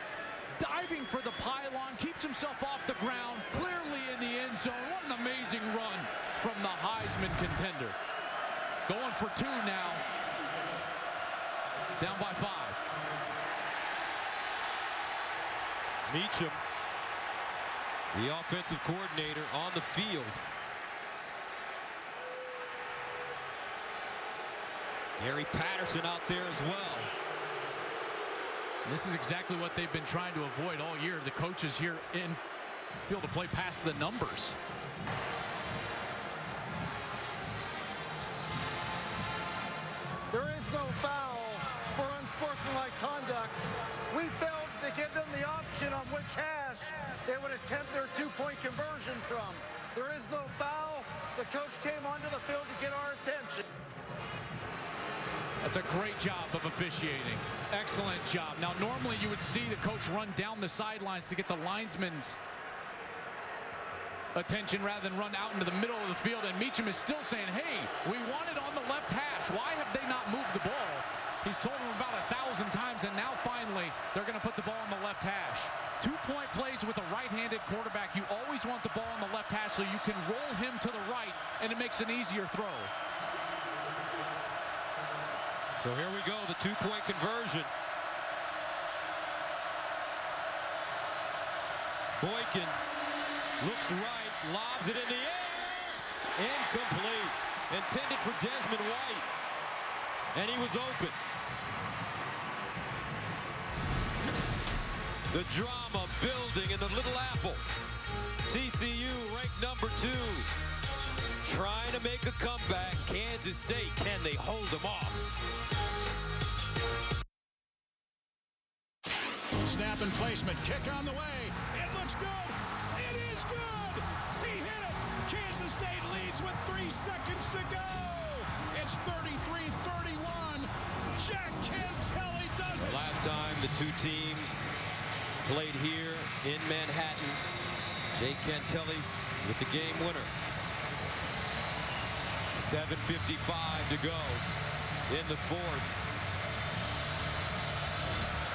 Diving for the pylon, keeps himself off the ground, clearly in the end zone. What an amazing run from the Heisman contender. Going for 2 now. Down by 5. Meacham, the offensive coordinator, on the field. Gary Patterson out there as well. This is exactly what they've been trying to avoid all year. The coaches here in field to play past the numbers. There is no foul for unsportsmanlike conduct. We failed to give them the option on which hash they would attempt their 2-point conversion from. There is no foul. The coach came onto the field to get our attention. That's a great job of officiating. Excellent job. Now, normally you would see the coach run down the sidelines to get the linesman's attention rather than run out into the middle of the field. And Meacham is still saying, hey, we want it on the left hash. Why have they not moved the ball? He's told them about 1,000 times, and now finally they're going to put the ball on the left hash. 2-point plays with a right-handed quarterback. You always want the ball on the left hash so you can roll him to the right, and it makes an easier throw. So here we go, the 2-point conversion. Boykin looks right, lobs it in the air. Incomplete. Intended for Desmond White. And he was open. The drama building in the Little Apple. TCU ranked number 2. Trying to make a comeback. Kansas State, can they hold them off? Snap and placement. Kick on the way. It looks good. It is good. He hit it. Kansas State leads with 3 seconds to go. It's 33-31. Jack Cantelli does it. Last time the 2 teams played here in Manhattan. Jake Cantelli with the game winner. 7:55 to go in the 4th.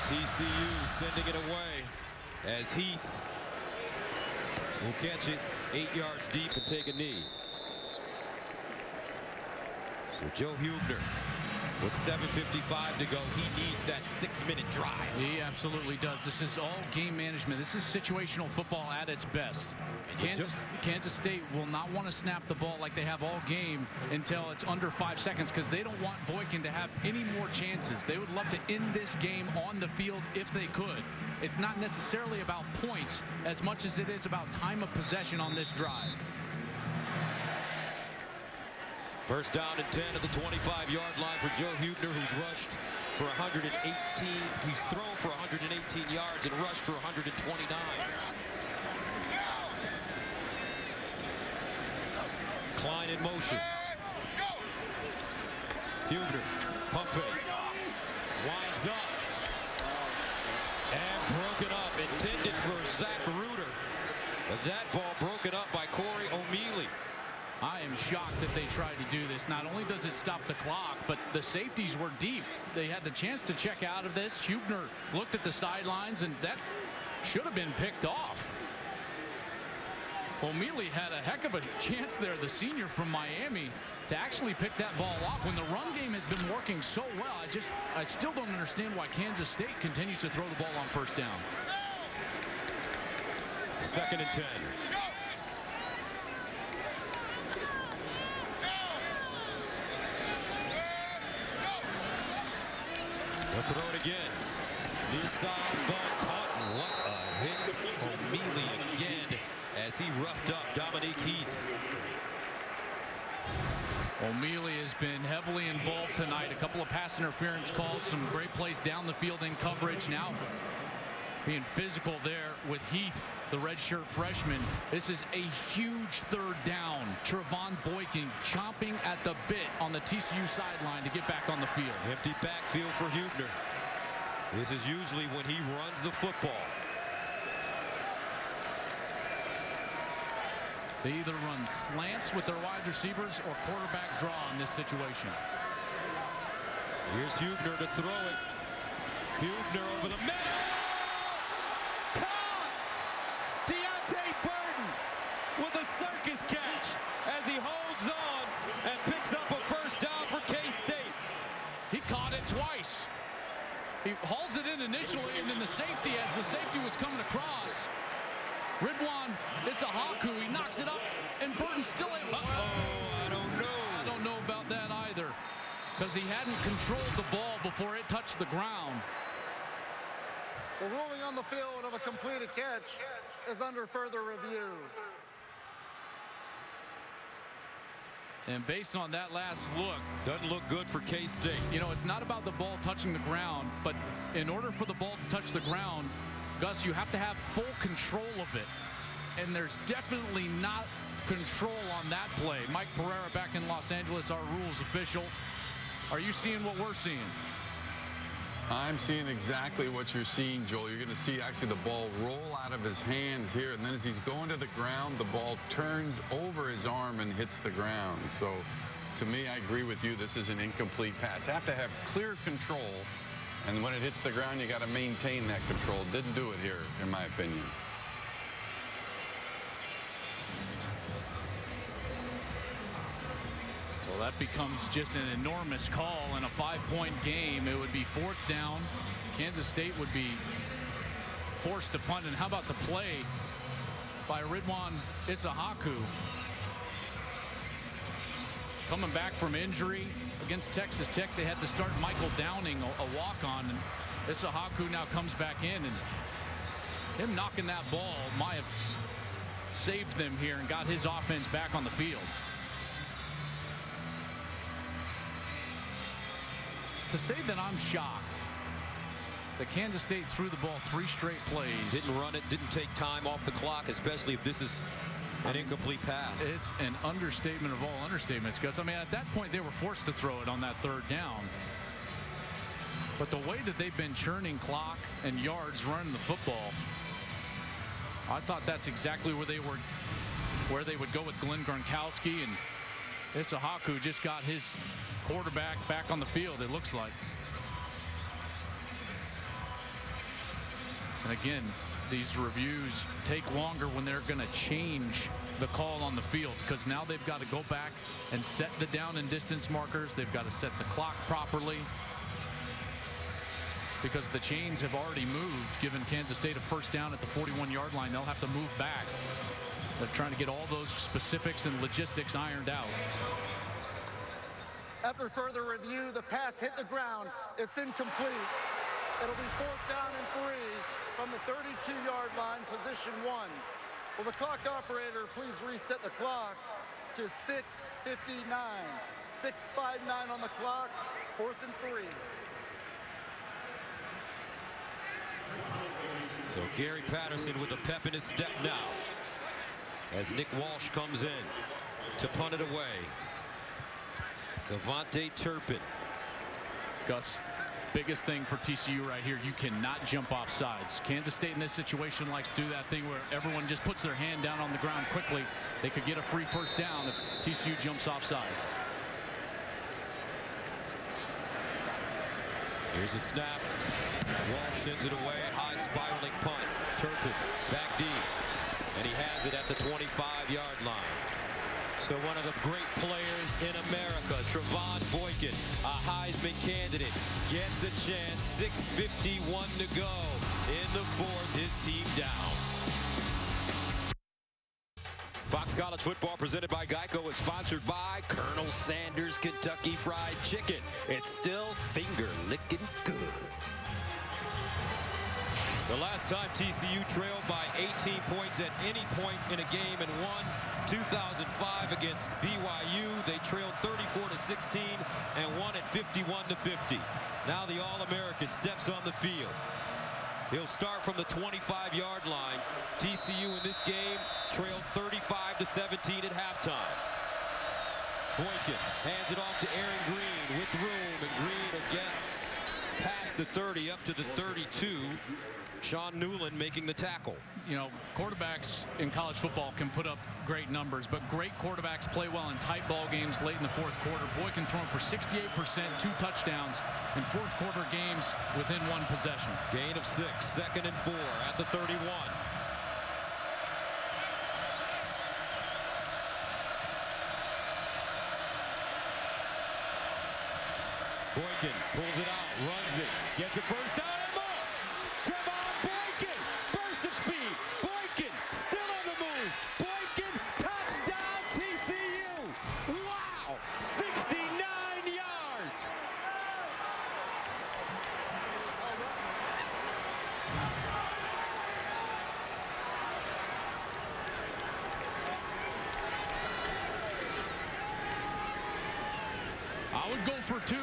TCU sending it away as Heath will catch it 8 yards deep and take a knee. So Joe Huebner with 7:55 to go. He needs that 6-minute drive. He absolutely does. This is all game management. This is situational football at its best. Kansas State will not want to snap the ball like they have all game until it's under 5 seconds, because they don't want Boykin to have any more chances. They would love to end this game on the field if they could. It's not necessarily about points as much as it is about time of possession on this drive. 1st down and 10 at the 25-yard line for Joe Huebner, who's rushed for 118. He's thrown for 118 yards and rushed for 129. Klein in motion. Huebner, pump fake. Winds up. And broken up. Intended for Zach Ruder. But that ball broken up by Corey O'Mealy. I am shocked that they tried to do this. Not only does it stop the clock, but the safeties were deep. They had the chance to check out of this. Huebner looked at the sidelines, and that should have been picked off. O'Mealy had a heck of a chance there, the senior from Miami, to actually pick that ball off when the run game has been working so well. I still don't understand why Kansas State continues to throw the ball on 1st down. 2nd and 10. They'll throw it again. Near side, ball caught. What a Hit O'Mealy again as he roughed up Dominique Heath. O'Mealy has been heavily involved tonight. A couple of pass interference calls, some great plays down the field in coverage. Now being physical there with Heath, the redshirt freshman. This is a huge third down. Trevon Boykin chomping at the bit on the TCU sideline to get back on the field. Empty backfield for Huebner. This is usually when he runs the football. They either run slants with their wide receivers or quarterback draw in this situation. Here's Huebner to throw it. Huebner over the middle. Caught! Deontay Burton with a circus catch as he holds on and picks up a first down for K-State. He caught it twice. He hauls it in initially, and then the safety, as the safety was coming across, Ridwan, it's a Haku. He knocks it up, and Burton's still able. I don't know. I don't know about that either, because he hadn't controlled the ball before it touched the ground. The ruling on the field of a completed catch is under further review. And based on that last look, doesn't look good for K-State. You know, it's not about the ball touching the ground, but in order for the ball to touch the ground, Gus, you have to have full control of it. And there's definitely not control on that play. Mike Pereira back in Los Angeles, our rules official. Are you seeing what we're seeing? I'm seeing exactly what you're seeing, Joel. You're going to see actually the ball roll out of his hands here, and then as he's going to the ground, the ball turns over his arm and hits the ground. So, to me, I agree with you. This is an incomplete pass. Have to have clear control, and when it hits the ground, you got to maintain that control. Didn't do it here, in my opinion. Well, that becomes just an enormous call in a 5-point game. It would be 4th down. Kansas State would be forced to punt. And how about the play by Ridwan Isahaku? Coming back from injury against Texas Tech, they had to start Michael Downing, a walk-on. And Isahaku now comes back in, and him knocking that ball might have saved them here and got his offense back on the field. To say that I'm shocked that Kansas State threw the ball 3 straight plays. Didn't run it, didn't take time off the clock, especially if this is an incomplete pass. It's an understatement of all understatements, Gus. I mean, at that point, they were forced to throw it on that 3rd down. But the way that they've been churning clock and yards running the football, I thought that's exactly where they would go with Glenn Gronkowski, and Isahaku just got his quarterback back on the field, it looks like. And again, these reviews take longer when they're going to change the call on the field, because now they've got to go back and set the down and distance markers. They've got to set the clock properly, because the chains have already moved. Given Kansas State a first down at the 41-yard line, they'll have to move back. They're trying to get all those specifics and logistics ironed out. After further review, the pass hit the ground. It's incomplete. It'll be 4th down and 3 from the 32-yard line, position 1. Will the clock operator please reset the clock to 6:59. 6:59 on the clock, 4th and 3. So Gary Patterson with a pep in his step now, as Nick Walsh comes in to punt it away. Devontae Turpin. Gus, biggest thing for TCU right here, you cannot jump off sides. Kansas State in this situation likes to do that thing where everyone just puts their hand down on the ground quickly. They could get a free first down if TCU jumps off sides. Here's a snap. Walsh sends it away. High spiraling punt. Turpin back deep. And he has it at the 25-yard line. So one of the great players in America, Trevon Boykin, a Heisman candidate, gets a chance. 6:51 to go in the 4th. His team down. Fox College Football presented by Geico is sponsored by Colonel Sanders Kentucky Fried Chicken. It's still finger licking good. The last Last time TCU trailed by 18 points at any point in a game and won. 2005 against BYU. They trailed 34-16 and won at 51-50. Now the All-American steps on the field. He'll start from the 25-yard line. TCU in this game trailed 35-17 at halftime. Boykin hands it off to Aaron Green with room, and Green will get past the 30 up to the 32. Sean Newland making the tackle. You know, quarterbacks in college football can put up great numbers, but great quarterbacks play well in tight ball games late in the fourth quarter. Boykin thrown for 68%, 2 touchdowns in fourth quarter games within 1 possession. Gain of 6, 2nd and 4 at the 31. Boykin pulls it out, runs it, gets it first down and more. Trevon Boykin, burst of speed. Boykin still on the move. Boykin, touchdown TCU. Wow, 69 yards. I would go for 2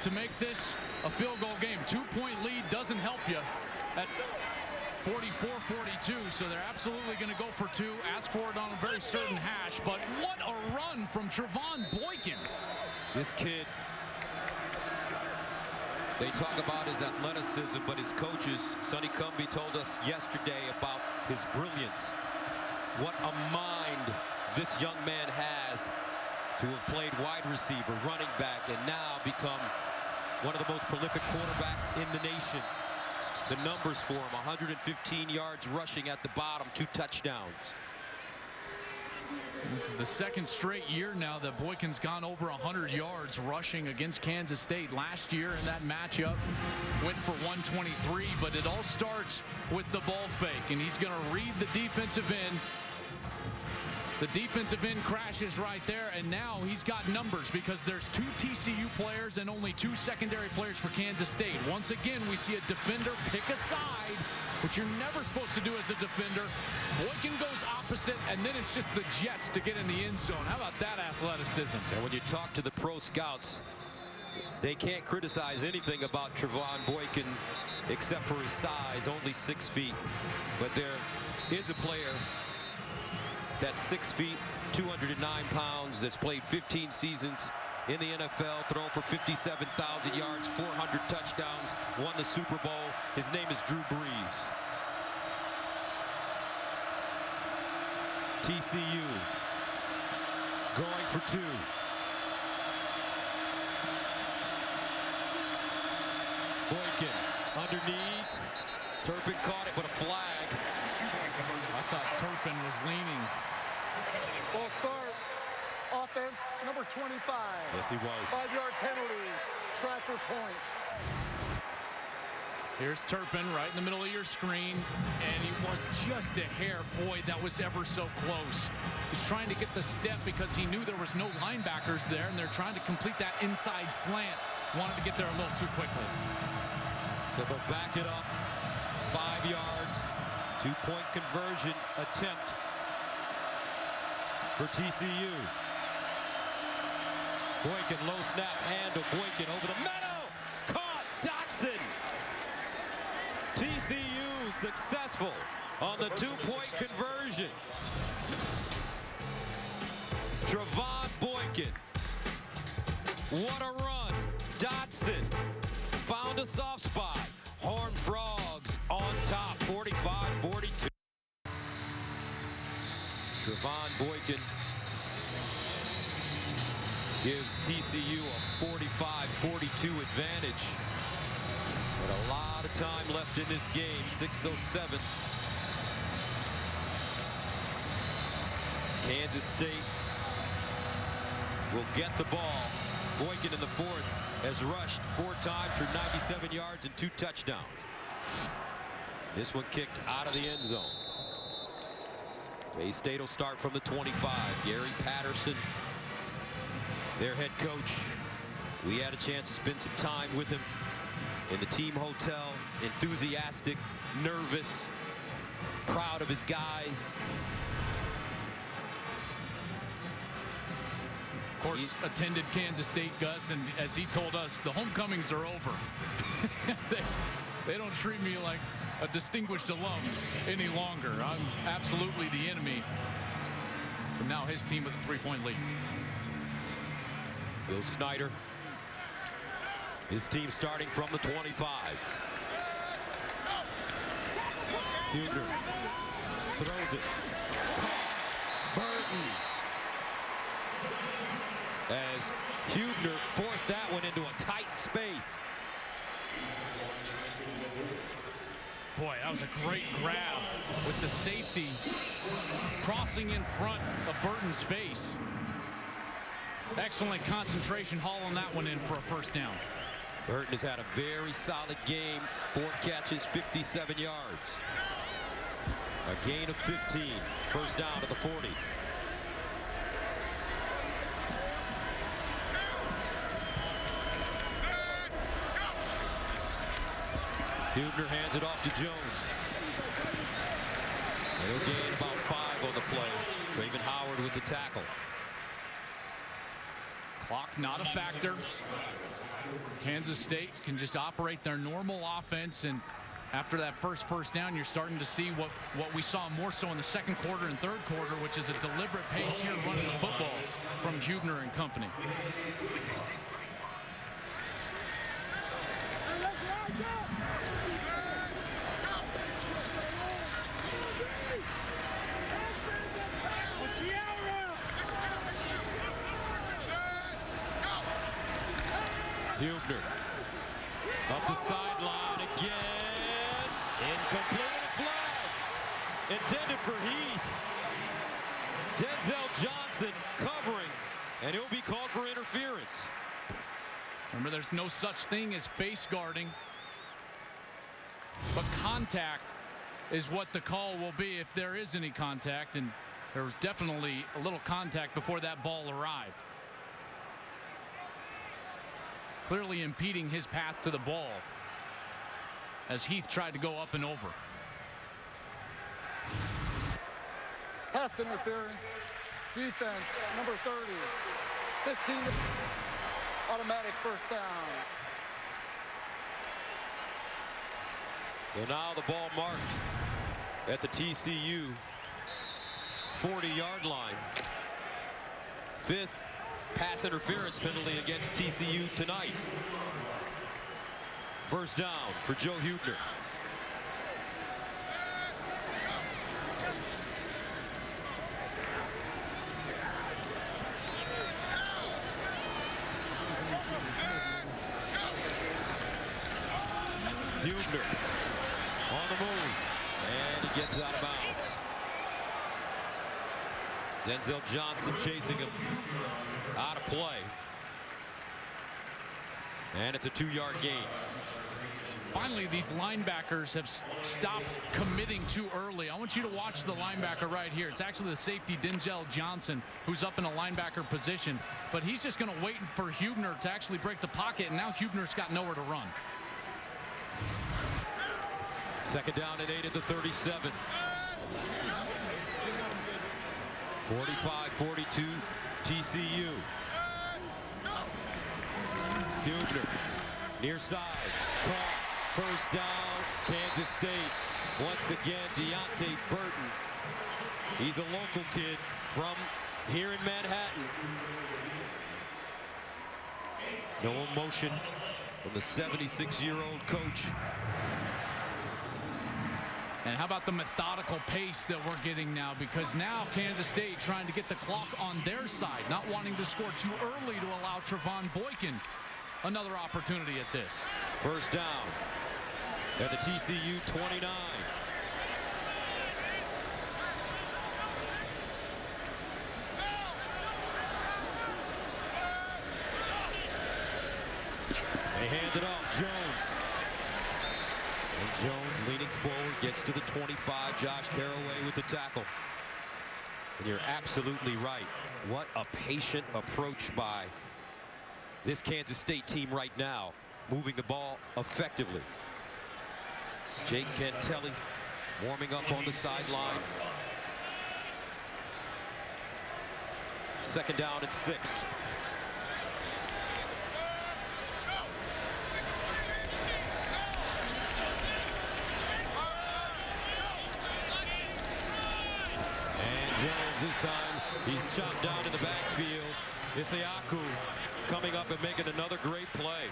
to make this a field goal game. 2-point lead doesn't help you at 44-42, so they're absolutely going to go for 2. Ask for it on a very certain hash, but what a run from Trevon Boykin. This kid, they talk about his athleticism, but his coaches, Sonny Cumbie, told us yesterday about his brilliance. What a mind this young man has to have played wide receiver, running back, and now become one of the most prolific quarterbacks in the nation. The numbers for him: 115 yards rushing at the bottom, 2 touchdowns. This is the 2nd straight year now that Boykin's gone over 100 yards rushing against Kansas State. Last year in that matchup went for 123, but it all starts with the ball fake, and he's going to read the defensive end. The defensive end crashes right there, and now he's got numbers because there's 2 TCU players and only 2 secondary players for Kansas State. Once again, we see a defender pick a side, which you're never supposed to do as a defender. Boykin goes opposite, and then it's just the Jets to get in the end zone. How about that athleticism? And when you talk to the pro scouts, they can't criticize anything about Trevon Boykin except for his size, only 6 feet. But there is a player that's 6 feet, 209 pounds, that's played 15 seasons in the NFL, thrown for 57,000 yards, 400 touchdowns, won the Super Bowl. His name is Drew Brees. TCU going for 2. Boykin underneath. Turpin caught it, but a flag. I thought Turpin was leaning. Ball start. Offense, number 25. Yes, he was. 5-yard penalty. Tracker point. Here's Turpin right in the middle of your screen, and it was just a hair. Boy, that was ever so close. He's trying to get the step because he knew there was no linebackers there, and they're trying to complete that inside slant. Wanted to get there a little too quickly. So they'll back it up. 5 yards. 2-point conversion attempt for TCU. Boykin, low snap, handle. Boykin over the middle. Caught. Dotson. TCU successful on the 2-point conversion. Trevon Boykin. What a run. Dotson found a soft spot. Horned Frogs on top, 45-42. Trevon Boykin gives TCU a 45-42 advantage. But a lot of time left in this game, 6:07. Kansas State will get the ball. Boykin in the 4th has rushed 4 times for 97 yards and 2 touchdowns. This one kicked out of the end zone. K-State will start from the 25. Gary Patterson, their head coach. We had a chance to spend some time with him in the team hotel, enthusiastic, nervous, proud of his guys. Of course, attended Kansas State, Gus, and as he told us, the homecomings are over. They don't treat me like a distinguished alum any longer. I'm absolutely the enemy. But now his team with a 3-point lead. Bill Snyder, his team starting from the 25. Huebner throws it. Burton. As Huebner forced that one into a tight space. Boy, that was a great grab with the safety crossing in front of Burton's face. Excellent concentration hauling that one in for a first down. Burton has had a very solid game. 4 catches, 57 yards. A gain of 15. First down at the 40. Huebner hands it off to Jones. They'll gain about 5 on the play. Traven Howard with the tackle. Clock not a factor. Kansas State can just operate their normal offense, and after that first down, you're starting to see what we saw more so in the second quarter and third quarter, which is a deliberate pace here running the football from Huebner and company. Huebner up the sideline again. Incomplete flag. Intended for Heath. Denzel Johnson covering, and he'll be called for interference. Remember, there's no such thing as face guarding, but contact is what the call will be if there is any contact, and there was definitely a little contact before that ball arrived. Clearly impeding his path to the ball as Heath tried to go up and over. Pass interference. Defense, number 30. 15. Automatic first down. So now the ball marked at the TCU 40-yard line. 5th pass interference penalty against TCU tonight. First down for Joe Huebner. Huebner on the move, and he gets out of bounds. Denzel Johnson chasing him out of play, and it's a 2-yard gain. Finally, these linebackers have stopped committing too early. I want you to watch the linebacker right here. It's actually the safety, Denzel Johnson, who's up in a linebacker position, but he's just going to wait for Huebner to actually break the pocket, and now Huebner's got nowhere to run. Second down and 8 at the 37. 45-42 TCU. Huebner near side. Caught. First down, Kansas State. Once again, Deontay Burton. He's a local kid from here in Manhattan. No emotion from the 76-year-old coach. And how about the methodical pace that we're getting now? Because now Kansas State trying to get the clock on their side, not wanting to score too early to allow Trevon Boykin another opportunity at this. First down at the TCU 29. They hand it off. Jones. And Jones leaning forward, gets to the 25. Josh Caraway with the tackle. And you're absolutely right. What a patient approach by this Kansas State team right now. moving the ball effectively. Jake Cantelli warming up on the sideline. 2nd down and 6. And Jones this time, he's chopped down in the backfield. Isiaku coming up and making another great play.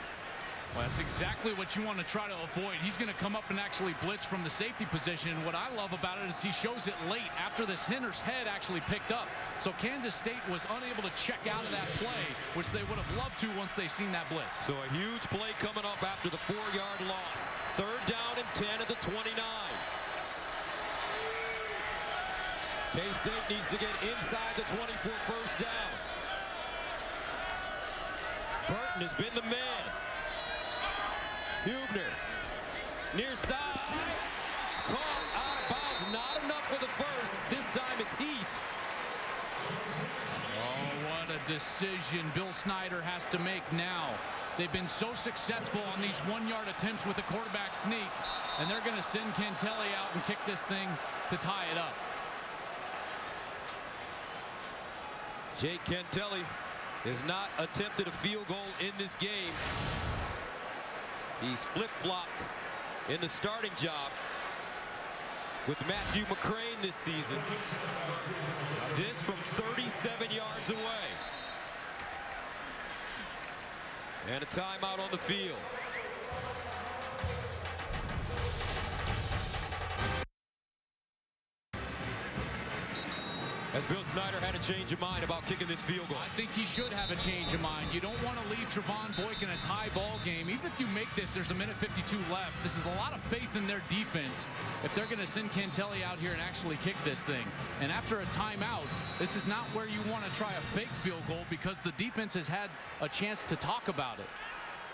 Well, that's exactly what you want to try to avoid. He's going to come up and actually blitz from the safety position. And what I love about it is he shows it late after this hitter's head actually picked up. So Kansas State was unable to check out of that play, which they would have loved to once they seen that blitz. So a huge play coming up after the 4-yard loss. 3rd down and 10 at the 29. K-State needs to get inside the 20 for 1st down. Burton has been the man. Hubner, near side, caught out of bounds, not enough for the 1st. This time it's Heath. Oh, what a decision Bill Snyder has to make now. They've been so successful on these 1-yard attempts with the quarterback sneak, and they're going to send Cantelli out and kick this thing to tie it up. Jake Cantelli has not attempted a field goal in this game. He's flip-flopped in the starting job with Matthew McCrane this season. This from 37 yards away. And a timeout on the field. As Bill Snyder had a change of mind about kicking this field goal. I think he should have a change of mind. You don't want to leave Trevon Boykin a tie ball game. Even if you make this, there's a minute 52 left. This is a lot of faith in their defense if they're going to send Cantelli out here and actually kick this thing. And after a timeout, this is not where you want to try a fake field goal because the defense has had a chance to talk about it.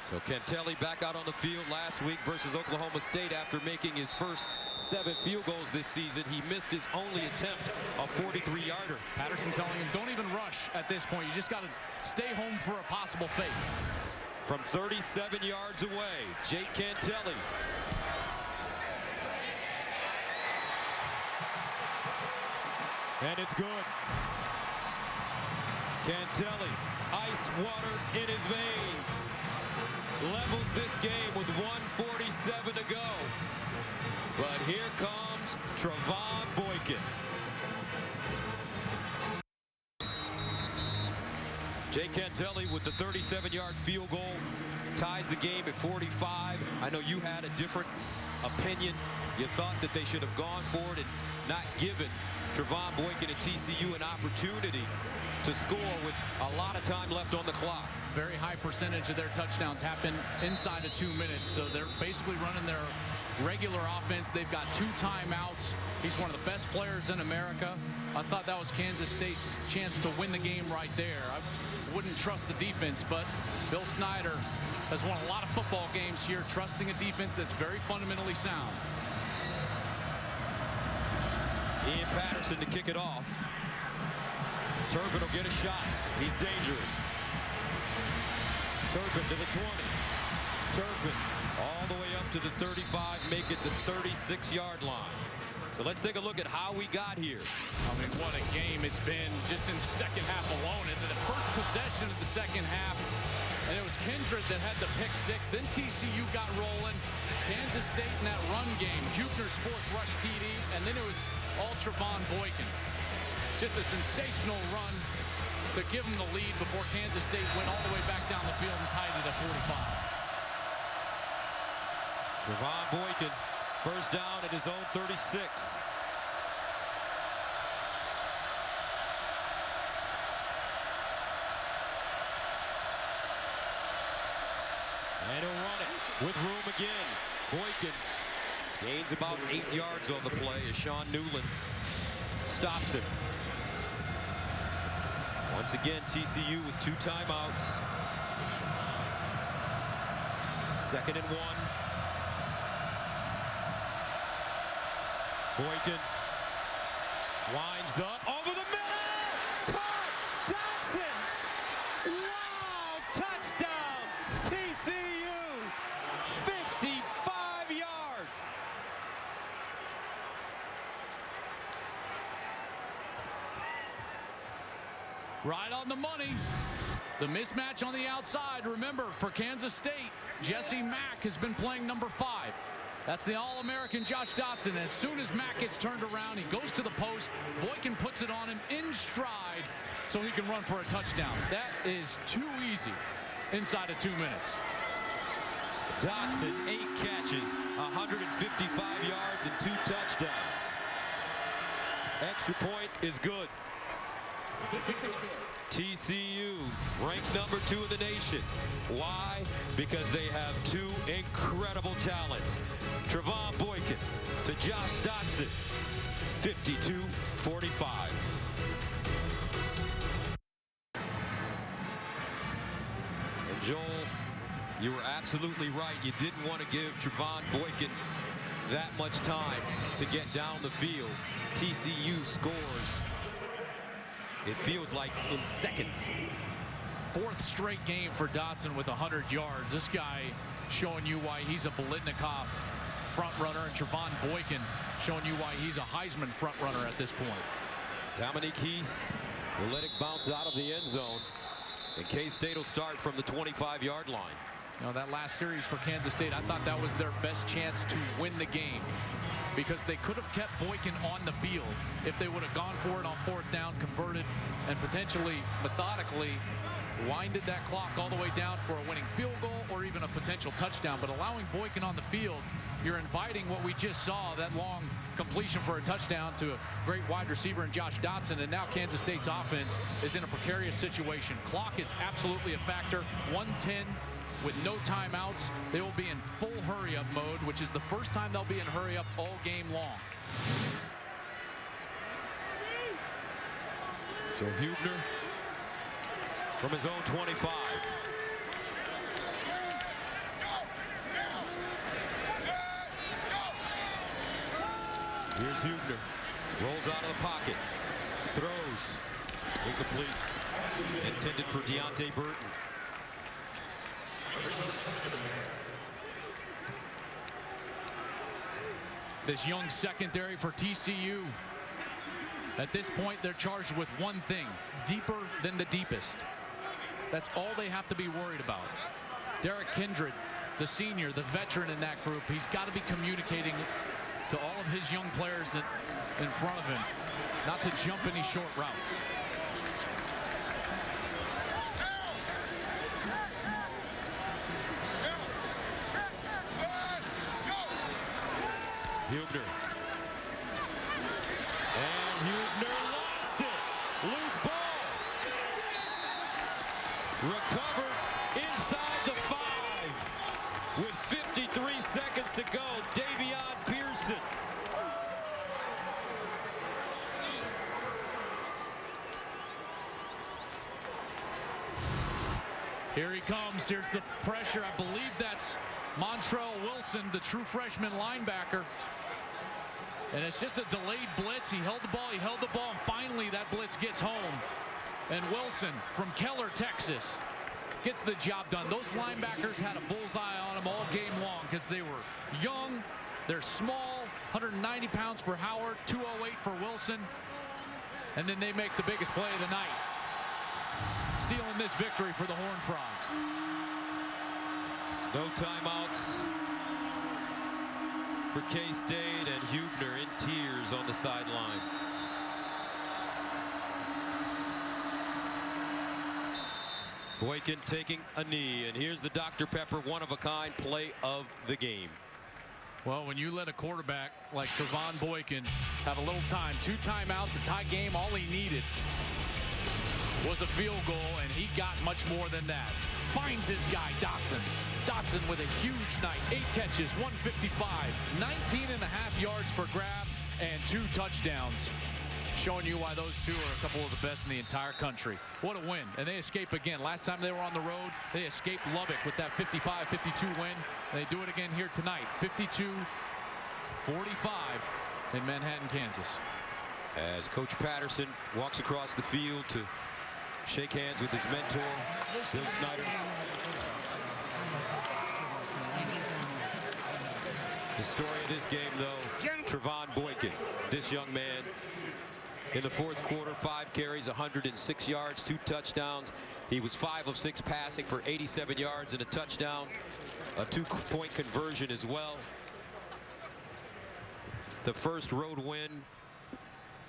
So Cantelli back out on the field last week versus Oklahoma State after making his first 7 field goals this season. He missed his only attempt, a 43-yarder. Patterson telling him, don't even rush at this point. You just got to stay home for a possible fake. From 37 yards away, Jake Cantelli. And it's good. Cantelli, ice water in his veins. Levels this game with 1:47 to go. But here comes Trevon Boykin. Jake Cantelli with the 37-yard field goal ties the game at 45. I know you had a different opinion. You thought that they should have gone for it and not given Trevon Boykin and TCU an opportunity to score with a lot of time left on the clock. Very high percentage of their touchdowns happen inside of 2 minutes, so they're basically running their regular offense. They've got 2 timeouts. He's one of the best players in America. I thought that was Kansas State's chance to win the game right there. I wouldn't trust the defense, but Bill Snyder has won a lot of football games here, trusting a defense that's very fundamentally sound. Ian Patterson to kick it off. Turbin will get a shot. He's dangerous. Turbin to the 20. Turbin all the way up to the 35, make it the 36-yard line. So let's take a look at how we got here. I mean, what a game it's been just in the second half alone. Into the first possession of the second half, and it was Kindred that had the pick 6. Then TCU got rolling. Kansas State in that run game. Hubner's 4th rush TD, and then it was all Trevon Boykin. Just a sensational run to give them the lead before Kansas State went all the way back down the field and tied it at 45. Trevon Boykin, first down at his own 36. And he'll run it with room again. Boykin gains about 8 yards on the play as Sean Newland stops him. Once again, TCU with 2 timeouts. 2nd and 1. Boykin winds up over the middle. Caught. Dodson. Wow. Touchdown. TCU. Right on the money. The mismatch on the outside. Remember, for Kansas State, Jesse Mack has been playing number 5. That's the All-American Josh Dotson. As soon as Mack gets turned around, he goes to the post. Boykin puts it on him in stride so he can run for a touchdown. That is too easy inside of 2 minutes. Dotson, 8 catches, 155 yards, and 2 touchdowns. Extra point is good. TCU ranked number 2 in the nation. Why? Because they have 2 incredible talents. Trevon Boykin to Josh Dotson, 52-45. And Joel, you were absolutely right. You didn't want to give Trevon Boykin that much time to get down the field. TCU scores, it feels like, in seconds. 4th straight game for Dotson with 100 yards. This guy showing you why he's a Biletnikoff front runner, and Trevon Boykin showing you why he's a Heisman front runner at this point. Dominique Heath will let it bounce out of the end zone, and K-State will start from the 25-yard line. Now, that last series for Kansas State, I thought that was their best chance to win the game, because they could have kept Boykin on the field if they would have gone for it on 4th down, converted, and potentially methodically winded that clock all the way down for a winning field goal or even a potential touchdown. But allowing Boykin on the field, you're inviting what we just saw, that long completion for a touchdown to a great wide receiver in Josh Dotson. And now Kansas State's offense is in a precarious situation. Clock is absolutely a factor. 1:10 with no timeouts. They will be in full hurry-up mode, which is the first time they'll be in hurry-up all game long. So Hubner from his own 25. Here's Hubner. Rolls out of the pocket. Throws. Incomplete. Intended for Deontay Burton. This young secondary for TCU. At this point, they're charged with one thing: deeper than the deepest. That's all they have to be worried about. Derek Kindred, the senior, the veteran in that group, he's got to be communicating to all of his young players in front of him not to jump any short routes. Hubner. And Hubner lost it. Loose ball. Recovered inside the 5 with 53 seconds to go. Davion Pearson. Here he comes. Here's the pressure. I believe that's Montrell Wilson, the true freshman linebacker. And it's just a delayed blitz. He held the ball, and finally that blitz gets home. And Wilson from Keller, Texas, gets the job done. Those linebackers had a bullseye on them all game long because they were young, they're small, 190 pounds for Howard, 208 for Wilson. And then they make the biggest play of the night, sealing this victory for the Horned Frogs. No timeouts for K-State, and Hubner in tears on the sideline. Boykin taking a knee, and here's the Dr. Pepper one-of-a-kind play of the game. Well, when you let a quarterback like Trevon Boykin have a little time, 2 timeouts, a tie game, all he needed was a field goal, and he got much more than that. Finds his guy, Dotson. Dotson with a huge night. 8 catches, 155, 19.5 yards per grab, and 2 touchdowns. Showing you why those two are a couple of the best in the entire country. What a win. And they escape again. Last time they were on the road, they escaped Lubbock with that 55-52 win. They do it again here tonight. 52-45 in Manhattan, Kansas. As Coach Patterson walks across the field to shake hands with his mentor, Bill Snyder. The story of this game, though, Trevon Boykin, this young man, in the fourth quarter. 5 carries, 106 yards, 2 touchdowns. He was 5 of 6 passing for 87 yards and a touchdown. A 2-point conversion as well. The first road win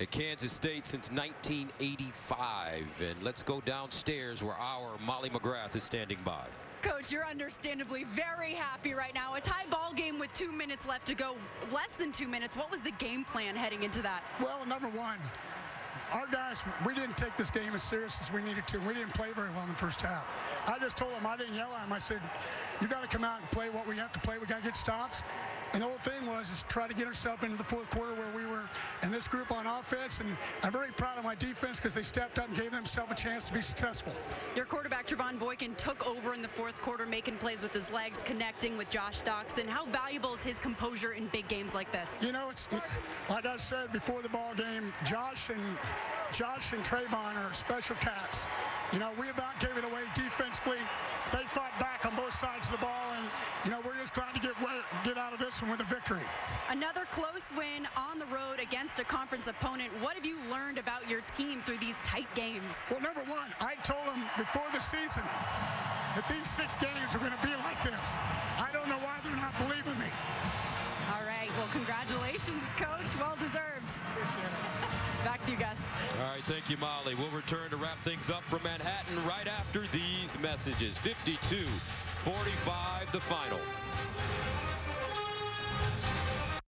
at Kansas State since 1985. And let's go downstairs where our Molly McGrath is standing by. Coach, you're understandably very happy right now. A tie ball game with 2 minutes left to go, less than 2 minutes. What was the game plan heading into that? Well, number one, our guys, we didn't take this game as serious as we needed to. We didn't play very well in the first half. I just told them, I didn't yell at them. I said, you got to come out and play what we have to play. We got to get stops. And the whole thing is try to get ourselves into the fourth quarter where we were in this group on offense. And I'm very proud of my defense because they stepped up and gave themselves a chance to be successful. Your quarterback, Trevon Boykin, took over in the fourth quarter, making plays with his legs, connecting with Josh Doxson. How valuable is his composure in big games like this? You know, it's like I said before the ball game, Josh and Trayvon are special cats. You know, we about gave it away defensively. They fought back on both sides of the ball, and, you know, we're just trying to get out of this one with a victory. Another close win on the road against a conference opponent. What have you learned about your team through these tight games? Well, number one, I told them before the season that these 6 games are going to be like this. I don't know why they're not believing me. All right, well, congratulations, Coach. Well deserved. Appreciate it. Back to you, Gus. All right, thank you, Molly. We'll return to wrap things up from Manhattan right after these messages. 52-45 the final.